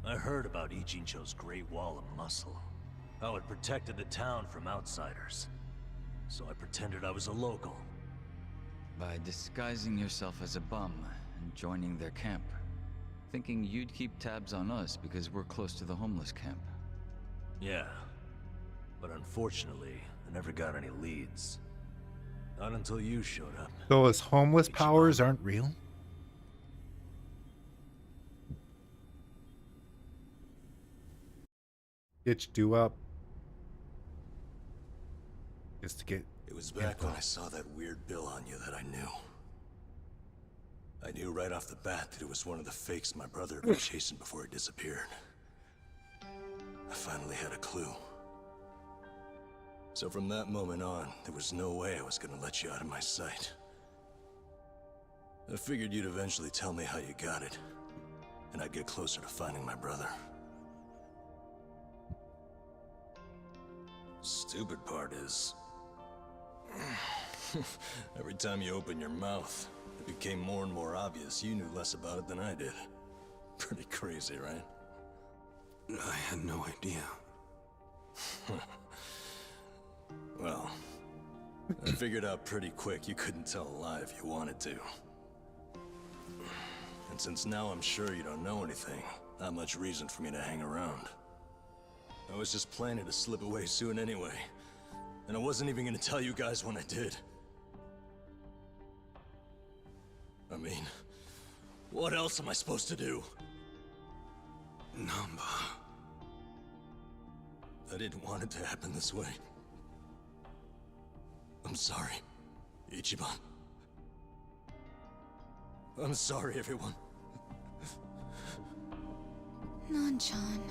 S13: I heard about Ijincho's Great Wall of Muscle. How it protected the town from outsiders. So I pretended I was a local.
S14: By disguising yourself as a bum and joining their camp. Thinking you'd keep tabs on us because we're close to the homeless camp.
S13: Yeah. But unfortunately, I never got any leads. Not until you showed up.
S2: So his homeless powers aren't real? Itch do up. Just to get...
S13: It was back when I saw that weird bill on you that I knew. I knew right off the bat that it was one of the fakes my brother had been chasing before he disappeared. I finally had a clue. So from that moment on, there was no way I was gonna let you out of my sight. I figured you'd eventually tell me how you got it, and I'd get closer to finding my brother. Stupid part is... every time you open your mouth, it became more and more obvious you knew less about it than I did. Pretty crazy, right?
S9: I had no idea.
S13: Well, I figured out pretty quick you couldn't tell a lie if you wanted to. And since now I'm sure you don't know anything, not much reason for me to hang around. I was just planning to slip away soon anyway. And I wasn't even gonna tell you guys when I did. I mean, what else am I supposed to do?
S9: Namba...
S13: I didn't want it to happen this way. I'm sorry, Ichiban. I'm sorry, everyone.
S10: Nan-chan.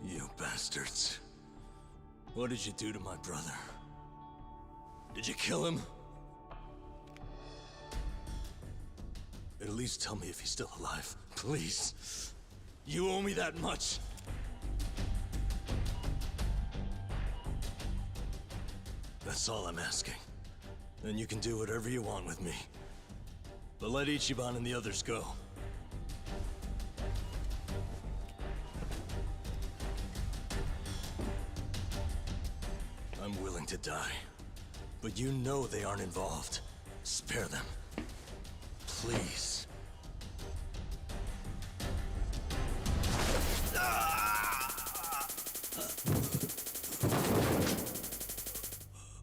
S13: You bastards. What did you do to my brother? Did you kill him? At least tell me if he's still alive, please. You owe me that much. That's all I'm asking. Then you can do whatever you want with me. But let Ichiban and the others go. I'm willing to die. But you know they aren't involved. Spare them. Please.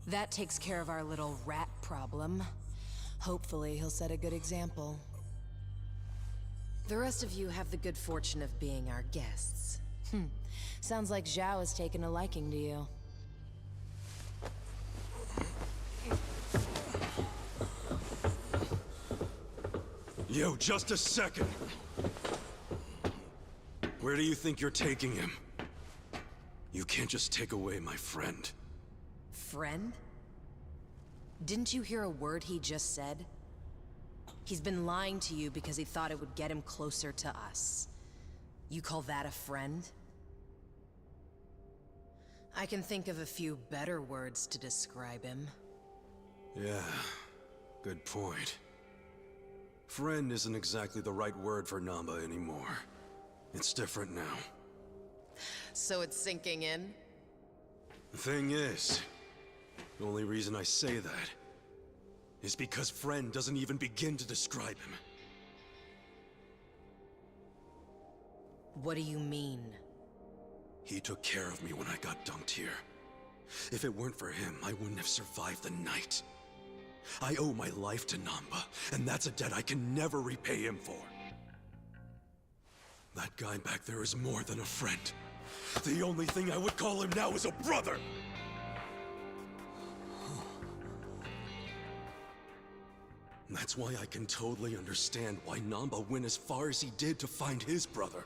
S8: That takes care of our little rat problem. Hopefully, he'll set a good example. The rest of you have the good fortune of being our guests. Sounds like Zhao has taken a liking to you.
S9: Yo, just a second. Where do you think you're taking him? You can't just take away my friend.
S8: Friend? Didn't you hear a word he just said? He's been lying to you because he thought it would get him closer to us. You call that a friend? I can think of a few better words to describe him.
S9: Yeah, good point. Friend isn't exactly the right word for Namba anymore. It's different now.
S8: So it's sinking in?
S9: The thing is, the only reason I say that is because friend doesn't even begin to describe him.
S8: What do you mean?
S9: He took care of me when I got dumped here. If it weren't for him, I wouldn't have survived the night. I owe my life to Namba, and that's a debt I can never repay him for. That guy back there is more than a friend. The only thing I would call him now is a brother! That's why I can totally understand why Namba went as far as he did to find his brother.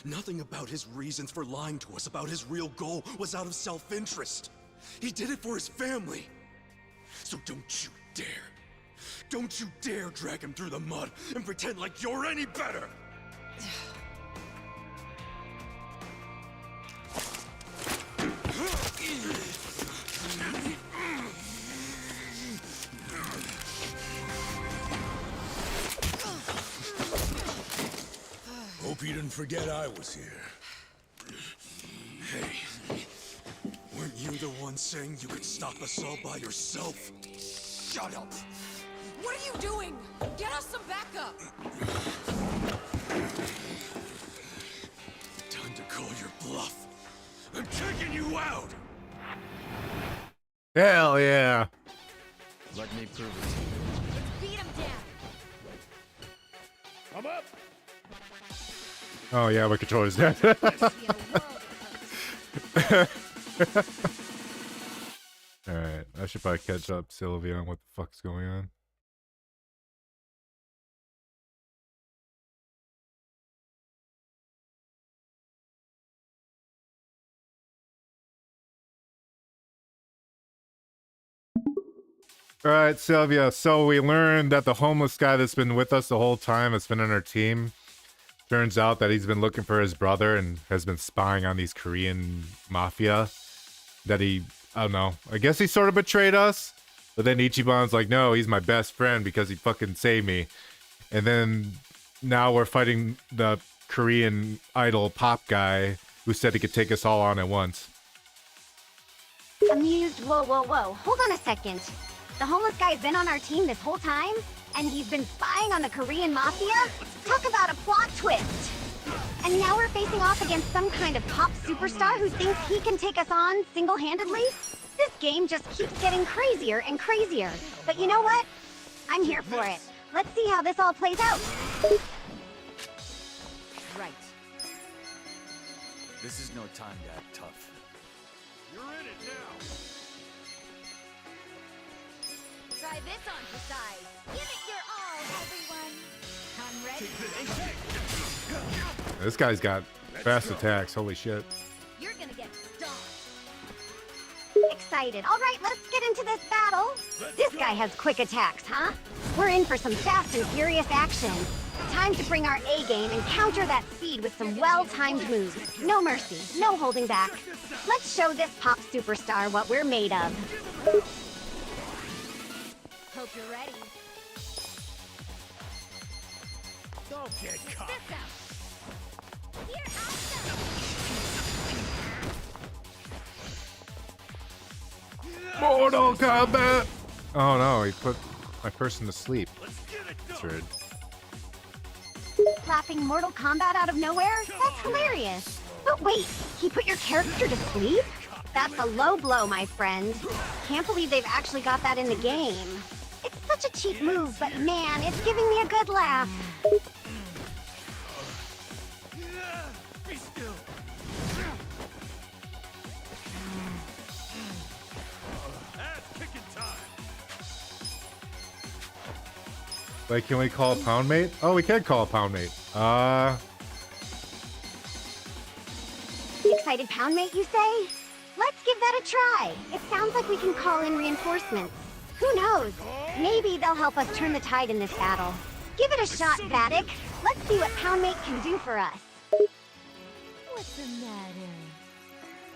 S9: Nothing about his reasons for lying to us about his real goal was out of self-interest. He did it for his family. So don't you dare drag him through the mud and pretend like you're any better!
S11: Hope you didn't forget I was here.
S9: Hey, weren't you the one saying you could stop us all by yourself? Shut up!
S5: What are you doing? Get us some backup!
S9: Time to call your bluff. I'm taking you out!
S2: Hell yeah.
S14: Let me prove it to you.
S10: Beat him down.
S12: I'm up.
S2: Oh yeah, my controller's dead. Alright, I should probably catch up Sylvia on what the fuck's going on. Alright, Sylvia, so we learned that the homeless guy that's been with us the whole time has been on our team. Turns out that he's been looking for his brother and has been spying on these Korean mafia. That he, I don't know, I guess he sort of betrayed us. But then Ichiban's like, no, he's my best friend because he fucking saved me. And then now we're fighting the Korean idol pop guy who said he could take us all on at once.
S3: Amused, whoa. Hold on a second. The homeless guy's been on our team this whole time? And he's been spying on the Korean mafia? Talk about a plot twist! And now we're facing off against some kind of pop superstar who thinks he can take us on single-handedly? This game just keeps getting crazier and crazier. But you know what? I'm here for it. Let's see how this all plays out.
S5: Right.
S14: This is no time to act tough.
S12: You're in it now.
S10: Try this on for size. Give it your all, everyone. I'm ready.
S2: This guy's got fast attacks, holy shit.
S10: You're gonna get stomped.
S3: Excited. All right, let's get into this battle. This guy has quick attacks, huh? We're in for some fast and furious action. Time to bring our A game and counter that speed with some well-timed moves. No mercy, no holding back. Let's show this pop superstar what we're made of.
S10: Hope you're ready.
S12: Don't get caught.
S2: Mortal Kombat! Oh no, he put my person to sleep. That's rude.
S3: Slapping Mortal Kombat out of nowhere? That's hilarious. But wait, he put your character to sleep? That's a low blow, my friend. Can't believe they've actually got that in the game. It's such a cheap move, but man, it's giving me a good laugh.
S12: Be still. Ass kicking time.
S2: Wait, can we call a pound mate? Oh, we can call a pound mate.
S3: Excited pound mate, you say? Let's give that a try. It sounds like we can call in reinforcements. Who knows? Maybe they'll help us turn the tide in this battle. Give it a shot, Vattic. Let's see what pound mate can do for us.
S10: What's the matter?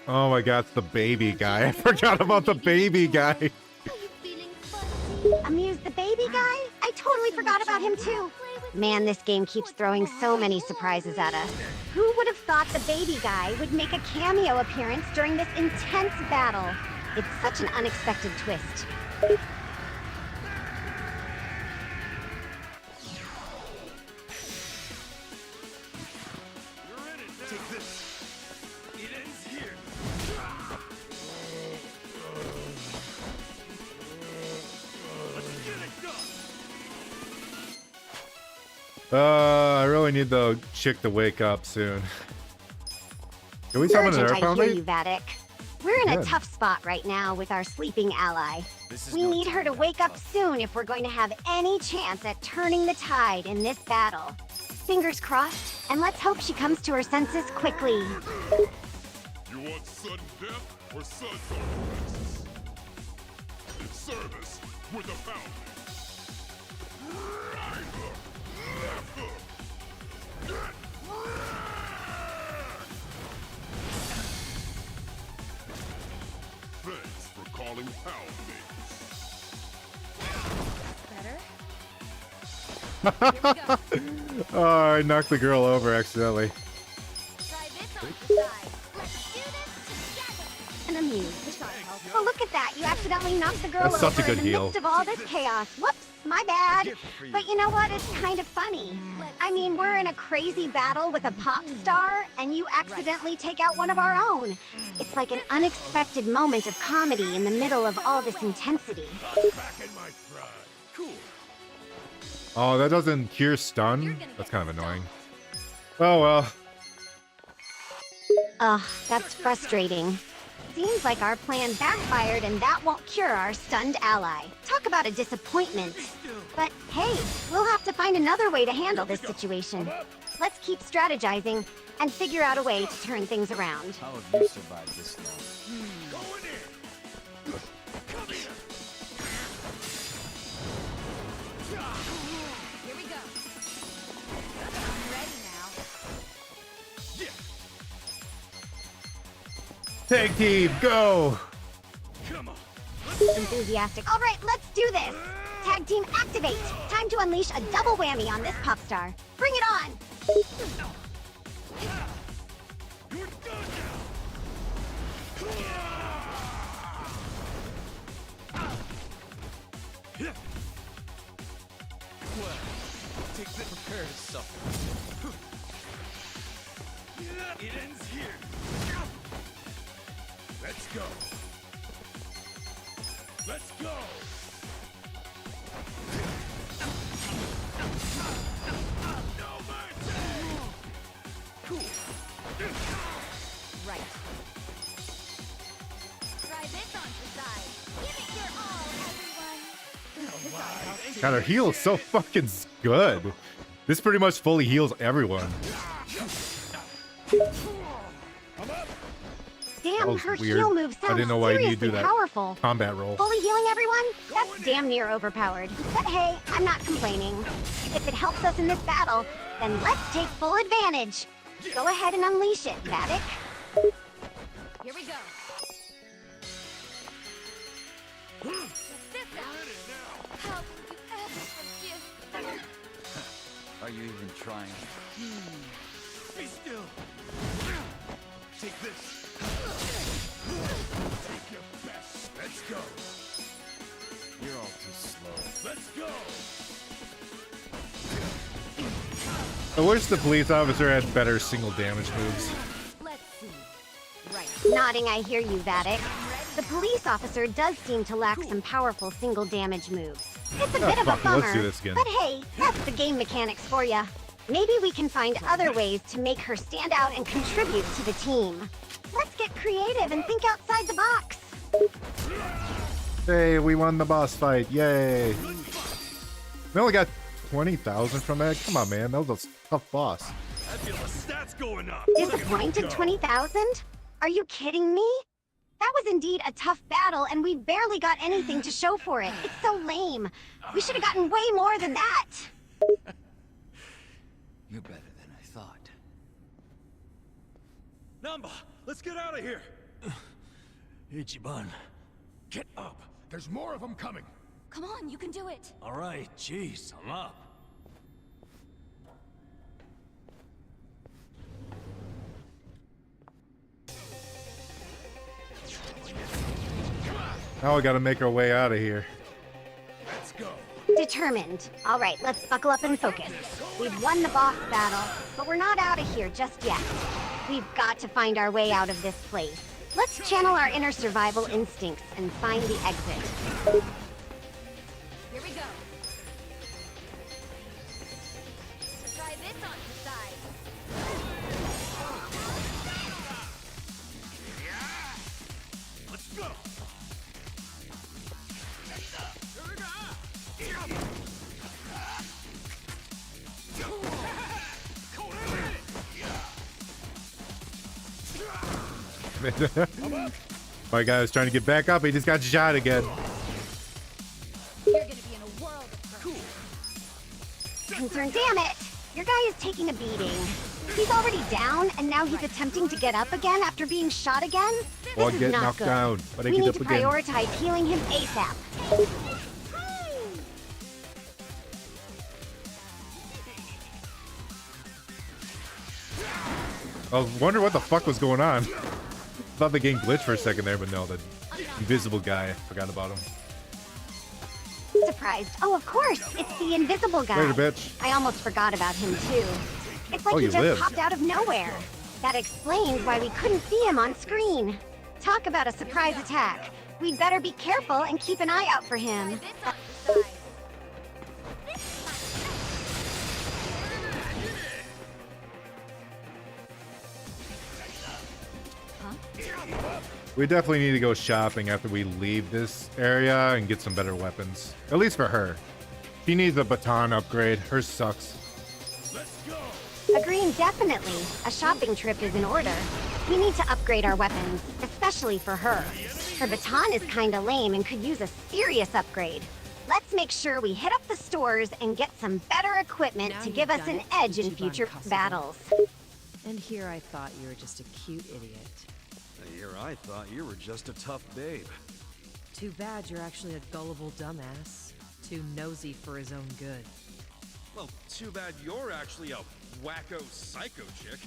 S2: Oh my god, it's the baby guy. I forgot about the baby guy.
S3: Amuse the baby guy? I totally forgot about him too. Man, this game keeps throwing so many surprises at us. Who would have thought the baby guy would make a cameo appearance during this intense battle? It's such an unexpected twist.
S12: Take this. It ends here. Let's get it done.
S2: I really need the chick to wake up soon. Can we summon an
S3: Urgent,
S2: air
S3: I
S2: pound
S3: hear
S2: mate?
S3: you, Vattic. We're in a
S2: Good.
S3: tough spot right now with our sleeping ally. We need her to wake up soon if we're going to have any chance at turning the tide in this battle. Fingers crossed, and let's hope she comes to her senses quickly.
S12: You want sudden death or sudden arrests? In service with a pound. Thanks for calling pound mates.
S2: Oh, I knocked the girl over accidentally.
S3: And amused. Oh, look at that. You accidentally knocked the girl
S2: That's
S3: over
S2: such a good
S3: in the
S2: heal.
S3: midst of all this chaos. Whoops, my bad. But you know what? It's kind of funny. I mean, we're in a crazy battle with a pop star, and you accidentally take out one of our own. It's like an unexpected moment of comedy in the middle of all this intensity.
S12: Back in my stride. Cool.
S2: Oh, that doesn't cure stun? That's kind of annoying. Oh well.
S3: Ugh, that's frustrating. Seems like our plan backfired and that won't cure our stunned ally. Talk about a disappointment. But hey, we'll have to find another way to handle this situation. Let's keep strategizing and figure out a way to turn things around.
S14: How have you survived this long?
S12: Go in here. Come here.
S10: Here we go. I'm ready now.
S2: Tag team, go!
S12: Come on.
S3: Enthusiastic. All right, let's do this. Tag team activate. Time to unleash a double whammy on this pop star. Bring it on.
S12: You're done now.
S14: Well, take the prepare to suffer.
S12: It ends here. Let's go. Let's go. No mercy. Cool.
S10: Right. Try this on the side. Give it your all, everyone.
S2: God, her heal is so fucking good. This pretty much fully heals everyone. That
S3: Damn,
S2: was
S3: her
S2: weird.
S3: heal move
S2: I
S3: sounds
S2: didn't know why you
S3: seriously
S2: need to do that
S3: powerful.
S2: combat roll.
S3: Fully healing everyone? That's damn near overpowered. But hey, I'm not complaining. If it helps us in this battle, then let's take full advantage. Go ahead and unleash it, Vattic.
S10: Here we go. This out. How will you ever forgive?
S14: Are you even trying?
S4: Be still. Take this. Take your best. Let's go.
S11: You're all too slow.
S4: Let's go.
S2: I wish the police officer had better single damage moves.
S7: Let's see. Right.
S3: Nodding, I hear you, Vattic. The police officer does seem to lack some powerful single damage moves. It's a bit of a
S2: fuck it,
S3: bummer,
S2: let's do this again.
S3: but hey, that's the game mechanics for ya. Maybe we can find other ways to make her stand out and contribute to the team. Let's get creative and think outside the box.
S2: Hey, we won the boss fight. Yay. We only got 20,000 from that. Come on, man. That was a tough boss.
S9: I feel the stats going up.
S3: Disappointed 20,000? Are you kidding me? That was indeed a tough battle, and we barely got anything to show for it. It's so lame. We should have gotten way more than that.
S14: You're better than I thought.
S9: Namba, let's get out of here.
S4: Ichiban, get up. There's more of them coming.
S7: Come on, you can do it.
S4: All right, jeez, I'm up.
S2: Now we gotta make our way out of here.
S4: Let's go.
S3: Determined. All right, let's buckle up and focus. We've won the boss battle, but we're not out of here just yet. We've got to find our way out of this place. Let's channel our inner survival instincts and find the exit.
S10: Here we go. Try this on the side.
S4: Let's go.
S2: My guy was trying to get back up. He just got shot again.
S10: You're gonna be in a world of trouble.
S3: Concern, damn it! Your guy is taking a beating. He's already down, and now he's attempting to get up again after being shot again?
S2: Or
S3: This is
S2: get
S3: not
S2: knocked
S3: good.
S2: down. But I
S3: We
S2: get
S3: need
S2: up
S3: to
S2: again.
S3: prioritize healing him ASAP.
S2: I was wondering what the fuck was going on. Thought the game glitched for a second there, but no, the invisible guy. Forgot about him.
S3: Surprised. Oh, of course. It's the invisible guy.
S2: Later, bitch.
S3: I almost forgot about him, too. It's like
S2: Oh,
S3: he
S2: you
S3: just
S2: lived.
S3: popped out of nowhere. That explains why we couldn't see him on screen. Talk about a surprise attack. We'd better be careful and keep an eye out for him.
S2: We definitely need to go shopping after we leave this area and get some better weapons. At least for her. She needs a baton upgrade. Hers sucks.
S3: Agreeing definitely. A shopping trip is in order. We need to upgrade our weapons, especially for her. Her baton is kinda lame and could use a serious upgrade. Let's make sure we hit up the stores and get some better equipment
S8: Now
S3: to
S8: you've
S3: give us
S8: done
S3: an
S8: it,
S3: edge in
S8: Ichiban
S3: future
S8: Kasuga.
S3: battles.
S8: And here I thought you were just a cute idiot.
S9: Here I thought you were just a tough babe.
S8: Too bad you're actually a gullible dumbass. Too nosy for his own good.
S9: Well, too bad you're actually a wacko psycho chick.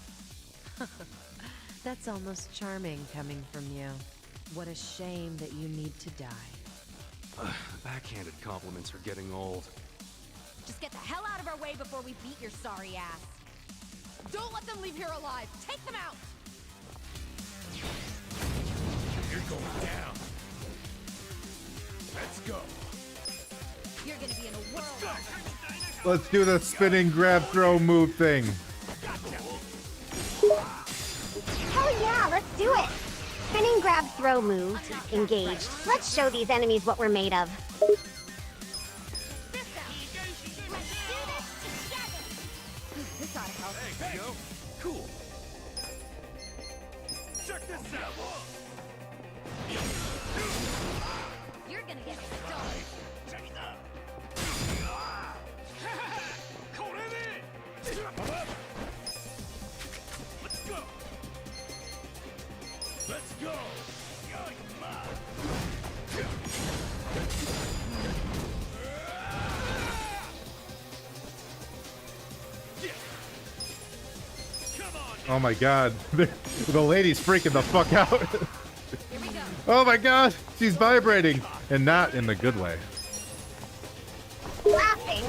S8: That's almost charming coming from you. What a shame that you need to die.
S9: Backhanded compliments are getting old.
S10: Just get the hell out of our way before we beat your sorry ass. Don't let them leave here alive. Take them out.
S4: You're going down. Let's go.
S10: You're gonna be in a world of
S2: Let's do the spinning grab throw move thing.
S3: Hell yeah, let's do it! Spinning grab throw move. Engaged. Let's show these enemies what we're made of.
S10: this ought to help.
S9: Hey, Theo. Cool. Check this out.
S10: You're gonna get stoned.
S4: Let's go. Let's go.
S2: Oh my god. The lady's freaking the fuck out. Oh my god, she's vibrating. And not in the good way.
S3: Laughing.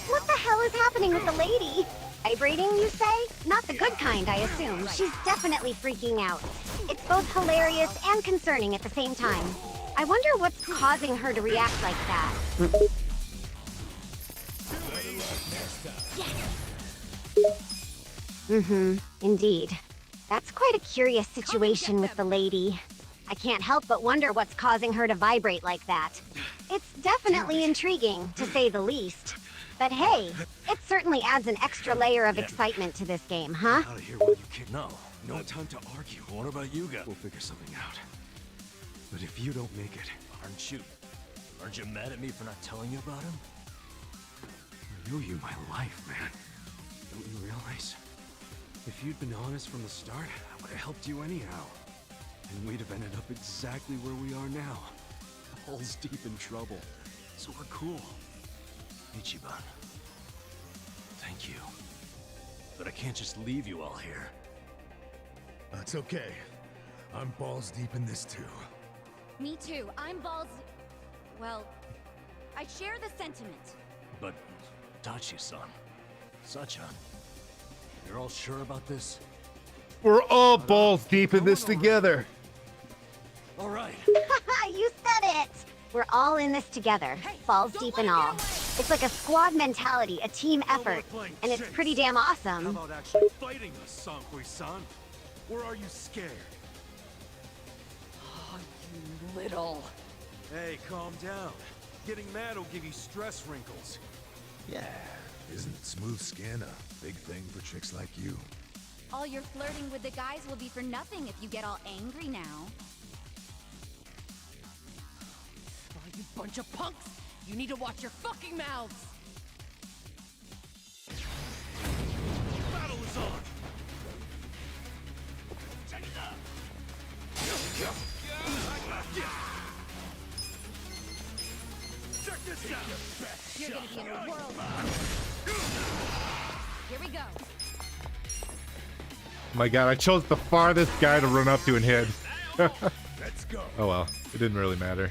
S3: What the hell is happening with the lady? Vibrating, you say? Not the good kind, I assume. She's definitely freaking out. It's both hilarious and concerning at the same time. I wonder what's causing her to react like that. Indeed. That's quite a curious situation with the lady. I can't help but wonder what's causing her to vibrate like that. It's definitely intriguing, to say the least. But hey, it certainly adds an extra layer of excitement to this game, huh?
S9: Out of here while you can. No time to argue. What about you guys? We'll figure something out. But if you don't make it,
S13: Aren't you mad at me for not telling you about him?
S9: I owe you my life, man. Don't you realize? If you'd been honest from the start, I would have helped you anyhow. And we'd have ended up exactly where we are now. Balls deep in trouble. So we're cool.
S13: Ichiban. Thank you. But I can't just leave you all here.
S11: That's okay. I'm balls deep in this too.
S7: Me too. I'm balls... Well, I share the sentiment.
S13: But, Tachi-san, Sacha, you're all sure about this?
S2: We're all balls deep in this together.
S13: All right.
S3: You said it! We're all in this together, balls deep and all. It's like a squad mentality, a team effort, and it's pretty damn
S9: How
S3: awesome.
S9: about actually fighting us, Sankui-san? Or are you scared?
S5: Oh, you little...
S9: Hey, calm down. Getting mad will give you stress wrinkles.
S11: Yeah, isn't smooth skin a big thing for chicks like you?
S7: All your flirting with the guys will be for nothing if you get all angry now.
S5: Oh, you bunch of punks! You need to watch your fucking mouths!
S9: Battle is on!
S12: Check it out.
S9: Check this out!
S7: You're gonna be in a whirl. Here we go.
S2: My god, I chose the farthest guy to run up to and hit.
S11: Let's go.
S2: Oh well, it didn't really matter.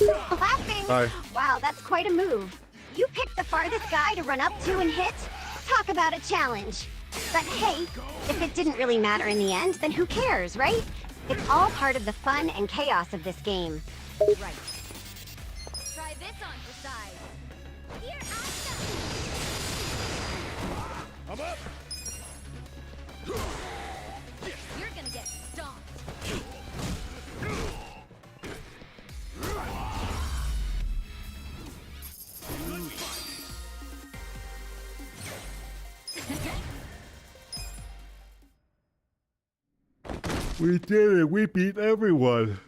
S3: Laughing?
S2: Hi.
S3: Wow, that's quite a move. You picked the farthest guy to run up to and hit? Talk about a challenge. But hey, if it didn't really matter in the end, then who cares, right? It's all part of the fun and chaos of this game.
S7: Right. Try this on for size. Here I
S11: I'm up.
S7: go. You're gonna get stomped.
S2: We did it. We beat everyone.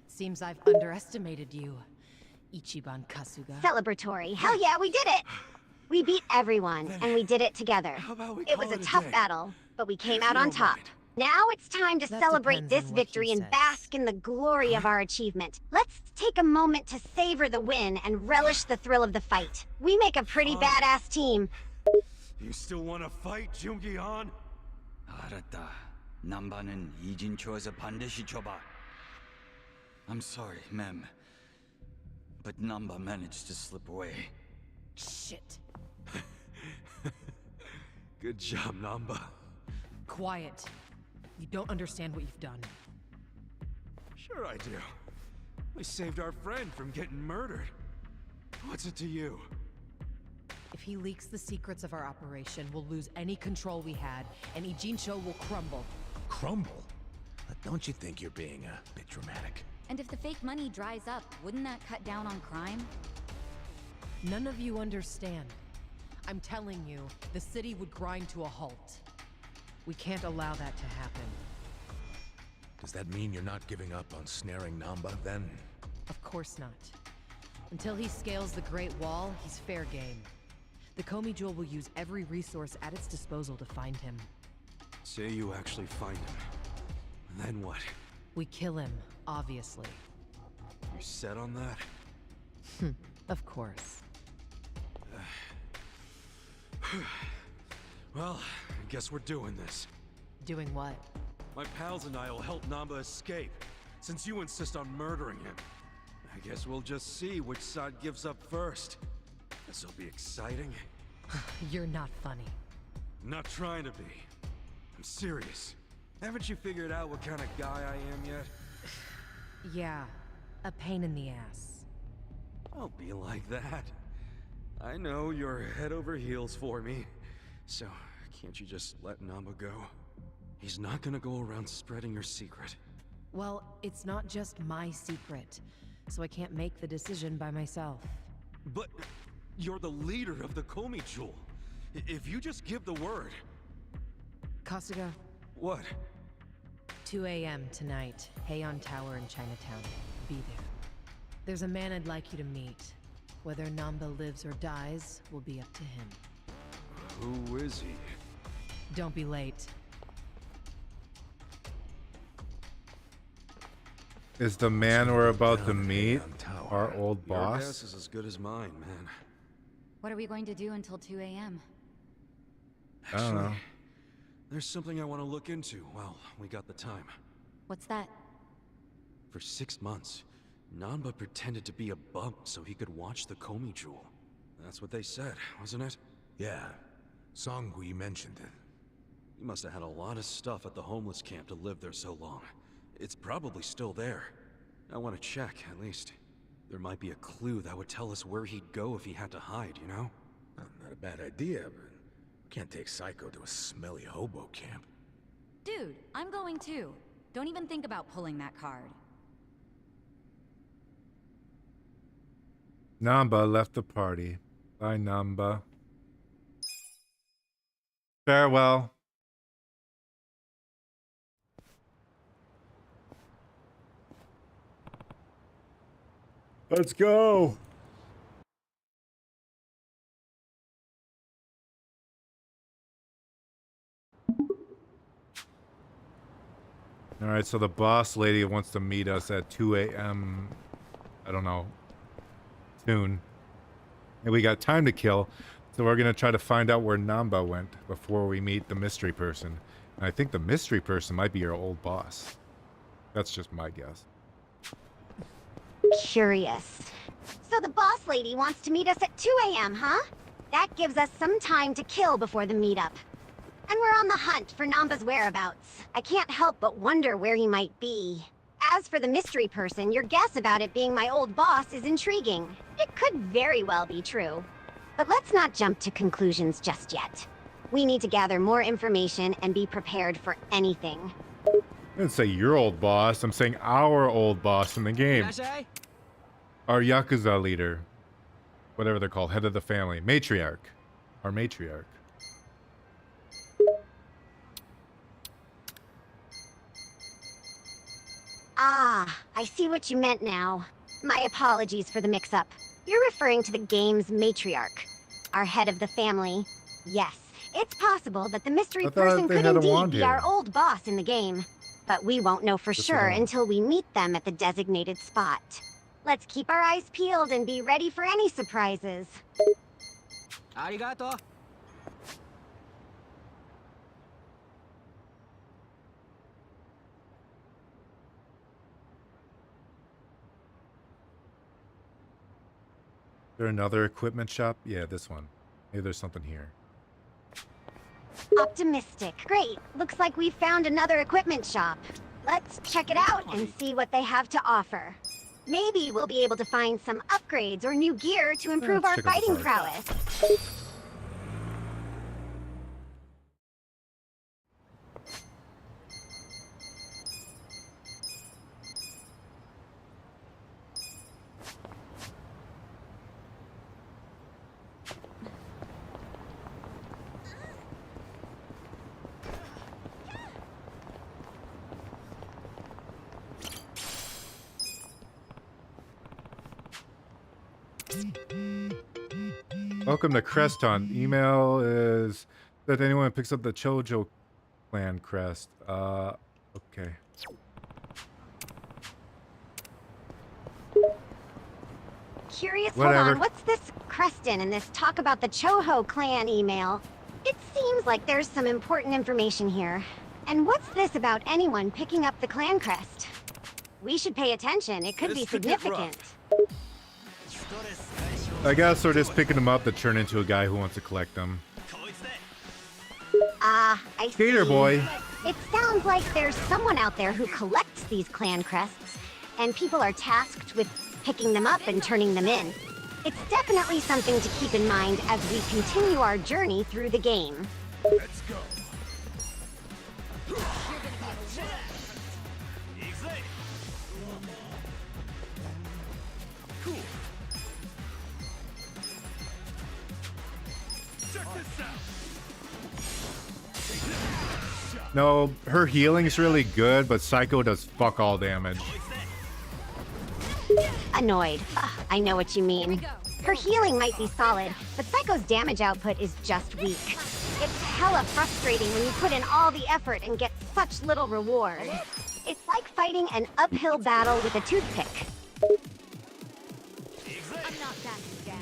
S8: Seems I've underestimated you, Ichiban Kasuga.
S3: Celebratory. Hell yeah, we did it! We beat everyone, and we did it together. It was a tough battle, but we came out on top. Now it's time to
S8: That
S3: celebrate
S8: depends
S3: this
S8: on what
S3: victory
S8: he
S3: and
S8: says.
S3: bask in the glory of our achievement. Let's take a moment to savor the win and relish the thrill of the fight. We make a pretty badass team.
S9: You still want to fight, Jungi-han?
S14: 알았다. 남바는 이진초에서 반드시 줘봐. I'm sorry, ma'am. But Namba managed to slip away.
S8: Shit.
S9: Good job, Namba.
S8: Quiet. You don't understand what you've done.
S9: Sure I do. We saved our friend from getting murdered. What's it to you?
S8: If he leaks the secrets of our operation, we'll lose any control we had, and Ijincho will crumble.
S11: Crumble? Don't you think you're being a bit dramatic?
S7: And if the fake money dries up, wouldn't that cut down on crime?
S8: None of you understand. I'm telling you, the city would grind to a halt. We can't allow that to happen.
S11: Does that mean you're not giving up on snaring Namba, then?
S8: Of course not. Until he scales the Great Wall, he's fair game. The Komi Jewel will use every resource at its disposal to find him.
S9: Say you actually find him. Then what?
S8: We kill him, obviously.
S9: You set on that?
S8: Of course.
S9: Well, I guess we're doing this.
S8: Doing what?
S9: My pals and I will help Namba escape, since you insist on murdering him. I guess we'll just see which side gives up first. This'll be exciting.
S8: You're not funny.
S9: Not trying to be. I'm serious. Haven't you figured out what kind of guy I am yet?
S8: Yeah, a pain in the ass.
S9: Don't be like that. I know you're head over heels for me, so can't you just let Namba go? He's not gonna go around spreading your secret.
S8: Well, it's not just my secret, so I can't make the decision by myself.
S9: But you're the leader of the Komi Jewel. If you just give the word...
S8: Kasuga.
S9: What?
S8: 2 a.m. tonight, Heian Tower in Chinatown. Be there. There's a man I'd like you to meet. Whether Namba lives or dies will be up to him.
S9: Who is he?
S8: Don't be late.
S2: Is the man we're about to meet our old
S9: Your
S2: boss?
S9: guess is as good as mine, man.
S7: What are we going to do until 2 a.m.?
S2: I don't know.
S9: Actually, there's something I want to look into. Well, we got the time.
S7: What's that?
S9: For 6 months, Namba pretended to be a bump so he could watch the Komi Jewel. That's what they said, wasn't it?
S11: Yeah. Songui mentioned it.
S9: He must have had a lot of stuff at the homeless camp to live there so long. It's probably still there. I want to check, at least. There might be a clue that would tell us where he'd go if he had to hide, you know?
S11: Not a bad idea, but can't take Psycho to a smelly hobo camp.
S7: Dude, I'm going too. Don't even think about pulling that card.
S2: Namba left the party. Bye, Namba. Farewell. Let's go. All right, so the boss lady wants to meet us at 2 a.m. I don't know. Soon. And we got time to kill, so we're going to try to find out where Namba went before we meet the mystery person. And I think the mystery person might be your old boss. That's just my guess.
S3: Curious. So the boss lady wants to meet us at 2 a.m., huh? That gives us some time to kill before the meetup. And we're on the hunt for Namba's whereabouts. I can't help but wonder where he might be. As for the mystery person, your guess about it being my old boss is intriguing. It could very well be true. But let's not jump to conclusions just yet. We need to gather more information and be prepared for anything.
S2: I didn't say your old boss. I'm saying our old boss in the game. Our Yakuza leader. Whatever they're called. Head of the family. Matriarch. Our matriarch.
S3: Ah, I see what you meant now. My apologies for the mix-up. You're referring to the game's matriarch, our head of the family. Yes, it's possible that the mystery person could indeed be our old boss in the game. But we won't know for sure until we meet them at the designated spot. Let's keep our eyes peeled and be ready for any surprises.
S15: Arigato.
S2: Is there another equipment shop? Yeah, this one. Maybe there's something here.
S3: Optimistic. Great. Looks like we found another equipment shop. Let's check it out and see what they have to offer. Maybe we'll be able to find some upgrades or new gear to improve our fighting prowess.
S2: Welcome to Crest Hunt. Email is that anyone picks up the Chojo clan crest. Okay.
S3: Curious,
S2: Whatever.
S3: hold on. What's this Creston and this talk about the Choho clan email? It seems like there's some important information here. And what's this about anyone picking up the clan crest? We should pay attention. It could be significant.
S2: I guess they're just picking them up to turn into a guy who wants to collect them.
S3: I see.
S2: Skater boy.
S3: It sounds like there's someone out there who collects these clan crests, and people are tasked with picking them up and turning them in. It's definitely something to keep in mind as we continue our journey through the game.
S12: Let's go. Cool. Check this out.
S2: No, her healing's really good, but Psycho does fuck all damage.
S3: Annoyed. Ugh, I know what you mean. Her healing might be solid, but Psycho's damage output is just weak. It's hella frustrating when you put in all the effort and get such little reward. It's like fighting an uphill battle with a toothpick.
S10: I'm not backing down.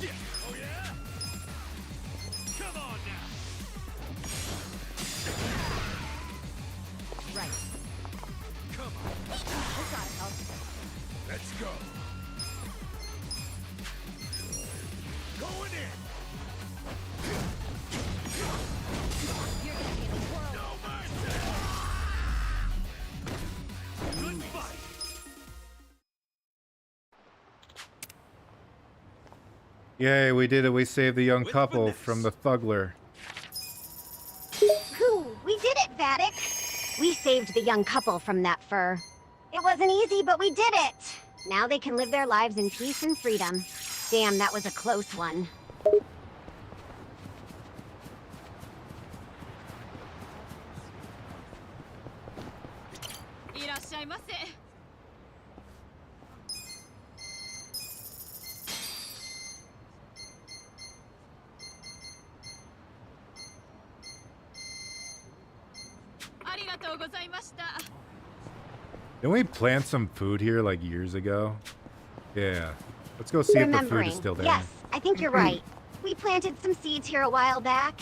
S12: Oh yeah? Come on now.
S10: Right.
S12: Come on. Let's go. Going in.
S10: You're gonna be in the world.
S12: No mercy. Good fight.
S2: Yay, we did it. We saved the young couple from the Thuggler.
S3: Whew, we did it, Vattic. We saved the young couple from that fur. It wasn't easy, but we did it. Now they can live their lives in peace and freedom. Damn, that was a close one.
S2: Didn't we plant some food here like years ago? Yeah. Let's go see if the food is still there.
S3: Yes, I think you're right. We planted some seeds here a while back.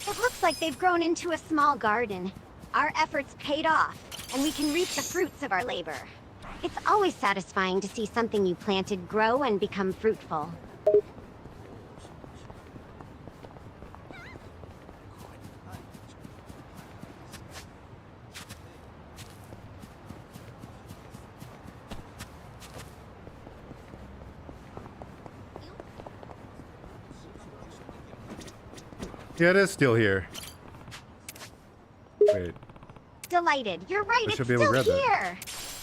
S3: It looks like they've grown into a small garden. Our efforts paid off, and we can reap the fruits of our labor. It's always satisfying to see something you planted grow and become fruitful.
S2: Yeah, it is still here. Wait.
S3: Delighted. You're right,
S2: I
S3: it's
S2: should be able to
S3: still
S2: grab that.
S3: here.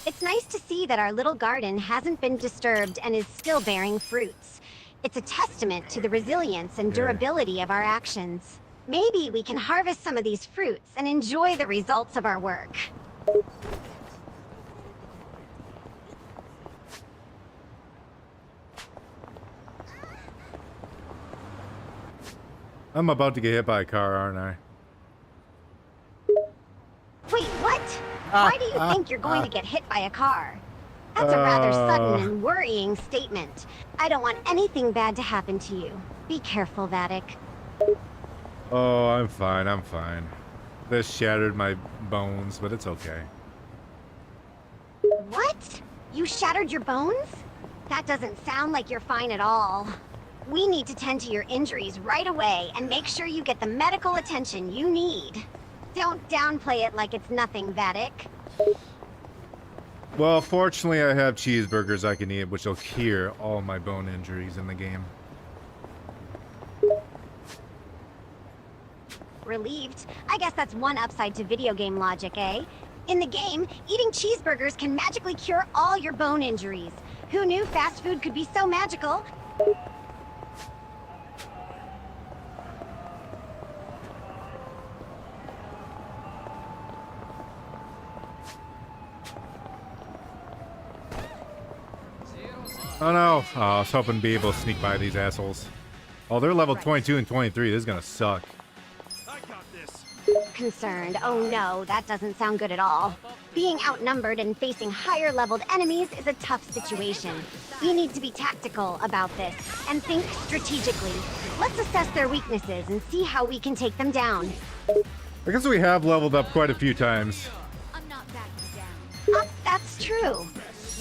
S3: It's nice to see that our little garden hasn't been disturbed and is still bearing fruits. It's a testament to the resilience and durability of our actions. Maybe we can harvest some of these fruits and enjoy the results of our work.
S2: I'm about to get hit by a car, aren't I?
S3: Wait, what? Why do you think you're going to get hit by a car? That's a rather sudden and worrying statement. I don't want anything bad to happen to you. Be careful, Vattic.
S2: Oh, I'm fine, I'm fine. This shattered my bones, but it's okay.
S3: What? You shattered your bones? That doesn't sound like you're fine at all. We need to tend to your injuries right away and make sure you get the medical attention you need. Don't downplay it like it's nothing, Vattic.
S2: Well, fortunately I have cheeseburgers I can eat, which will cure all my bone injuries in the game.
S3: Relieved? I guess that's one upside to video game logic, eh? In the game, eating cheeseburgers can magically cure all your bone injuries. Who knew fast food could be so magical?
S2: Oh no! Oh, I was hoping to be able to sneak by these assholes. Oh, they're level 22 and 23. This is gonna suck.
S3: Concerned. Oh no, that doesn't sound good at all. Being outnumbered and facing higher leveled enemies is a tough situation. We need to be tactical about this and think strategically. Let's assess their weaknesses and see how we can take them down.
S2: I guess we have leveled up quite a few times.
S3: I'm not backing down. That's true.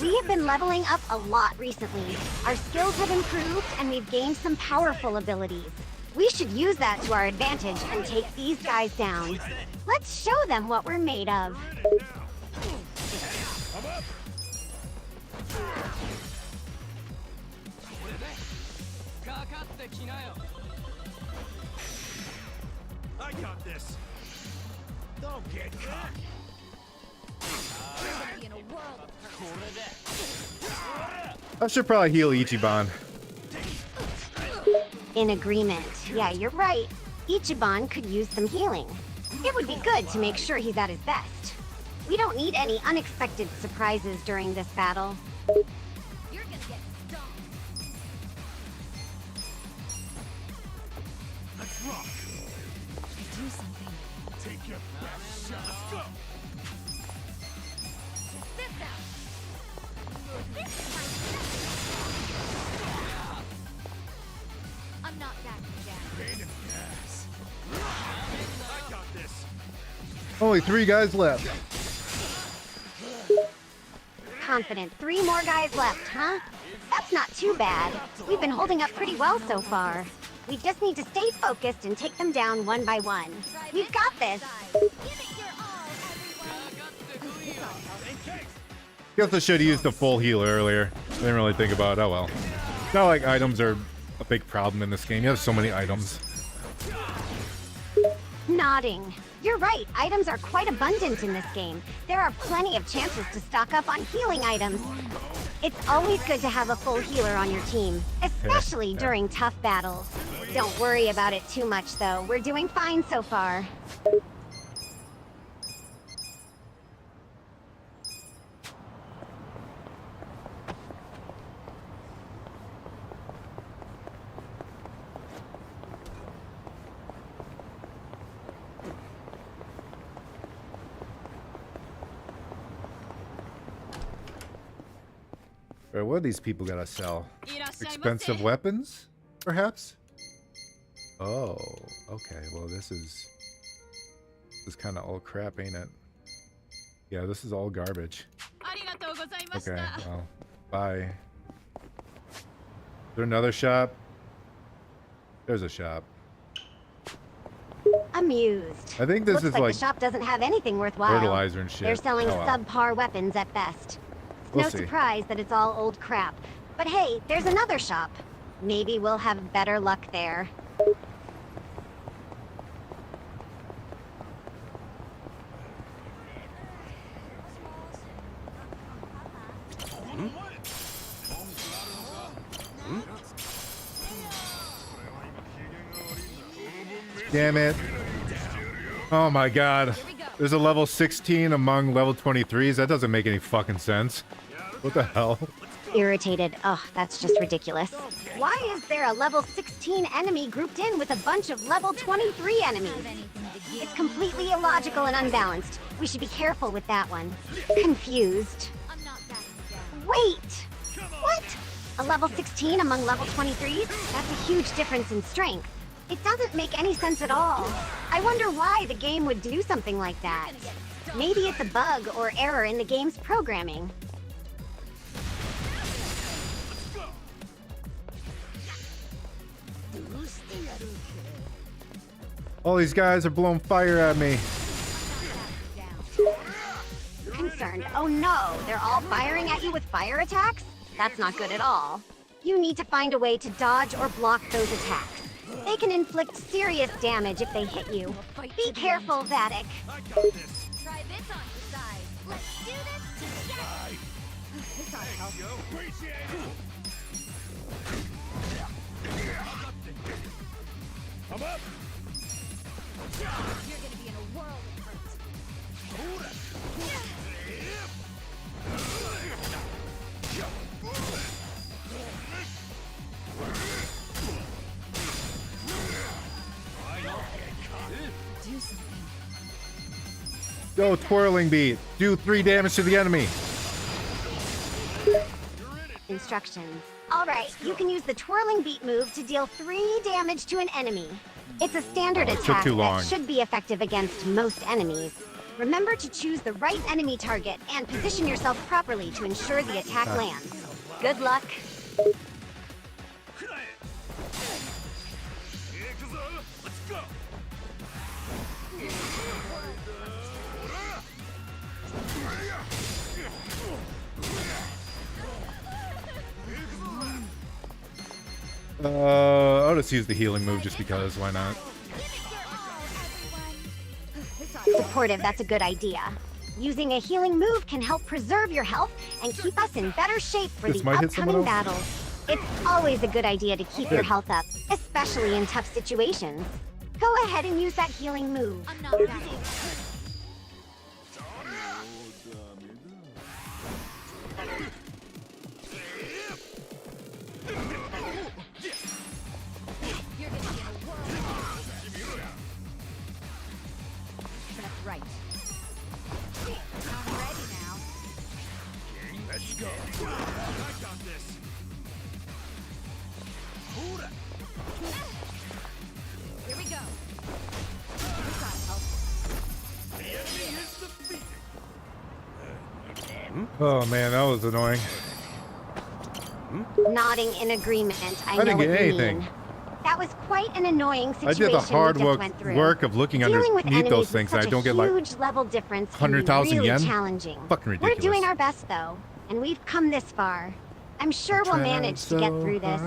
S3: We have been leveling up a lot recently. Our skills have improved and we've gained some powerful abilities. We should use that to our advantage and take these guys down. Let's show them what we're made of.
S9: I got this. Don't get caught.
S2: I should probably heal Ichiban.
S3: In agreement. Yeah, you're right. Ichiban could use some healing. It would be good to make sure he's at his best. We don't need any unexpected surprises during this battle.
S10: You're gonna get stomped.
S9: Let's rock.
S5: Do something.
S9: Take your best shot. Let's go.
S10: This out. I'm not backing down.
S9: Pain in the ass. I got this.
S2: Only 3 guys left.
S3: Confident. 3 more guys left, huh? That's not too bad. We've been holding up pretty well so far. We just need to stay focused and take them down one by one. We've got this.
S2: Guess I should have used the full heal earlier. I didn't really think about it. Oh well. It's not like items are a big problem in this game. You have so many items.
S3: Nodding. You're right, items are quite abundant in this game. There are plenty of chances to stock up on healing items. It's always good to have a full healer on your team, especially during tough battles. Don't worry about it too much though, we're doing fine so far.
S2: Or what do these people gotta sell? Expensive weapons, perhaps? Oh, okay. Well, this is kind of all crap, ain't it? Yeah, this is all garbage. Okay, well, bye. Is there another shop? There's a shop.
S3: Amused.
S2: I think this
S3: Looks
S2: is like
S3: the shop doesn't have anything worthwhile.
S2: fertilizer and shit.
S3: They're selling
S2: Oh, well.
S3: subpar weapons at best. It's
S2: We'll
S3: no
S2: see.
S3: surprise that it's all old crap. But hey, there's another shop. Maybe we'll have better luck there.
S2: Damn it. Oh my god. There's a level 16 among level 23s. That doesn't make any fucking sense. What the hell?
S3: Irritated. Ugh, that's just ridiculous. Why is there a level 16 enemy grouped in with a bunch of level 23 enemies? It's completely illogical and unbalanced. We should be careful with that one. Confused. Wait! What? A level 16 among level 23s? That's a huge difference in strength. It doesn't make any sense at all. I wonder why the game would do something like that. Maybe it's a bug or error in the game's programming.
S2: All these guys are blowing fire at me.
S3: Concerned. Oh no, they're all firing at you with fire attacks? That's not good at all. You need to find a way to dodge or block those attacks. They can inflict serious damage if they hit you. Be careful, Vattic.
S10: Try this on your side. Let's do this together. This ought to help.
S9: I'm up.
S10: You're gonna be in a world of hurt.
S5: Do something.
S2: Go twirling beat. Do 3 damage to the enemy.
S3: Instructions. Alright, you can use the twirling beat move to deal 3 damage to an enemy. It's a standard
S2: it took
S3: attack
S2: too long.
S3: that should be effective against most enemies. Remember to choose the right enemy target and position yourself properly to ensure the attack lands. Good luck.
S4: Let's go.
S2: I'll just use the healing move just because. Why not?
S3: Supportive, that's a good idea. Using a healing move can help preserve your health and keep us in better shape for
S2: This
S3: the
S2: might hit someone
S3: upcoming
S2: else.
S3: battles. It's always a good idea to keep your health up, especially in tough situations. Go ahead and use that healing move.
S10: I'm not ready. You're gonna be in a whirl. That's right. I'm ready now.
S4: Let's go. I got this.
S10: Here we go.
S4: The enemy is defeated.
S2: Oh man, that was annoying.
S3: Nodding in agreement. I know
S2: didn't
S3: what
S2: get
S3: you
S2: anything.
S3: mean. That was quite an annoying
S2: I
S3: situation
S2: did the hard
S3: we just went through.
S2: work of looking
S3: Dealing with
S2: underneath those
S3: enemies
S2: things,
S3: with
S2: and I
S3: such
S2: don't
S3: a
S2: get like
S3: huge level difference can be
S2: 100,000
S3: really
S2: yen.
S3: challenging.
S2: Fucking
S3: We're
S2: ridiculous.
S3: doing our best though, and we've come this far. I'm sure we'll manage to get through this.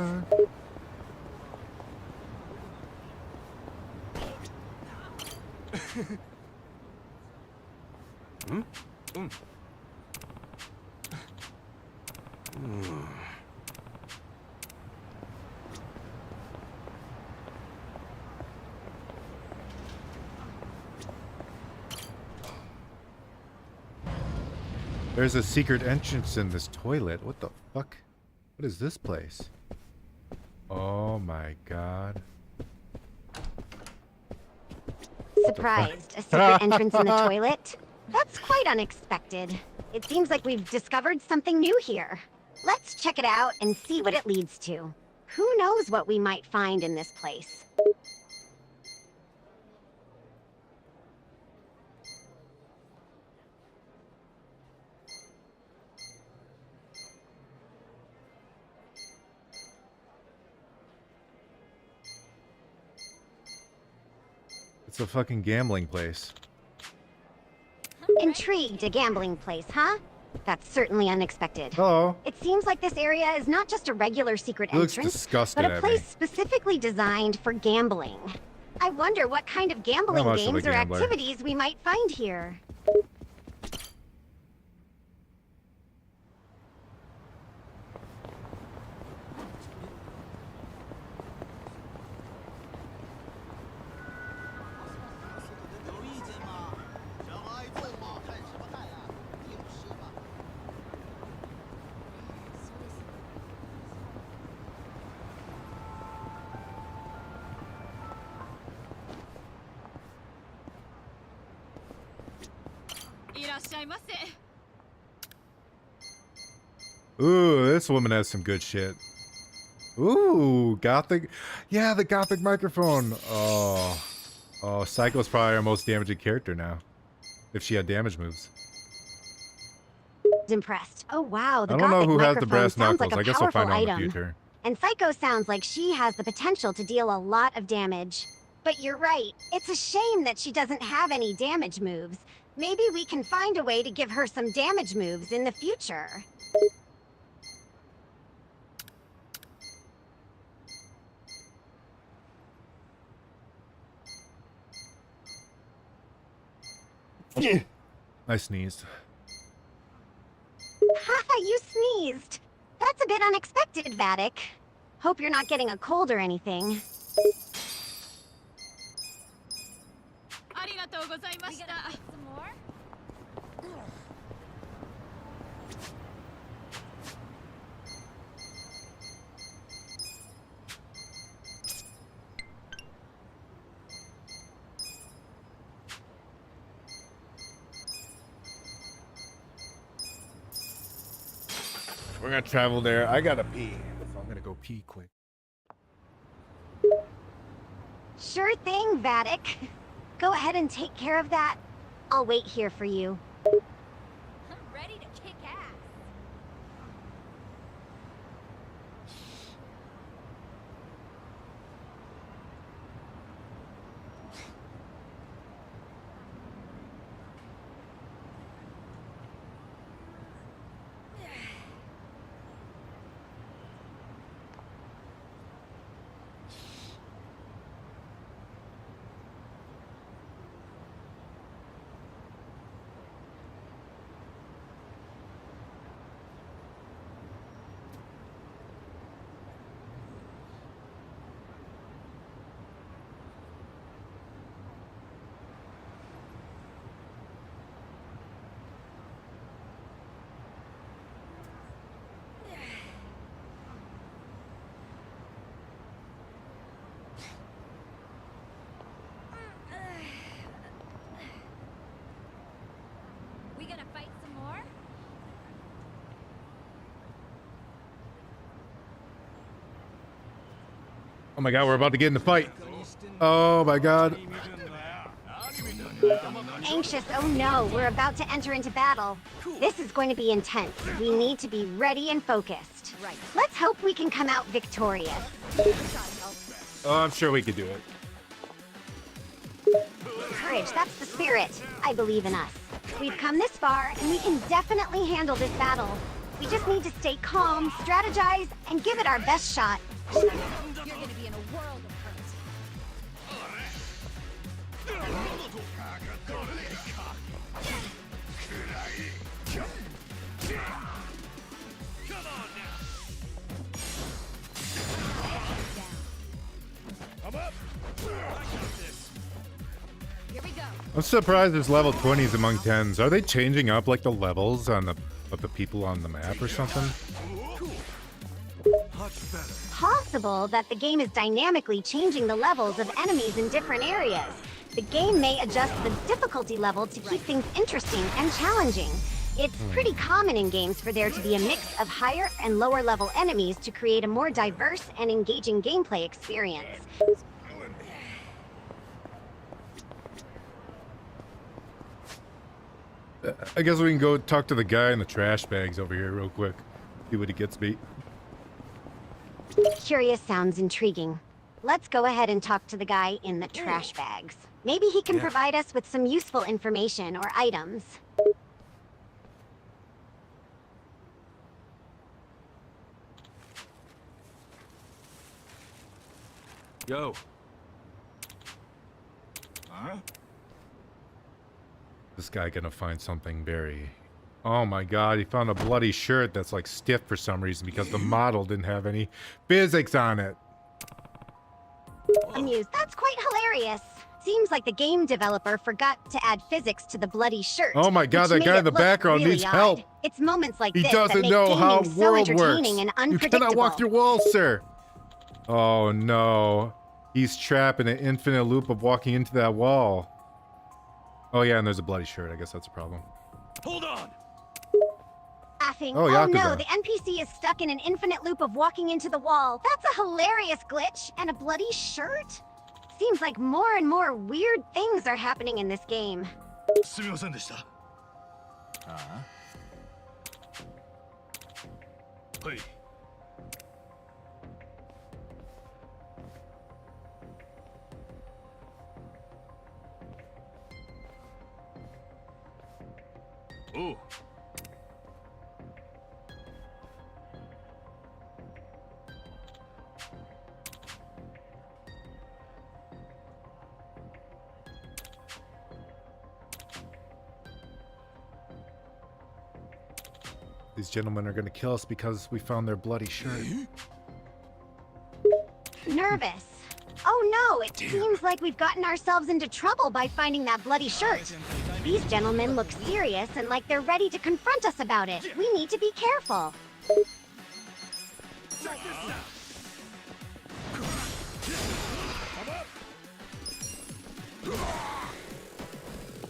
S2: There's a secret entrance in this toilet. What the fuck? What is this place? Oh my god.
S3: Surprised. A secret entrance in the toilet? That's quite unexpected. It seems like we've discovered something new here. Let's check it out and see what it leads to. Who knows what we might find in this place?
S2: It's a fucking gambling place.
S3: Intrigued, a gambling place, huh? That's certainly unexpected.
S2: Hello.
S3: It seems like this area is not just a regular secret
S2: He looks
S3: entrance,
S2: disgusted
S3: but a
S2: at
S3: place
S2: me.
S3: specifically designed for gambling. I wonder what kind of gambling
S2: much of a
S3: games or
S2: gambler.
S3: activities we might find here.
S2: Ooh, this woman has some good shit. Ooh, gothic. Yeah, the gothic microphone. Oh. Oh, Psycho's probably our most damaging character now. If she had damage moves.
S3: Impressed. Oh wow, the
S2: I don't know
S3: gothic
S2: who has the
S3: microphone
S2: brass
S3: sounds
S2: knuckles.
S3: like a
S2: I guess we'll
S3: powerful
S2: find out in the
S3: item.
S2: future.
S3: And Psycho sounds like she has the potential to deal a lot of damage. But you're right, it's a shame that she doesn't have any damage moves. Maybe we can find a way to give her some damage moves in the future.
S2: I sneezed.
S3: Haha, you sneezed. That's a bit unexpected, Vattic. Hope you're not getting a cold or anything.
S10: We gonna eat some more?
S2: We're gonna travel there. I gotta pee. So I'm gonna go pee quick.
S3: Sure thing, Vattic. Go ahead and take care of that. I'll wait here for you.
S10: I'm ready to kick ass. We gonna fight some more?
S2: Oh my god, we're about to get in the fight. Oh my god.
S3: Anxious, oh no, we're about to enter into battle. This is going to be intense. We need to be ready and focused.
S10: Right.
S3: Let's hope we can come out victorious.
S2: Oh, I'm sure we could do it.
S3: Courage, that's the spirit. I believe in us. We've come this far, and we can definitely handle this battle. We just need to stay calm, strategize, and give it our best shot.
S10: You're gonna be in a world of hurt. Here we go.
S2: I'm surprised there's level 20s among 10s. Are they changing up like the levels on the of the people on the map or something?
S3: Possible that the game is dynamically changing the levels of enemies in different areas. The game may adjust the difficulty level to keep things interesting and challenging. It's pretty common in games for there to be a mix of higher and lower level enemies to create a more diverse and engaging gameplay experience.
S2: I guess we can go talk to the guy in the trash bags over here real quick. See what he gets me.
S3: Curious sounds intriguing. Let's go ahead and talk to the guy in the trash bags. Maybe he can provide us with some useful information or items.
S9: Yo.
S4: Huh?
S2: This guy gonna find something very... Oh my god, he found a bloody shirt that's like stiff for some reason because the model didn't have any physics on it.
S3: Amused, that's quite hilarious. Seems like the game developer forgot to add physics to the bloody shirt.
S2: Oh my god, that
S3: which
S2: guy
S3: made
S2: in the
S3: it look
S2: background
S3: really
S2: needs
S3: odd.
S2: help.
S3: It's moments like
S2: He
S3: this that
S2: doesn't
S3: make
S2: know how
S3: gaming so
S2: world works.
S3: entertaining and
S2: You
S3: unpredictable.
S2: cannot walk through walls, sir. Oh no. He's trapped in an infinite loop of walking into that wall. Oh yeah, and there's a bloody shirt. I guess that's a problem.
S9: Hold on.
S3: Laughing.
S2: Oh,
S3: Oh no,
S2: Yakuza.
S3: the NPC is stuck in an infinite loop of walking into the wall. That's a hilarious glitch. And a bloody shirt? Seems like more and more weird things are happening in this game.
S4: すみませんでした。ああ。はい。おう。
S2: These gentlemen are gonna kill us because we found their bloody shirt.
S3: Nervous. Oh no, it seems like we've gotten ourselves into trouble by finding that bloody shirt. These gentlemen look serious and like they're ready to confront us about it. We need to be careful.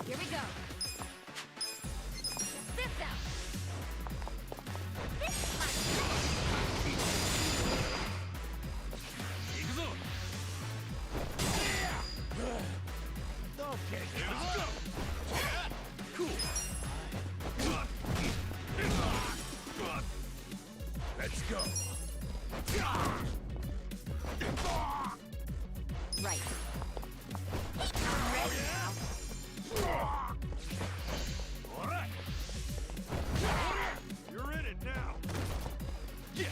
S10: Here we go. This out. This time.
S11: Cool. Let's go.
S7: Right.
S11: Alright. You're in it now. Yeah.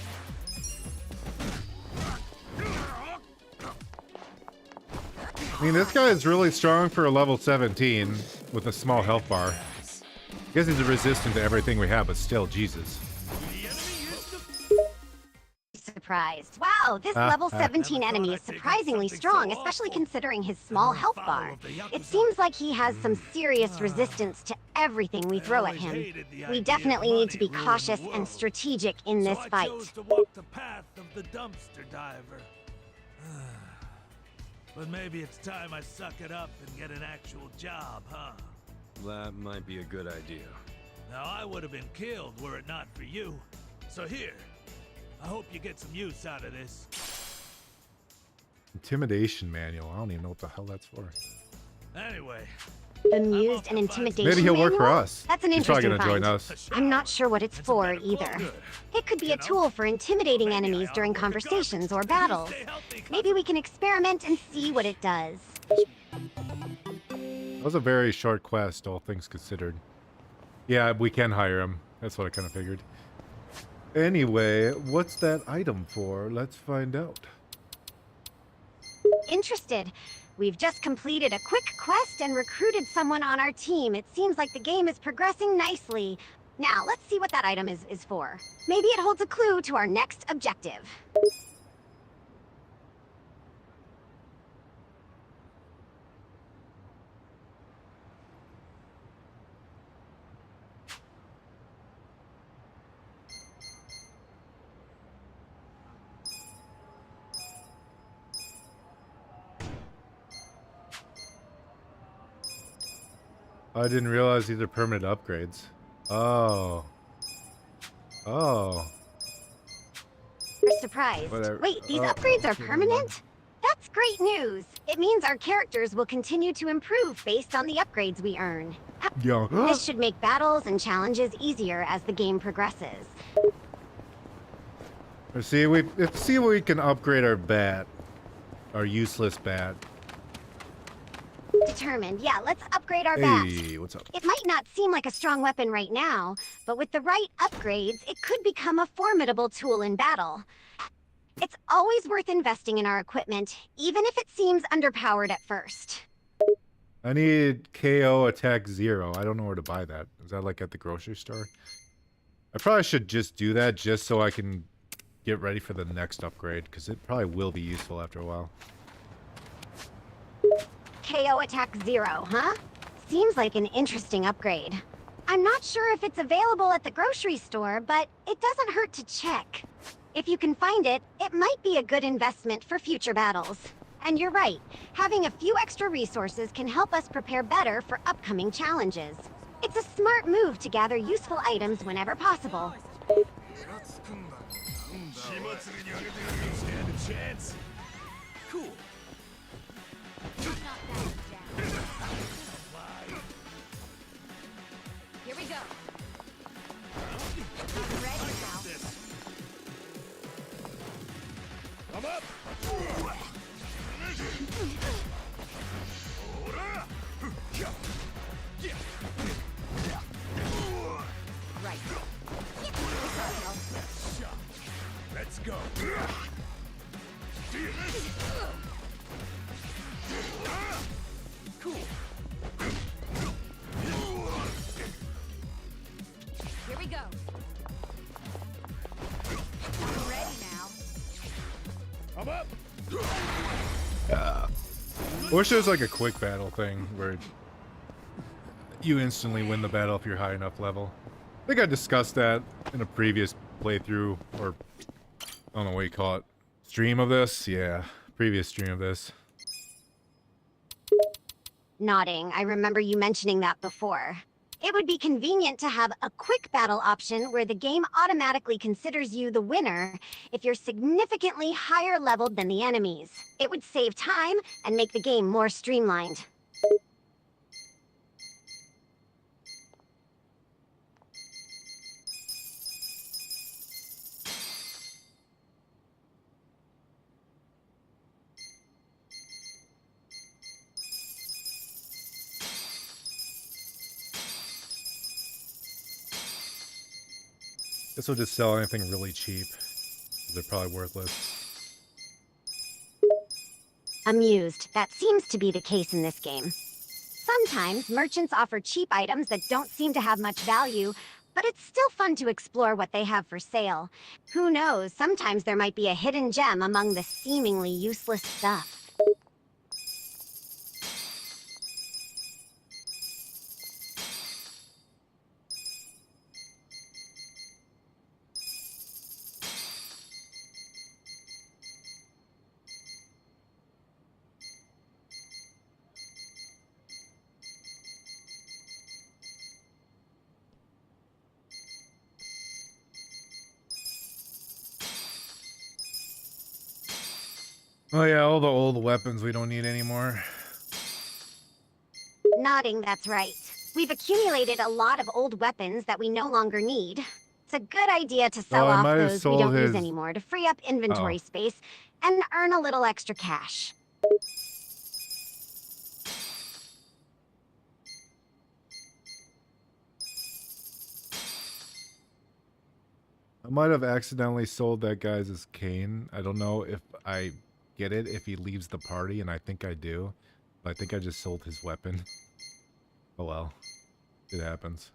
S2: I mean, this guy is really strong for a level 17 with a small health bar. I guess he's resistant to everything we have, but still, Jesus.
S3: Surprised. Wow, this level 17 enemy is surprisingly strong, especially considering his small health bar. It seems like he has some serious resistance to everything we throw at him. We definitely need to be cautious and strategic in this fight.
S15: I chose to walk the path of the dumpster diver. But maybe it's time I suck it up and get an actual job, huh?
S9: That might be a good idea.
S15: Now, I would have been killed were it not for you. So here, I hope you get some use out of this.
S2: Intimidation manual. I don't even know what the hell that's for.
S15: Anyway.
S3: Bemused and intimidation
S2: Maybe he'll work for
S3: manual?
S2: us.
S3: That's an
S2: He's probably
S3: interesting
S2: gonna join
S3: find.
S2: us.
S3: I'm not sure what it's for either. It could be a tool for intimidating enemies during conversations or battles. Maybe we can experiment and see what it does.
S2: That was a very short quest, all things considered. Yeah, we can hire him. That's what I kind of figured. Anyway, what's that item for? Let's find out.
S3: Interested. We've just completed a quick quest and recruited someone on our team. It seems like the game is progressing nicely. Now, let's see what that item is for. Maybe it holds a clue to our next objective.
S2: I didn't realize these are permanent upgrades. Oh. Oh.
S3: We're surprised.
S2: Whatever.
S3: Wait, these upgrades are permanent? That's great news. It means our characters will continue to improve based on the upgrades we earn.
S2: Yo.
S3: This should make battles and challenges easier as the game progresses.
S2: Let's see if we can upgrade our bat. Our useless bat.
S3: Determined. Yeah, let's upgrade our bats.
S2: Hey, what's up?
S3: It might not seem like a strong weapon right now, but with the right upgrades, it could become a formidable tool in battle. It's always worth investing in our equipment, even if it seems underpowered at first.
S2: I need KO attack 0. I don't know where to buy that. Is that like at the grocery store? I probably should just do that just so I can get ready for the next upgrade, because it probably will be useful after a while.
S3: KO attack 0, huh? Seems like an interesting upgrade. I'm not sure if it's available at the grocery store, but it doesn't hurt to check. If you can find it, it might be a good investment for future battles. And you're right, having a few extra resources can help us prepare better for upcoming challenges. It's a smart move to gather useful items whenever possible.
S15: Stand a chance. Cool.
S7: Here we go. I'm ready now.
S11: I'm up.
S7: Right.
S11: Let's go. Cool.
S7: Here we go. I'm ready now.
S11: I'm up.
S2: Yeah. I wish there was like a quick battle thing where you instantly win the battle if you're high enough level. I think I discussed that in a previous playthrough, or I don't know what you call it. Stream of this? Yeah, previous stream of this.
S3: Nodding. I remember you mentioning that before. It would be convenient to have a quick battle option where the game automatically considers you the winner if you're significantly higher leveled than the enemies. It would save time and make the game more streamlined.
S2: This will just sell anything really cheap. They're probably worthless.
S3: Amused. That seems to be the case in this game. Sometimes merchants offer cheap items that don't seem to have much value, but it's still fun to explore what they have for sale. Who knows, sometimes there might be a hidden gem among the seemingly useless stuff.
S2: Oh yeah, all the old weapons we don't need anymore.
S3: Nodding, that's right. We've accumulated a lot of old weapons that we no longer need. It's a good idea to sell off those we don't use anymore to free up inventory space and earn a little extra cash.
S2: I might have accidentally sold that guy's cane. I don't know if I get it if he leaves the party, and I think I do. But I think I just sold his weapon. Oh well. It happens.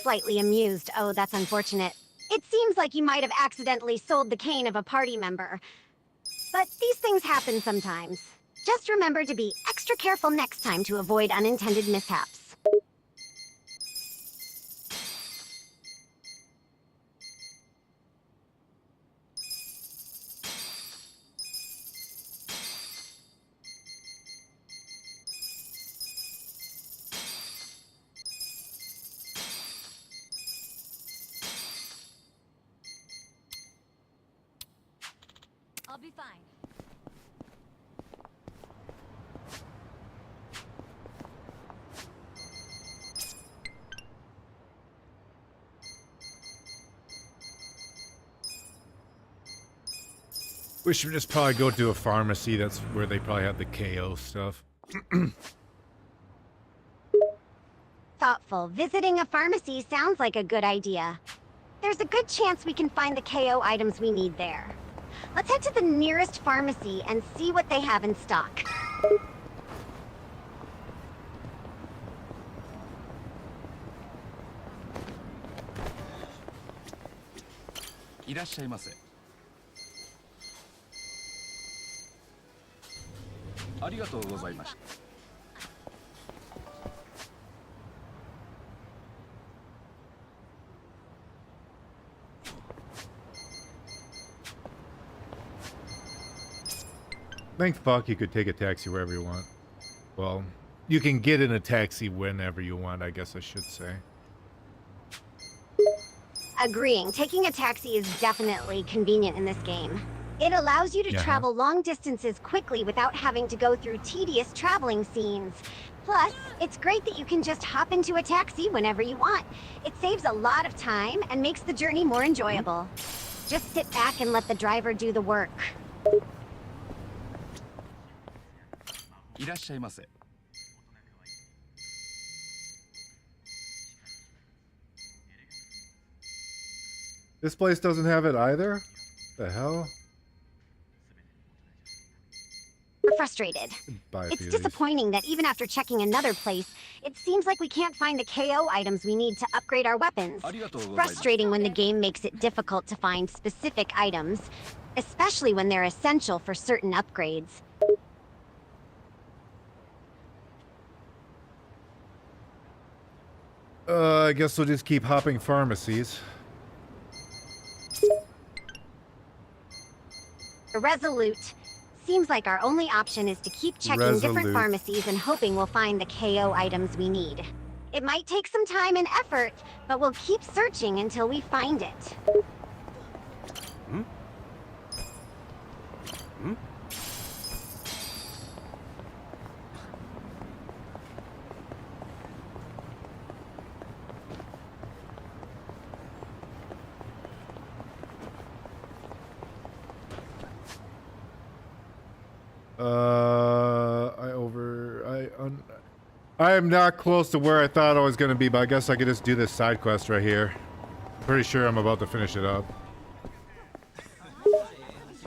S3: Slightly amused. Oh, that's unfortunate. It seems like you might have accidentally sold the cane of a party member. But these things happen sometimes. Just remember to be extra careful next time to avoid unintended mishaps.
S7: I'll be fine.
S2: We should just probably go to a pharmacy. That's where they probably have the KO stuff.
S3: Thoughtful. Visiting a pharmacy sounds like a good idea. There's a good chance we can find the KO items we need there. Let's head to the nearest pharmacy and see what they have in stock.
S4: いらっしゃいませ。ありがとうございました。
S2: Thank fuck you could take a taxi wherever you want. Well, you can get in a taxi whenever you want, I guess I should say.
S3: Agreeing. Taking a taxi is definitely convenient in this game. It allows you to travel long distances quickly without having to go through tedious traveling scenes. Plus, it's great that you can just hop into a taxi whenever you want. It saves a lot of time and makes the journey more enjoyable. Just sit back and let the driver do the work.
S4: いらっしゃいませ。
S2: This place doesn't have it either? The hell?
S3: We're frustrated.
S2: Buy a
S3: It's
S2: few of these.
S3: disappointing that even after checking another place, it seems like we can't find the KO items we need to upgrade our weapons. It's frustrating when the game makes it difficult to find specific items, especially when they're essential for certain upgrades.
S2: I guess we'll just keep hopping pharmacies.
S3: Resolute. Seems like our only option is to keep checking different pharmacies and hoping we'll find the KO items we need. It might take some time and effort, but we'll keep searching until we find it.
S9: Hmm? Hmm?
S2: I am not close to where I thought I was going to be, but I guess I could just do this side quest right here. Pretty sure I'm about to finish it up.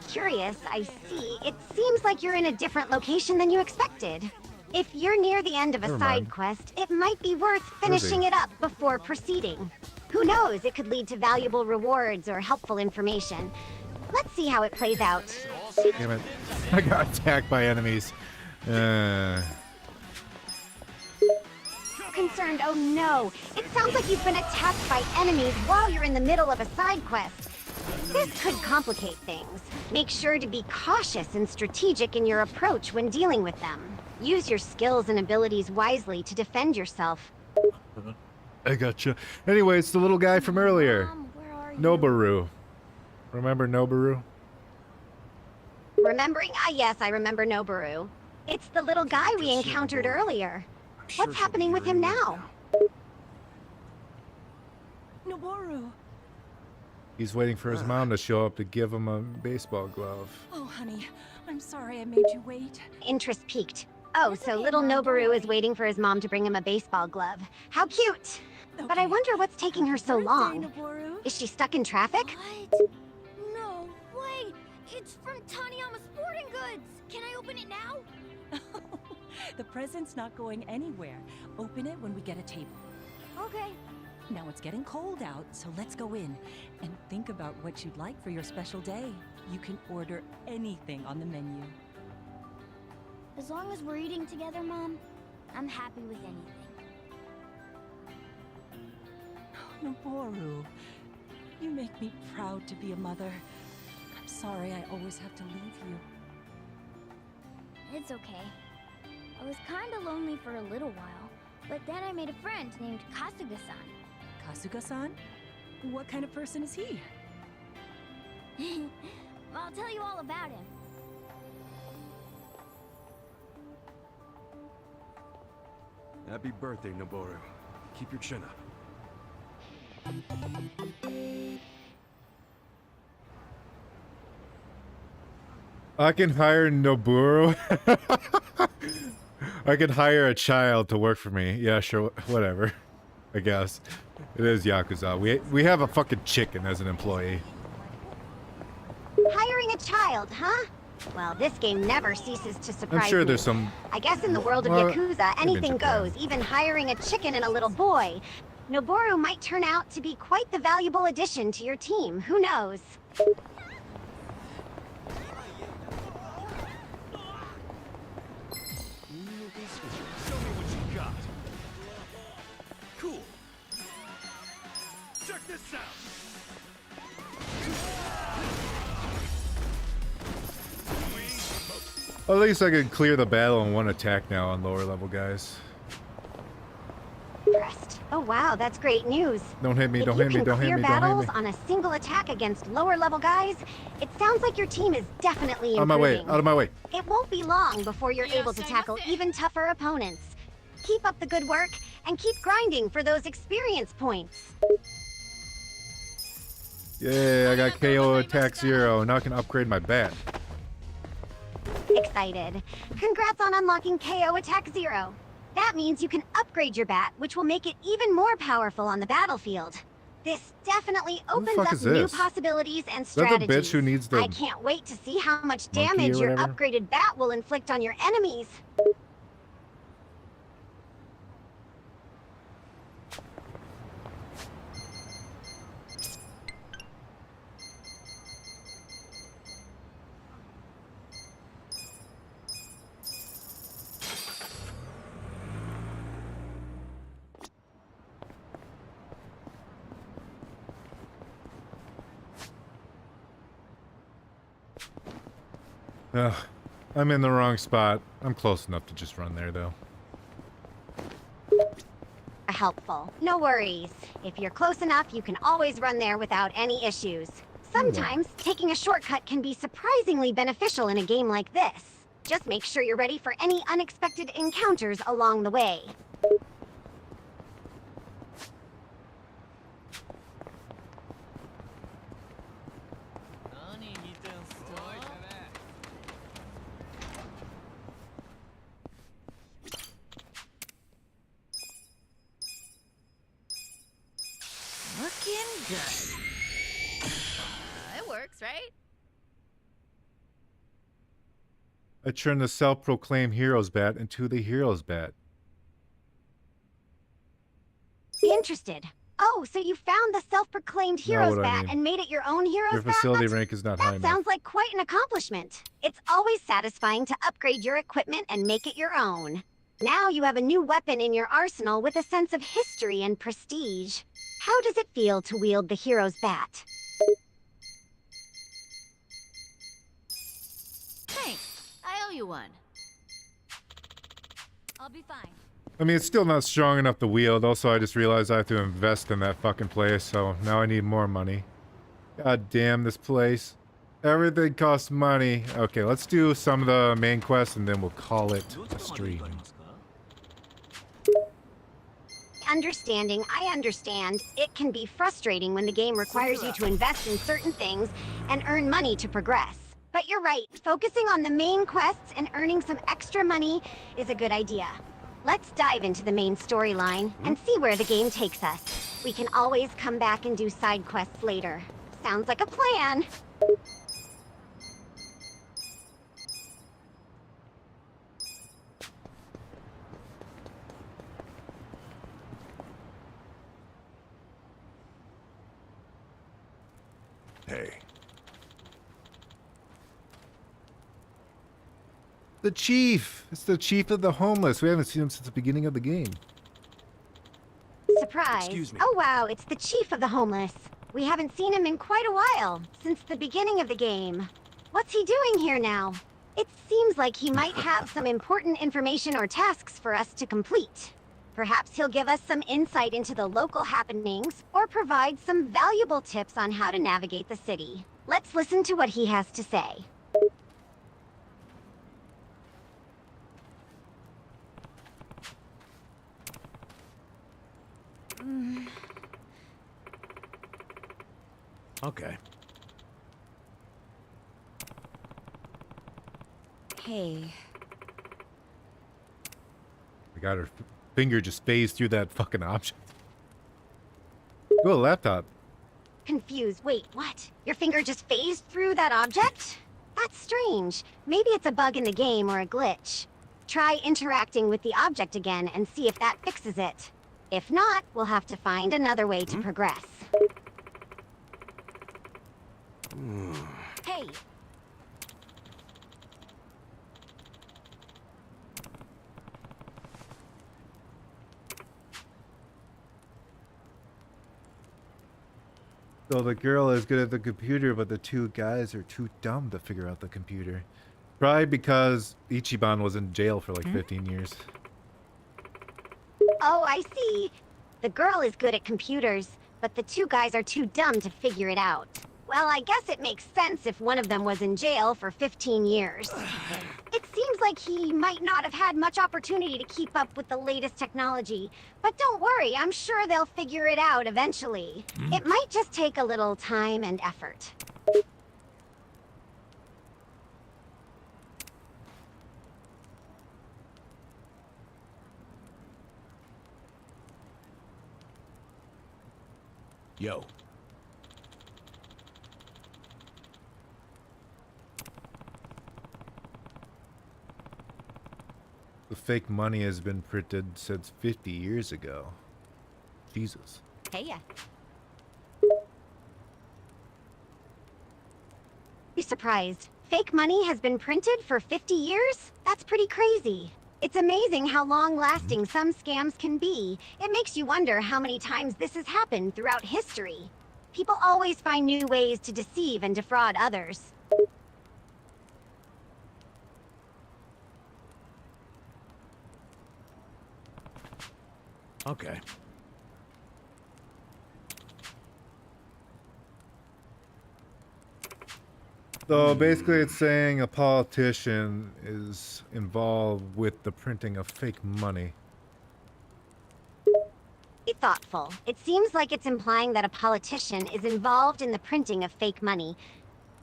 S3: Curious, I see. It seems like you're in a different location than you expected. If you're near the end of a
S2: Never
S3: side
S2: mind.
S3: quest, it might be worth
S2: Where is
S3: finishing
S2: he?
S3: it up before proceeding. Who knows, it could lead to valuable rewards or helpful information. Let's see how it plays out.
S2: Damn it. I got attacked by enemies.
S3: Concerned, oh no. It sounds like you've been attacked by enemies while you're in the middle of a side quest. This could complicate things. Make sure to be cautious and strategic in your approach when dealing with them. Use your skills and abilities wisely to defend yourself.
S2: I gotcha. Anyway, it's the little guy from earlier.
S10: Mom, where are you?
S2: Noboru. Remember Noboru?
S3: Remembering? Ah, yes, I remember Noboru. It's the little guy we encountered earlier. What's happening with him now?
S5: Noboru.
S2: He's waiting for his mom to show up to give him a baseball glove.
S5: Oh, honey, I'm sorry I made you wait.
S3: Interest peaked. Oh, so little Noboru is waiting for his mom to bring him a baseball glove. How cute! But I wonder what's taking her so long. Is she stuck in traffic?
S10: What? No way! It's from Taniyama Sporting Goods! Can I open it now?
S5: The present's not going anywhere. Open it when we get a table.
S10: Okay.
S5: Now it's getting cold out, so let's go in and think about what you'd like for your special day. You can order anything on the menu.
S10: As long as we're eating together, Mom, I'm happy with anything.
S5: Noboru, you make me proud to be a mother. I'm sorry I always have to leave you.
S10: It's okay. I was kinda lonely for a little while, but then I made a friend named Kasuga-san.
S5: Kasuga-san? What kind of person is he?
S10: I'll tell you all about him.
S9: Happy birthday, Noboru. Keep your chin up.
S2: I can hire Noboru. I can hire a child to work for me. Yeah, sure, whatever. I guess. It is Yakuza. We have a fucking chicken as an employee.
S3: Hiring a child, huh? Well, this game never ceases to surprise me.
S2: I'm sure there's some...
S3: I guess in the world of
S2: Well,
S3: Yakuza,
S2: maybe in
S3: anything
S2: Japan.
S3: goes, even hiring a chicken and a little boy. Noboru might turn out to be quite the valuable addition to your team. Who knows?
S15: Show me what you got. Cool. Check this out.
S2: At least I can clear the battle in one attack now on lower level guys.
S3: Impressed. Oh wow, that's great news.
S2: Don't hit me,
S3: If
S2: don't
S3: you
S2: hit me,
S3: can
S2: don't hit
S3: clear
S2: me, don't hit
S3: battles
S2: me.
S3: on a single attack against lower level guys, it sounds like your team is definitely improving.
S2: Out of my way, out of my way.
S3: It won't be long before you're able to tackle even tougher opponents. Keep up the good work and keep grinding for those experience points.
S2: Yay, I got KO attack 0. Now I can upgrade my bat.
S3: Excited. Congrats on unlocking KO Attack 0. That means you can upgrade your bat, which will make it even more powerful on the battlefield. This definitely opens
S2: fuck
S3: up
S2: is
S3: new
S2: this?
S3: possibilities and
S2: Is that the
S3: strategies.
S2: bitch who needs the
S3: I can't wait to see how much
S2: monkey
S3: damage
S2: or
S3: your
S2: whatever?
S3: upgraded bat will inflict on your enemies.
S2: Ugh, I'm in the wrong spot. I'm close enough to just run there, though.
S3: Helpful. No worries. If you're close enough, you can always run there without any issues. Sometimes, taking a shortcut can be surprisingly beneficial in a game like this. Just make sure you're ready for any unexpected encounters along the way.
S5: Looking
S16: Good. It works, right?
S2: I turned the self-proclaimed hero's bat into the hero's bat.
S3: Interested. Oh, so you found the self-proclaimed hero's
S2: what I
S3: bat
S2: mean.
S3: and made it your own hero's
S2: Your
S3: bat?
S2: facility rank is not high
S3: That
S2: enough.
S3: sounds like quite an accomplishment. It's always satisfying to upgrade your equipment and make it your own. Now you have a new weapon in your arsenal with a sense of history and prestige. How does it feel to wield the hero's bat?
S16: Thanks. I owe you one.
S7: I'll be fine.
S2: I mean, it's still not strong enough to wield. Also, I just realized I have to invest in that fucking place, so now I need more money. God damn this place. Everything costs money. Okay, let's do some of the main quests and then we'll call it a stream.
S3: I understand. It can be frustrating when the game requires you to invest in certain things and earn money to progress. But you're right, focusing on the main quests and earning some extra money is a good idea. Let's dive into the main storyline and see where the game takes us. We can always come back and do side quests later. Sounds like a plan.
S11: Hey.
S2: The chief! It's the chief of the homeless. We haven't seen him since the beginning of the game.
S3: Surprise.
S9: Excuse me.
S3: Oh wow, it's the chief of the homeless. We haven't seen him in quite a while, since the beginning of the game. What's he doing here now? It seems like he might have some important information or tasks for us to complete. Perhaps he'll give us some insight into the local happenings, or provide some valuable tips on how to navigate the city. Let's listen to what he has to say.
S11: Okay.
S7: Hey.
S2: We got her finger just phased through that fucking object. Ooh, a laptop.
S3: Confused. Wait, what? Your finger just phased through that object? That's strange. Maybe it's a bug in the game or a glitch. Try interacting with the object again and see if that fixes it. If not, we'll have to find another way to progress. Hey.
S2: So the girl is good at the computer, but the two guys are too dumb to figure out the computer. Probably because Ichiban was in jail for like 15 years.
S3: Oh, I see. The girl is good at computers, but the two guys are too dumb to figure it out. Well, I guess it makes sense if one of them was in jail for 15 years. It seems like he might not have had much opportunity to keep up with the latest technology. But don't worry, I'm sure they'll figure it out eventually. It might just take a little time and effort.
S11: Yo.
S2: The fake money has been printed since 50 years ago. Jesus.
S7: Hey, yeah.
S3: Be surprised. Fake money has been printed for 50 years? That's pretty crazy. It's amazing how long-lasting some scams can be. It makes you wonder how many times this has happened throughout history. People always find new ways to deceive and defraud others.
S11: Okay.
S2: So basically it's saying a politician is involved with the printing of fake money.
S3: Be thoughtful. It seems like it's implying that a politician is involved in the printing of fake money.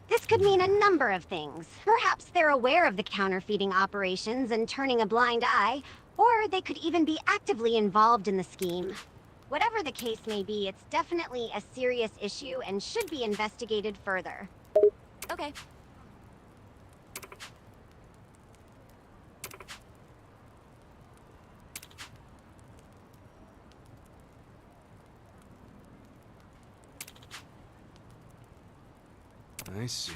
S3: This could mean a number of things. Perhaps they're aware of the counterfeiting operations and turning a blind eye, or they could even be actively involved in the scheme. Whatever the case may be, it's definitely a serious issue and should be investigated further.
S7: Okay.
S9: I see.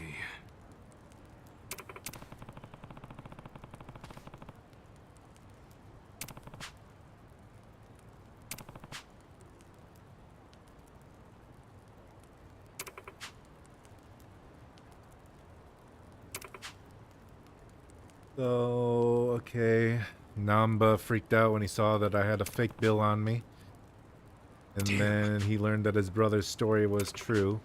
S2: So, okay. Namba freaked out when he saw that I had a fake bill on me. And then he learned that his brother's story was true.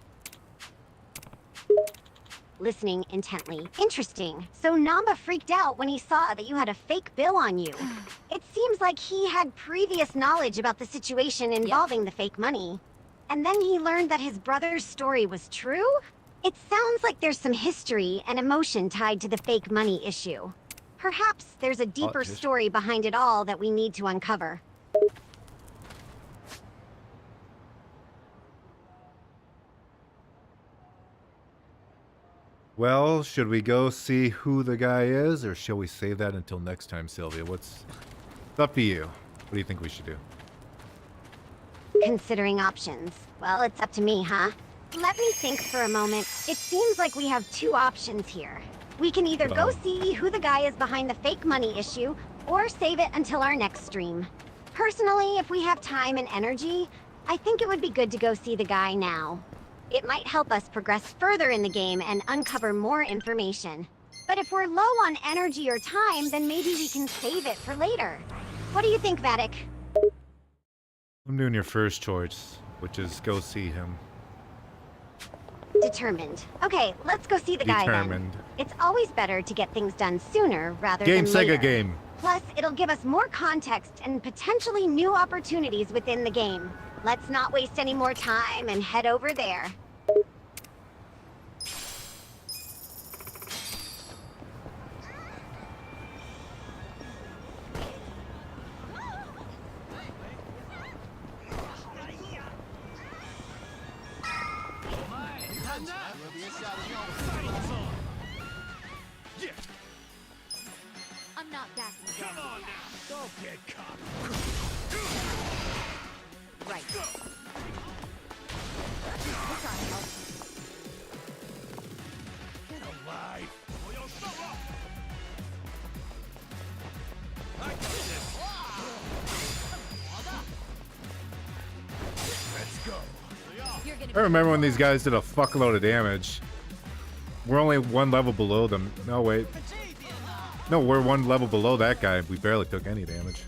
S3: Listening intently. Interesting. So Namba freaked out when he saw that you had a fake bill on you. It seems like he had previous knowledge about the situation involving the fake money. And then he learned that his brother's story was true? It sounds like there's some history and emotion tied to the fake money issue. Perhaps there's a deeper story behind it all that we need to uncover.
S2: Well, should we go see who the guy is, or shall we save that until next time, Sylvia? It's up to you. What do you think we should do?
S3: Considering options. Well, it's up to me, huh? Let me think for a moment. It seems like we have two options here. We can either go see who the guy is behind the fake money issue, or save it until our next stream. Personally, if we have time and energy, I think it would be good to go see the guy now. It might help us progress further in the game and uncover more information. But if we're low on energy or time, then maybe we can save it for later. What do you think, Vattic?
S2: I'm doing your first choice, which is go see him.
S3: Determined. Okay, let's go see the guy then. It's always better to get things done sooner rather than later.
S2: Sega game.
S3: Plus, it'll give us more context and potentially new opportunities within the game. Let's not waste any more time and head over there.
S10: I'm not backing down.
S15: Come on now. Don't get caught.
S10: Right.
S15: We're trying to help. Get alive. Or you'll show up. I got this. Let's go.
S2: I remember when these guys did a fuckload of damage. We're only one level below them. No, wait. No, we're one level below that guy. We barely took any damage.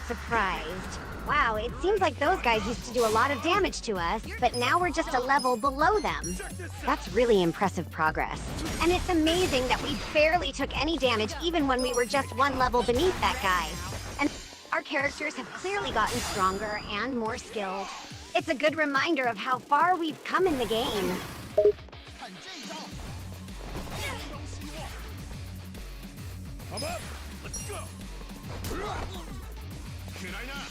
S3: Surprised. Wow, it seems like those guys used to do a lot of damage to us, but now we're just a level below them. That's really impressive progress. And it's amazing that we barely took any damage even when we were just one level beneath that guy. And our characters have clearly gotten stronger and more skilled. It's a good reminder of how far we've come in the game.
S15: I'm up. Let's go. Can I not?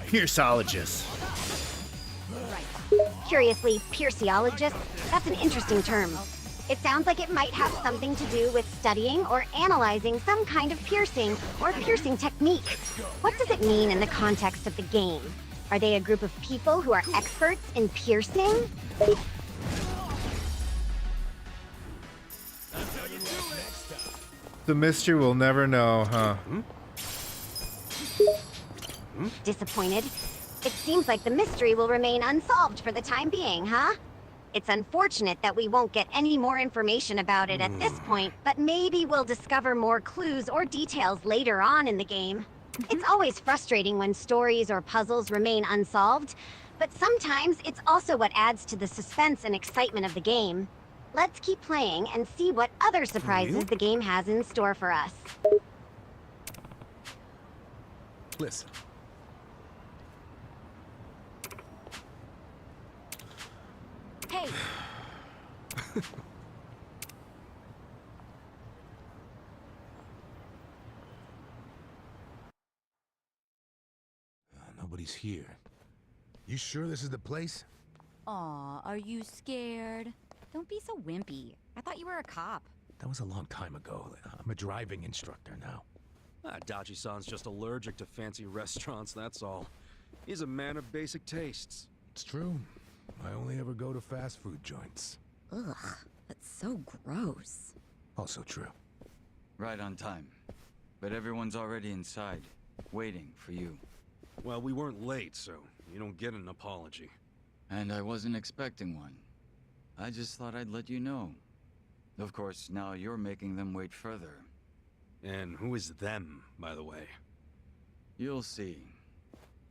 S2: Pierceologist.
S3: Curiously, pierceologist? That's an interesting term. It sounds like it might have something to do with studying or analyzing some kind of piercing or piercing technique. What does it mean in the context of the game? Are they a group of people who are experts in piercing?
S2: The mystery we'll never know, huh?
S3: Disappointed? It seems like the mystery will remain unsolved for the time being, huh? It's unfortunate that we won't get any more information about it at this point, but maybe we'll discover more clues or details later on in the game. It's always frustrating when stories or puzzles remain unsolved, but sometimes it's also what adds to the suspense and excitement of the game. Let's keep playing and see what other surprises the game has in store for us.
S11: Listen.
S3: Hey!
S11: he's here. You sure this is the place?
S7: Aw, are you scared? Don't be so wimpy. I thought you were a cop.
S11: That was a long time ago. I'm a driving instructor now.
S9: Dachi-san's just allergic to fancy restaurants, that's all. He's a man of basic tastes.
S11: It's true. I only ever go to fast food joints.
S7: Ugh, that's so gross.
S11: Also true.
S14: Right on time. But everyone's already inside, waiting for you.
S9: Well, we weren't late, so you don't get an apology.
S14: And I wasn't expecting one. I just thought I'd let you know. Of course, now you're making them wait further.
S9: And who is them, by the way?
S14: You'll see.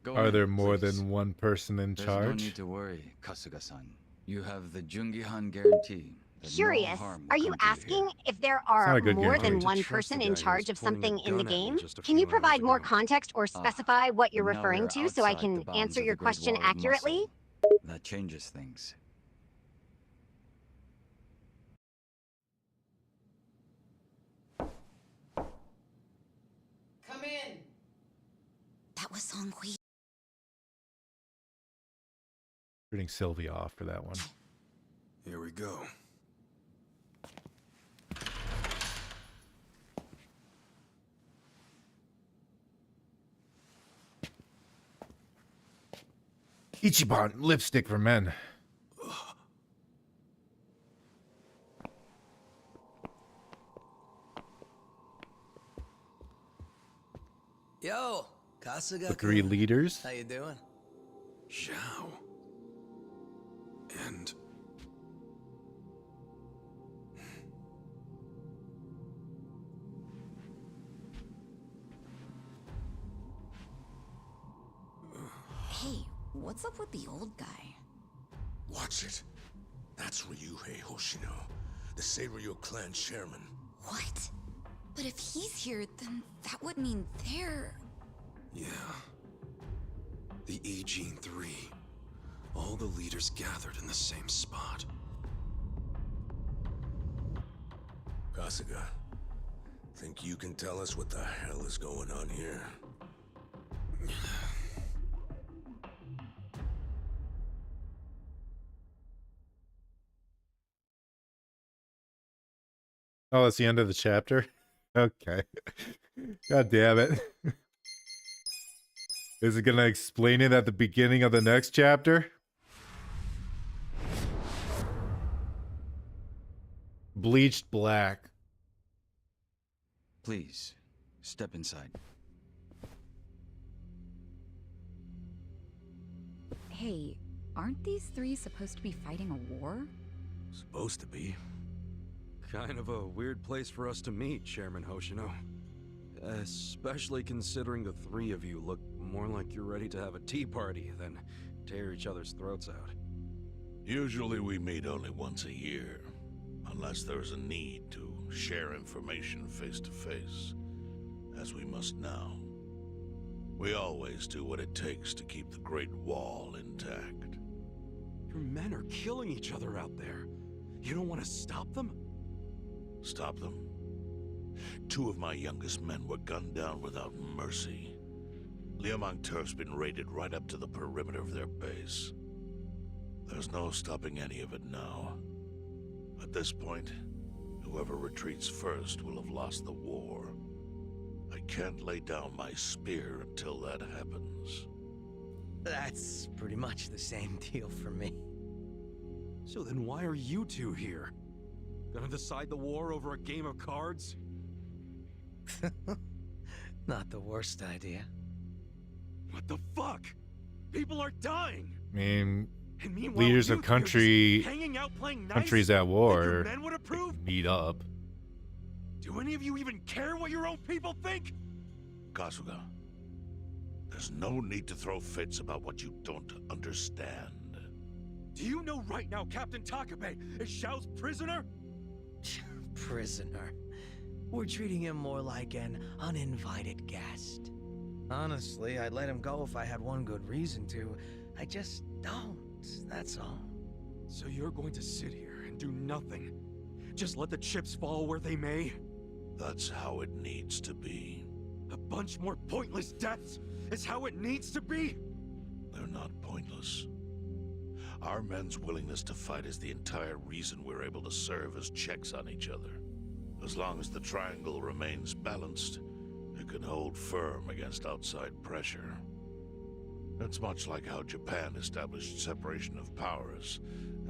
S14: Go
S2: Are
S14: in,
S2: there more
S14: please.
S2: than one person in
S14: There's
S2: charge?
S14: no need to worry, Kasuga-san. You have the Jungihan guarantee. that no
S3: Curious,
S14: harm will
S3: are you
S14: come to you
S3: asking
S14: here.
S3: if there
S2: not
S3: are
S2: a good
S3: more
S2: guarantee.
S3: than
S9: To
S3: one
S9: trust
S3: person
S9: the
S3: in
S9: guy who
S3: charge
S9: was
S3: of
S9: pointing
S3: something
S9: a
S3: in the
S9: gun at me
S3: game?
S9: just a
S3: Can you
S9: few hours
S3: provide more
S9: ago.
S3: context or specify what you're
S14: But now
S3: referring
S14: we're
S3: to so I
S14: outside
S3: can
S14: the bounds
S3: answer
S14: of
S3: your
S14: the Great
S3: question
S14: Wall of
S3: accurately?
S14: Muscle. That changes things.
S17: Come in.
S7: That was Song Hui.
S2: Turning Sylvia off for that one.
S9: Here we go.
S2: Ichiban lipstick for men.
S17: Yo, Kasuga.
S2: The three leaders.
S17: How you doing?
S9: Zhao. And...
S7: Hey, what's up with the old guy?
S13: Watch it. That's Ryuhei Hoshino, the Seiryu clan chairman.
S7: What? But if he's here, then that would mean they're...
S9: yeah. The E-Gene 3. All the leaders gathered in the same spot.
S13: Kasuga, think you can tell us what the hell is going on here?
S2: Oh, that's the end of the chapter? Okay. God damn it. Is it gonna explain it at the beginning of the next chapter? Bleached black.
S14: Please, step inside.
S7: Hey, aren't these three supposed to be fighting a war?
S9: Supposed to be. Kind of a weird place for us to meet, Chairman Hoshino. Especially considering the three of you look more like you're ready to have a tea party than tear each other's throats out.
S12: Usually we meet only once a year, unless there's a need to share information face to face, as we must now. We always do what it takes to keep the Great Wall intact.
S9: Your men are killing each other out there. You don't want to stop them?
S12: Stop them? 2 of my youngest men were gunned down without mercy. Liamang Turf's been raided right up to the perimeter of their base. There's no stopping any of it now. At this point, whoever retreats first will have lost the war. I can't lay down my spear until that happens.
S17: That's pretty much the same deal for me.
S9: So then why are you two here? Gonna decide the war over a game of cards?
S17: Not the worst idea.
S9: What the fuck? People are dying!
S2: I mean,
S9: And meanwhile,
S2: leaders
S9: you
S2: of
S9: three are just
S2: country
S9: hanging out playing nice?
S2: countries at
S9: Think
S2: war
S9: your men would approve?
S2: meet up.
S9: Do any of you even care what your own people think?
S12: Kasuga, there's no need to throw fits about what you don't understand.
S9: Do you know right now Captain Takabe is Xiao's prisoner?
S17: Prisoner. We're treating him more like an uninvited guest. Honestly, I'd let him go if I had one good reason to. I just don't, that's all.
S9: So you're going to sit here and do nothing? Just let the chips fall where they may?
S12: That's how it needs to be.
S9: A bunch more pointless deaths is how it needs to be?
S12: they're not pointless. Our men's willingness to fight is the entire reason we're able to serve as checks on each other. As long as the triangle remains balanced, it can hold firm against outside pressure. It's much like how Japan established separation of powers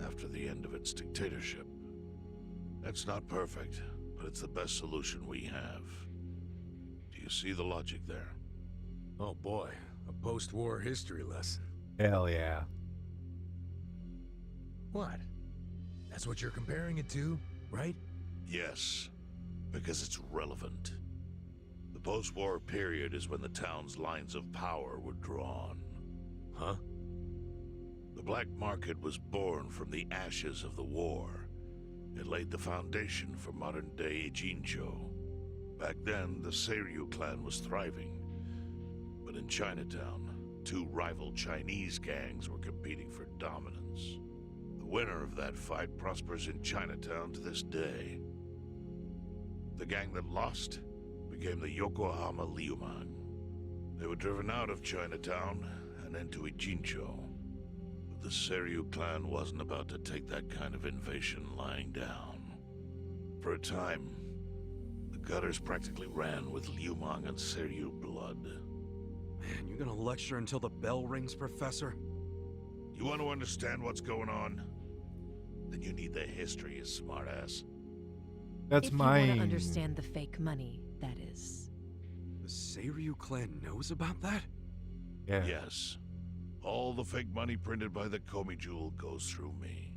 S12: after the end of its dictatorship. It's not perfect, but it's the best solution we have. Do you see the logic there?
S11: Oh boy, a post-war history lesson.
S2: Hell yeah.
S11: What? That's what you're comparing it to, right?
S12: Yes, because it's relevant. The post-war period is when the town's lines of power were drawn.
S11: Huh?
S12: The black market was born from the ashes of the war. It laid the foundation for modern-day Ijincho. Back then, the Seiryu clan was thriving. But in Chinatown, two rival Chinese gangs were competing for dominance. The winner of that fight prospers in Chinatown to this day. The gang that lost became the Yokohama Liumang. They were driven out of Chinatown and into Ijincho. But the Seiryu clan wasn't about to take that kind of invasion lying down. For a time, the gutters practically ran with Liumang and Seiryu blood.
S9: Man, you gonna lecture until the bell rings, Professor?
S12: You want to understand what's going on? Then you need the history, you smartass.
S2: That's
S8: if you want to understand the fake money, that is.
S9: The Seiryu clan knows about that?
S2: Yeah.
S12: Yes. All the fake money printed by the Komi Jewel goes through me.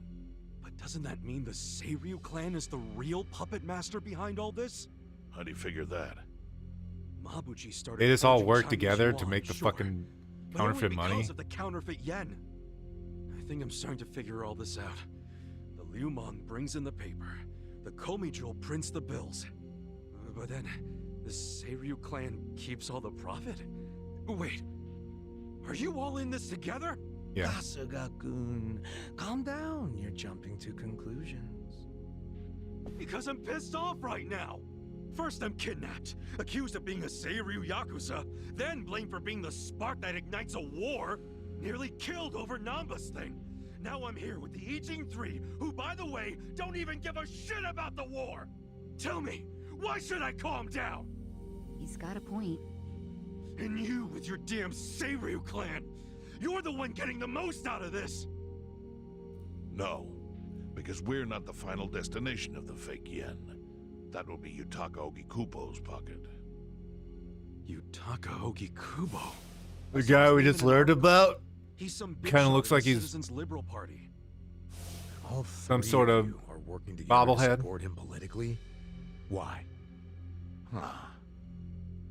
S9: But doesn't that mean the Seiryu clan is the real puppet master behind all this?
S12: How do you figure that?
S9: Mabuchi started.
S2: They just all
S9: forging
S2: work
S9: Chinese
S2: together
S9: yuan,
S2: to make the
S9: sure,
S2: fucking
S9: but
S2: counterfeit
S9: only
S2: money.
S9: because of the counterfeit yen. I think I'm starting to figure all this out. The Liumang brings in the paper. The Komi Jewel prints the bills. But then, the Seiryu clan keeps all the profit? Wait, are you all in this together?
S2: Yeah.
S17: Kasuga-kun, calm down. You're jumping to conclusions.
S9: Because I'm pissed off right now. First I'm kidnapped, accused of being a Seiryu Yakuza, then blamed for being the spark that ignites a war, nearly killed over Namba's thing. Now I'm here with the Ijin 3, who, by the way, don't even give a shit about the war! Tell me, why should I calm down?
S7: He's got a point.
S9: And you with your damn Seiryu clan, you're the one getting the most out of this!
S12: No, because we're not the final destination of the fake yen. That will be Yutaka Ogikubo's pocket.
S9: Yutaka Ogikubo?
S2: The guy we just learned about?
S9: He's some big
S2: Kind of
S9: shot
S2: looks
S9: in
S2: like
S9: the
S2: he's
S9: Citizens Liberal Party.
S11: All
S2: some
S11: three
S2: sort of
S11: you are working together to
S2: bobblehead.
S11: support him politically. Why?
S12: Huh.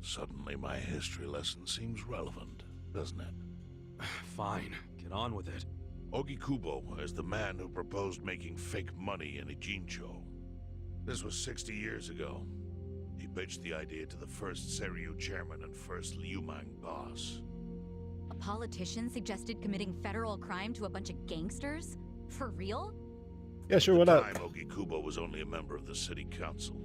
S12: Suddenly my history lesson seems relevant, doesn't it?
S9: Fine, get on with it.
S12: Ogikubo is the man who proposed making fake money in Ijincho. This was 60 years ago. He pitched the idea to the first Seiryu chairman and first Liumang boss.
S7: A politician suggested committing federal crime to a bunch of gangsters? For real?
S2: Yeah, sure, what up?
S12: At the time, Ogikubo was only a member of the city council.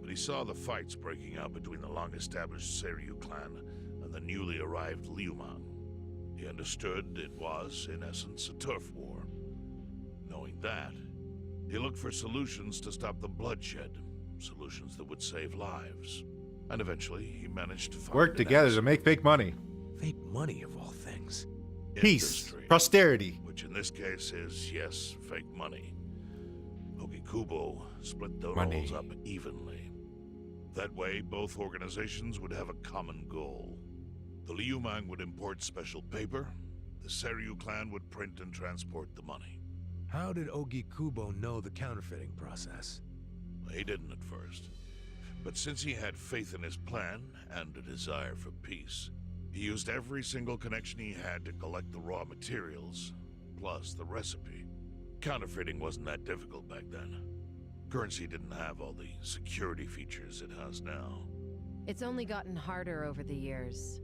S12: But he saw the fights breaking out between the long-established Seiryu clan and the newly arrived Liumang. He understood it was, in essence, a turf war. Knowing that, he looked for solutions to stop the bloodshed, solutions that would save lives. And eventually, he managed to find
S2: Work
S12: an
S2: together
S12: answer.
S2: to make fake money.
S11: Fake money of all things.
S2: Peace.
S12: Industry,
S2: Prosperity.
S12: which in this case is, yes, fake money. Ogikubo split the
S2: Money.
S12: roles up evenly. That way, both organizations would have a common goal. The Liumang would import special paper, the Seiryu clan would print and transport the money.
S11: How did Ogikubo know the counterfeiting process?
S12: He didn't at first. But since he had faith in his plan and a desire for peace, he used every single connection he had to collect the raw materials, plus the recipe. Counterfeiting wasn't that difficult back then. Currency didn't have all the security features it has now.
S8: It's only gotten harder over the years.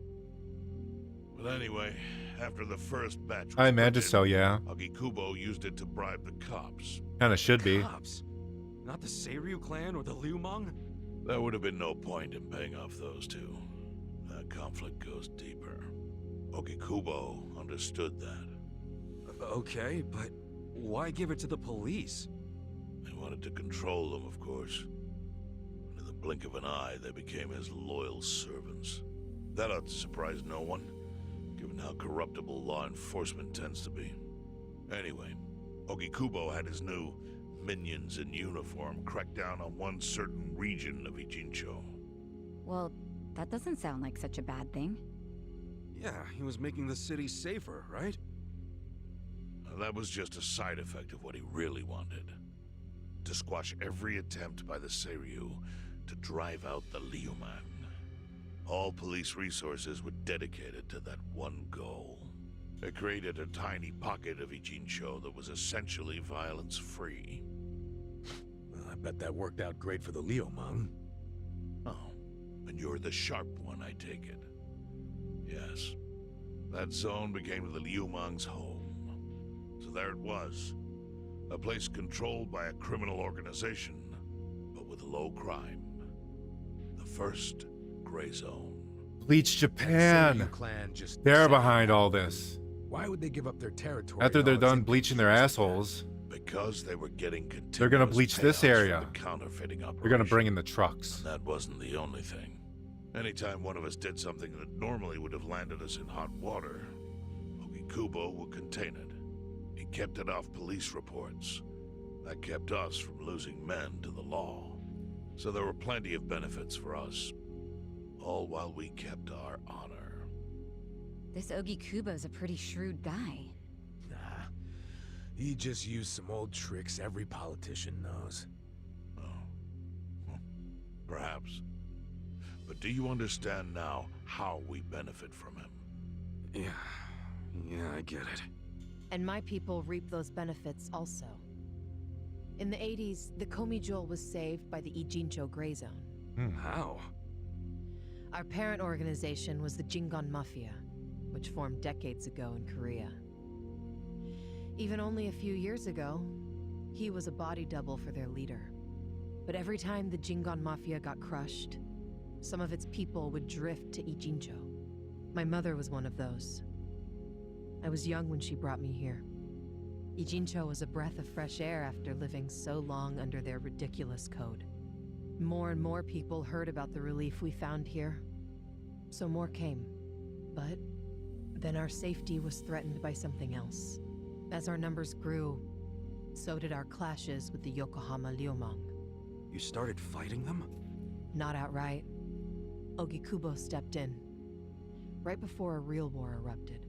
S12: But anyway, after the first batch was
S2: I imagine
S12: printed,
S2: so, yeah.
S12: Ogikubo used it to bribe the cops.
S2: Kinda should be.
S9: Cops? Not the Seiryu clan or the Liumang?
S12: There would have been no point in paying off those two. That conflict goes deeper. Ogikubo, understood that.
S9: Okay, but why give it to the police?
S12: They wanted to control them, of course. And in the blink of an eye, they became his loyal servants. That ought to surprise no one, given how corruptible law enforcement tends to be. Anyway, Ogikubo had his new minions in uniform crack down on one certain region of Ijincho.
S7: Well, that doesn't sound like such a bad thing.
S9: Yeah, he was making the city safer, right?
S12: That was just a side effect of what he really wanted. To squash every attempt by the Seiryu to drive out the Liuman. All police resources were dedicated to that one goal. It created a tiny pocket of Ijincho that was essentially violence-free.
S11: Well, I bet that worked out great for the Liumang.
S12: Oh, and you're the sharp one, I take it. Yes. That zone became the Liumang's home. So there it was. A place controlled by a criminal organization, but with low crime. The first gray zone.
S2: Bleach Japan. They're behind all this.
S11: Why would they give up their territory?
S2: After they're done bleaching their assholes,
S12: because they were getting
S2: they're gonna bleach this area.
S12: Counterfeiting operation.
S2: They're gonna bring in the trucks.
S12: And that wasn't the only thing. Anytime one of us did something that normally would have landed us in hot water, Ogikubo would contain it. He kept it off police reports. That kept us from losing men to the law. So there were plenty of benefits for us. All while we kept our honor.
S7: This Ogikubo's a pretty shrewd guy.
S11: Nah, he just used some old tricks every politician knows.
S12: Oh. Perhaps. But do you understand now how we benefit from him?
S9: Yeah, I get it.
S8: And my people reap those benefits also. In the 80s, the Komi Jewel was saved by the Ijincho Gray Zone.
S9: How?
S8: Our parent organization was the Jingon Mafia, which formed decades ago in Korea. Even only a few years ago, he was a body double for their leader. But every time the Jingon Mafia got crushed, some of its people would drift to Ijincho. My mother was one of those. I was young when she brought me here. Ijincho was a breath of fresh air after living so long under their ridiculous code. More and more people heard about the relief we found here, so more came. But then our safety was threatened by something else. As our numbers grew, so did our clashes with the Yokohama Liumang.
S9: You started fighting them?
S8: Not outright. Ogikubo stepped in, right before a real war erupted.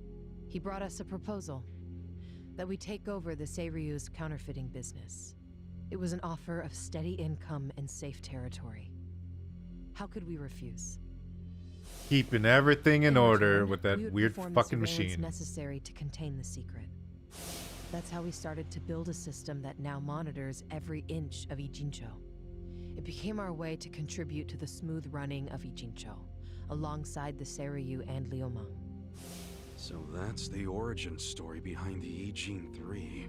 S8: He brought us a proposal, that we take over the Seiryu's counterfeiting business. It was an offer of steady income and safe territory. How could we refuse?
S2: Keeping everything in order with
S8: We
S2: that
S8: would
S2: weird
S8: perform the
S2: fucking
S8: surveillance
S2: machine.
S8: necessary to contain the secret. That's how we started to build a system that now monitors every inch of Ijincho. It became our way to contribute to the smooth running of Ijincho, alongside the Seiryu and Liumang.
S9: So that's the origin story behind the Ijin 3.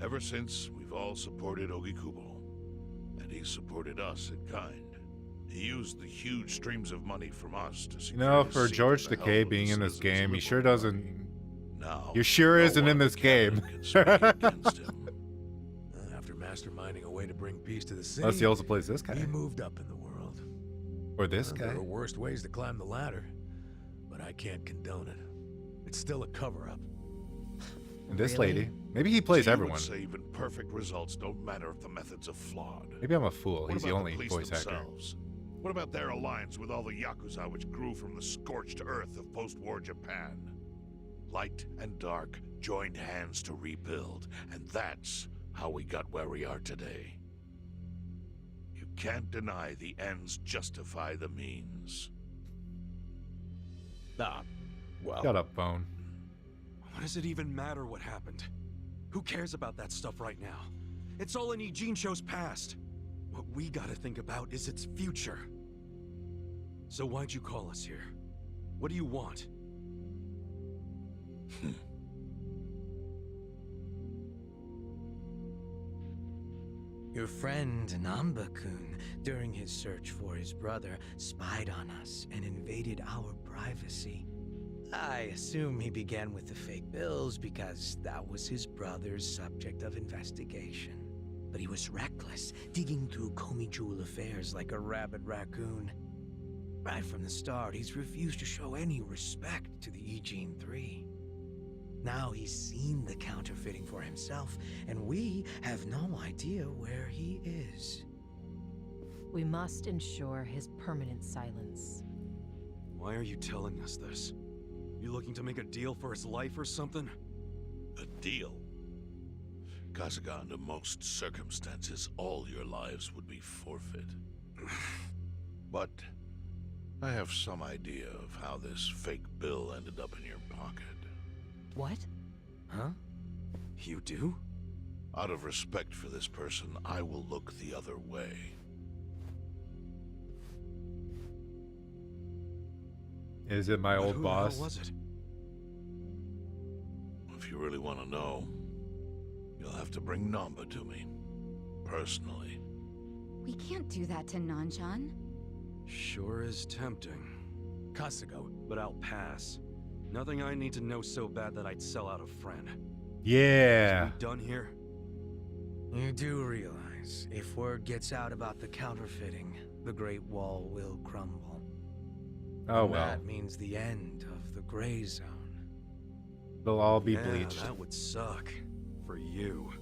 S12: Ever since, we've all supported Ogikubo. And he supported us in kind. He used the huge streams of money from us to
S2: You
S12: secure
S2: know,
S12: his
S2: for
S12: seat
S2: George
S12: at the
S2: Takei
S12: helm of
S2: being
S12: the
S2: in this
S12: citizens'
S2: game, he
S12: liberal
S2: sure
S12: party.
S2: doesn't.
S12: Now,
S2: You sure
S12: no
S2: isn't
S12: one
S2: in this game.
S12: can speak against him.
S11: After masterminding a way to bring peace to the city,
S2: Unless he also plays this guy.
S11: he moved up in the world.
S2: Or this
S11: There
S2: guy.
S11: are worse ways to climb the ladder, but I can't condone it. It's still a cover-up.
S2: And this
S8: Really?
S2: lady. Maybe he plays
S12: So you
S2: everyone.
S12: would say even perfect results don't matter if the methods are flawed.
S2: Maybe I'm a fool.
S12: What
S2: He's the
S12: about
S2: only
S12: police
S2: voice actor.
S12: themselves? What about their alliance with all the Yakuza which grew from the scorched earth of post-war Japan? Light and dark joined hands to rebuild, and that's how we got where we are today. You can't deny the ends justify the means.
S9: Well,
S2: Shut up, phone.
S9: what does it even matter what happened? Who cares about that stuff right now? It's all in Ijincho's past. What we gotta think about is its future. So why'd you call us here? What do you want?
S17: Your friend Namba-kun, during his search for his brother, spied on us and invaded our privacy. I assume he began with the fake bills because that was his brother's subject of investigation. But he was reckless, digging through Komijul affairs like a rabid raccoon. Right from the start, he's refused to show any respect to the Ijin 3. Now he's seen the counterfeiting for himself, and we have no idea where he is.
S8: We must ensure his permanent silence.
S9: Why are you telling us this? You looking to make a deal for his life or something?
S12: A deal? Kasuga, under most circumstances, all your lives would be forfeit. But I have some idea of how this fake bill ended up in your pocket.
S8: What?
S9: Huh? You do?
S12: Out of respect for this person, I will look the other way.
S2: Is it my old boss?
S9: Who was it?
S12: If you really want to know, you'll have to bring Namba to me. Personally.
S7: We can't do that to Nanshan.
S9: Sure is tempting.
S11: Kasuga.
S9: But I'll pass. Nothing I need to know so bad that I'd sell out a friend.
S2: Yeah.
S9: Is we done here?
S17: You do realize, if word gets out about the counterfeiting, the Great Wall will crumble.
S2: Oh
S17: And
S2: well.
S17: that means the end of the Gray Zone.
S2: They'll all be
S9: Yeah,
S2: bleached.
S9: that would suck. For you.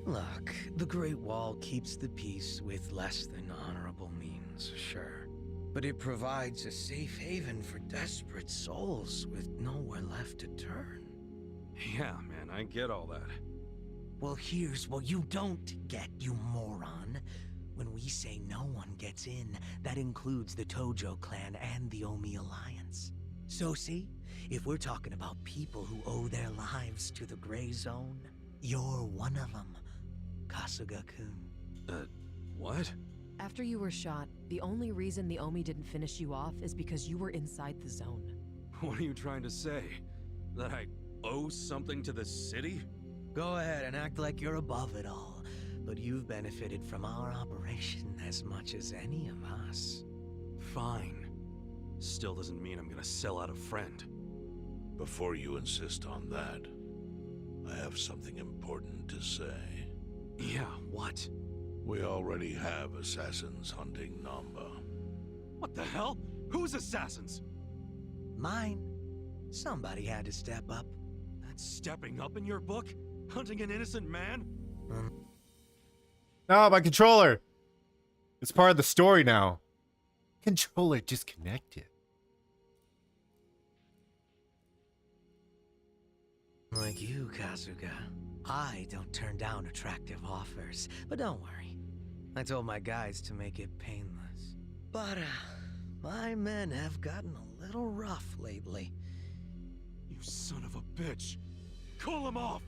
S17: Look, the Great Wall keeps the peace with less than honorable means, sure. But it provides a safe haven for desperate souls with nowhere left to turn.
S9: Yeah, man, I get all that.
S17: Well, here's what you don't get, you moron. When we say no one gets in, that includes the Tojo clan and the Omi Alliance. So see, if we're talking about people who owe their lives to the Gray Zone, you're one of them, Kasuga-kun.
S9: What?
S8: After you were shot, the only reason the Omi didn't finish you off is because you were inside the zone.
S9: What are you trying to say? That I owe something to the city?
S17: Go ahead and act like you're above it all, but you've benefited from our operation as much as any of us.
S9: Fine. Still doesn't mean I'm gonna sell out a friend.
S12: Before you insist on that, I have something important to say.
S9: Yeah, what?
S12: We already have assassins hunting Namba.
S9: What the hell? Whose assassins?
S17: Mine. Somebody had to step up.
S9: That's stepping up in your book? Hunting an innocent man?
S2: No, my controller. It's part of the story now. Controller disconnected.
S17: Like you, Kasuga. I don't turn down attractive offers, but don't worry. I told my guys to make it painless. But, my men have gotten a little rough lately.
S9: You son of a bitch! Call him off!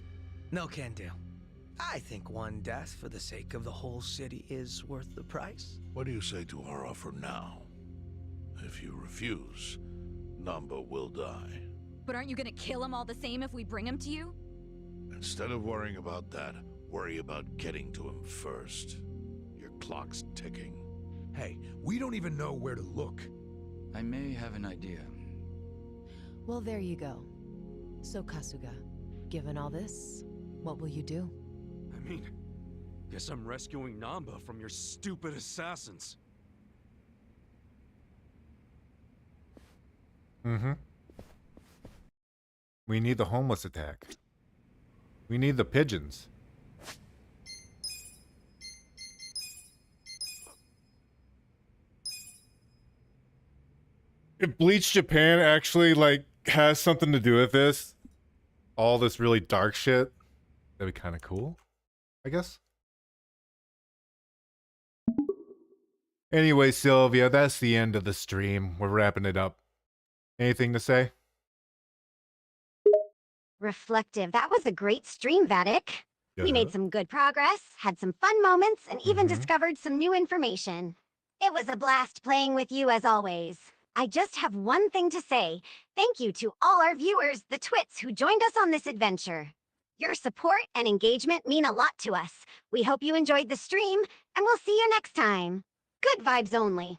S17: No can do. I think one death for the sake of the whole city is worth the price.
S12: What do you say to our offer now? If you refuse, Namba will die.
S7: But aren't you gonna kill him all the same if we bring him to you?
S12: Instead of worrying about that, worry about getting to him first. Your clock's ticking.
S11: Hey, we don't even know where to look.
S14: I may have an idea.
S8: Well, there you go. So, Kasuga, given all this, what will you do?
S9: I mean, guess I'm rescuing Namba from your stupid assassins.
S2: Mm-hmm. We need the homeless attack. We need the pigeons. If Bleach Japan actually, like, has something to do with this, all this really dark shit, that'd be kind of cool, I guess. Anyway, Sylvia, that's the end of the stream. We're wrapping it up. Anything to say?
S3: Reflective. That was a great stream, Vattic. We made some good progress, had some fun moments, and even discovered some new information. It was a blast playing with you as always. I just have one thing to say. Thank you to all our viewers, the twits, who joined us on this adventure. Your support and engagement mean a lot to us. We hope you enjoyed the stream, and we'll see you next time. Good vibes only.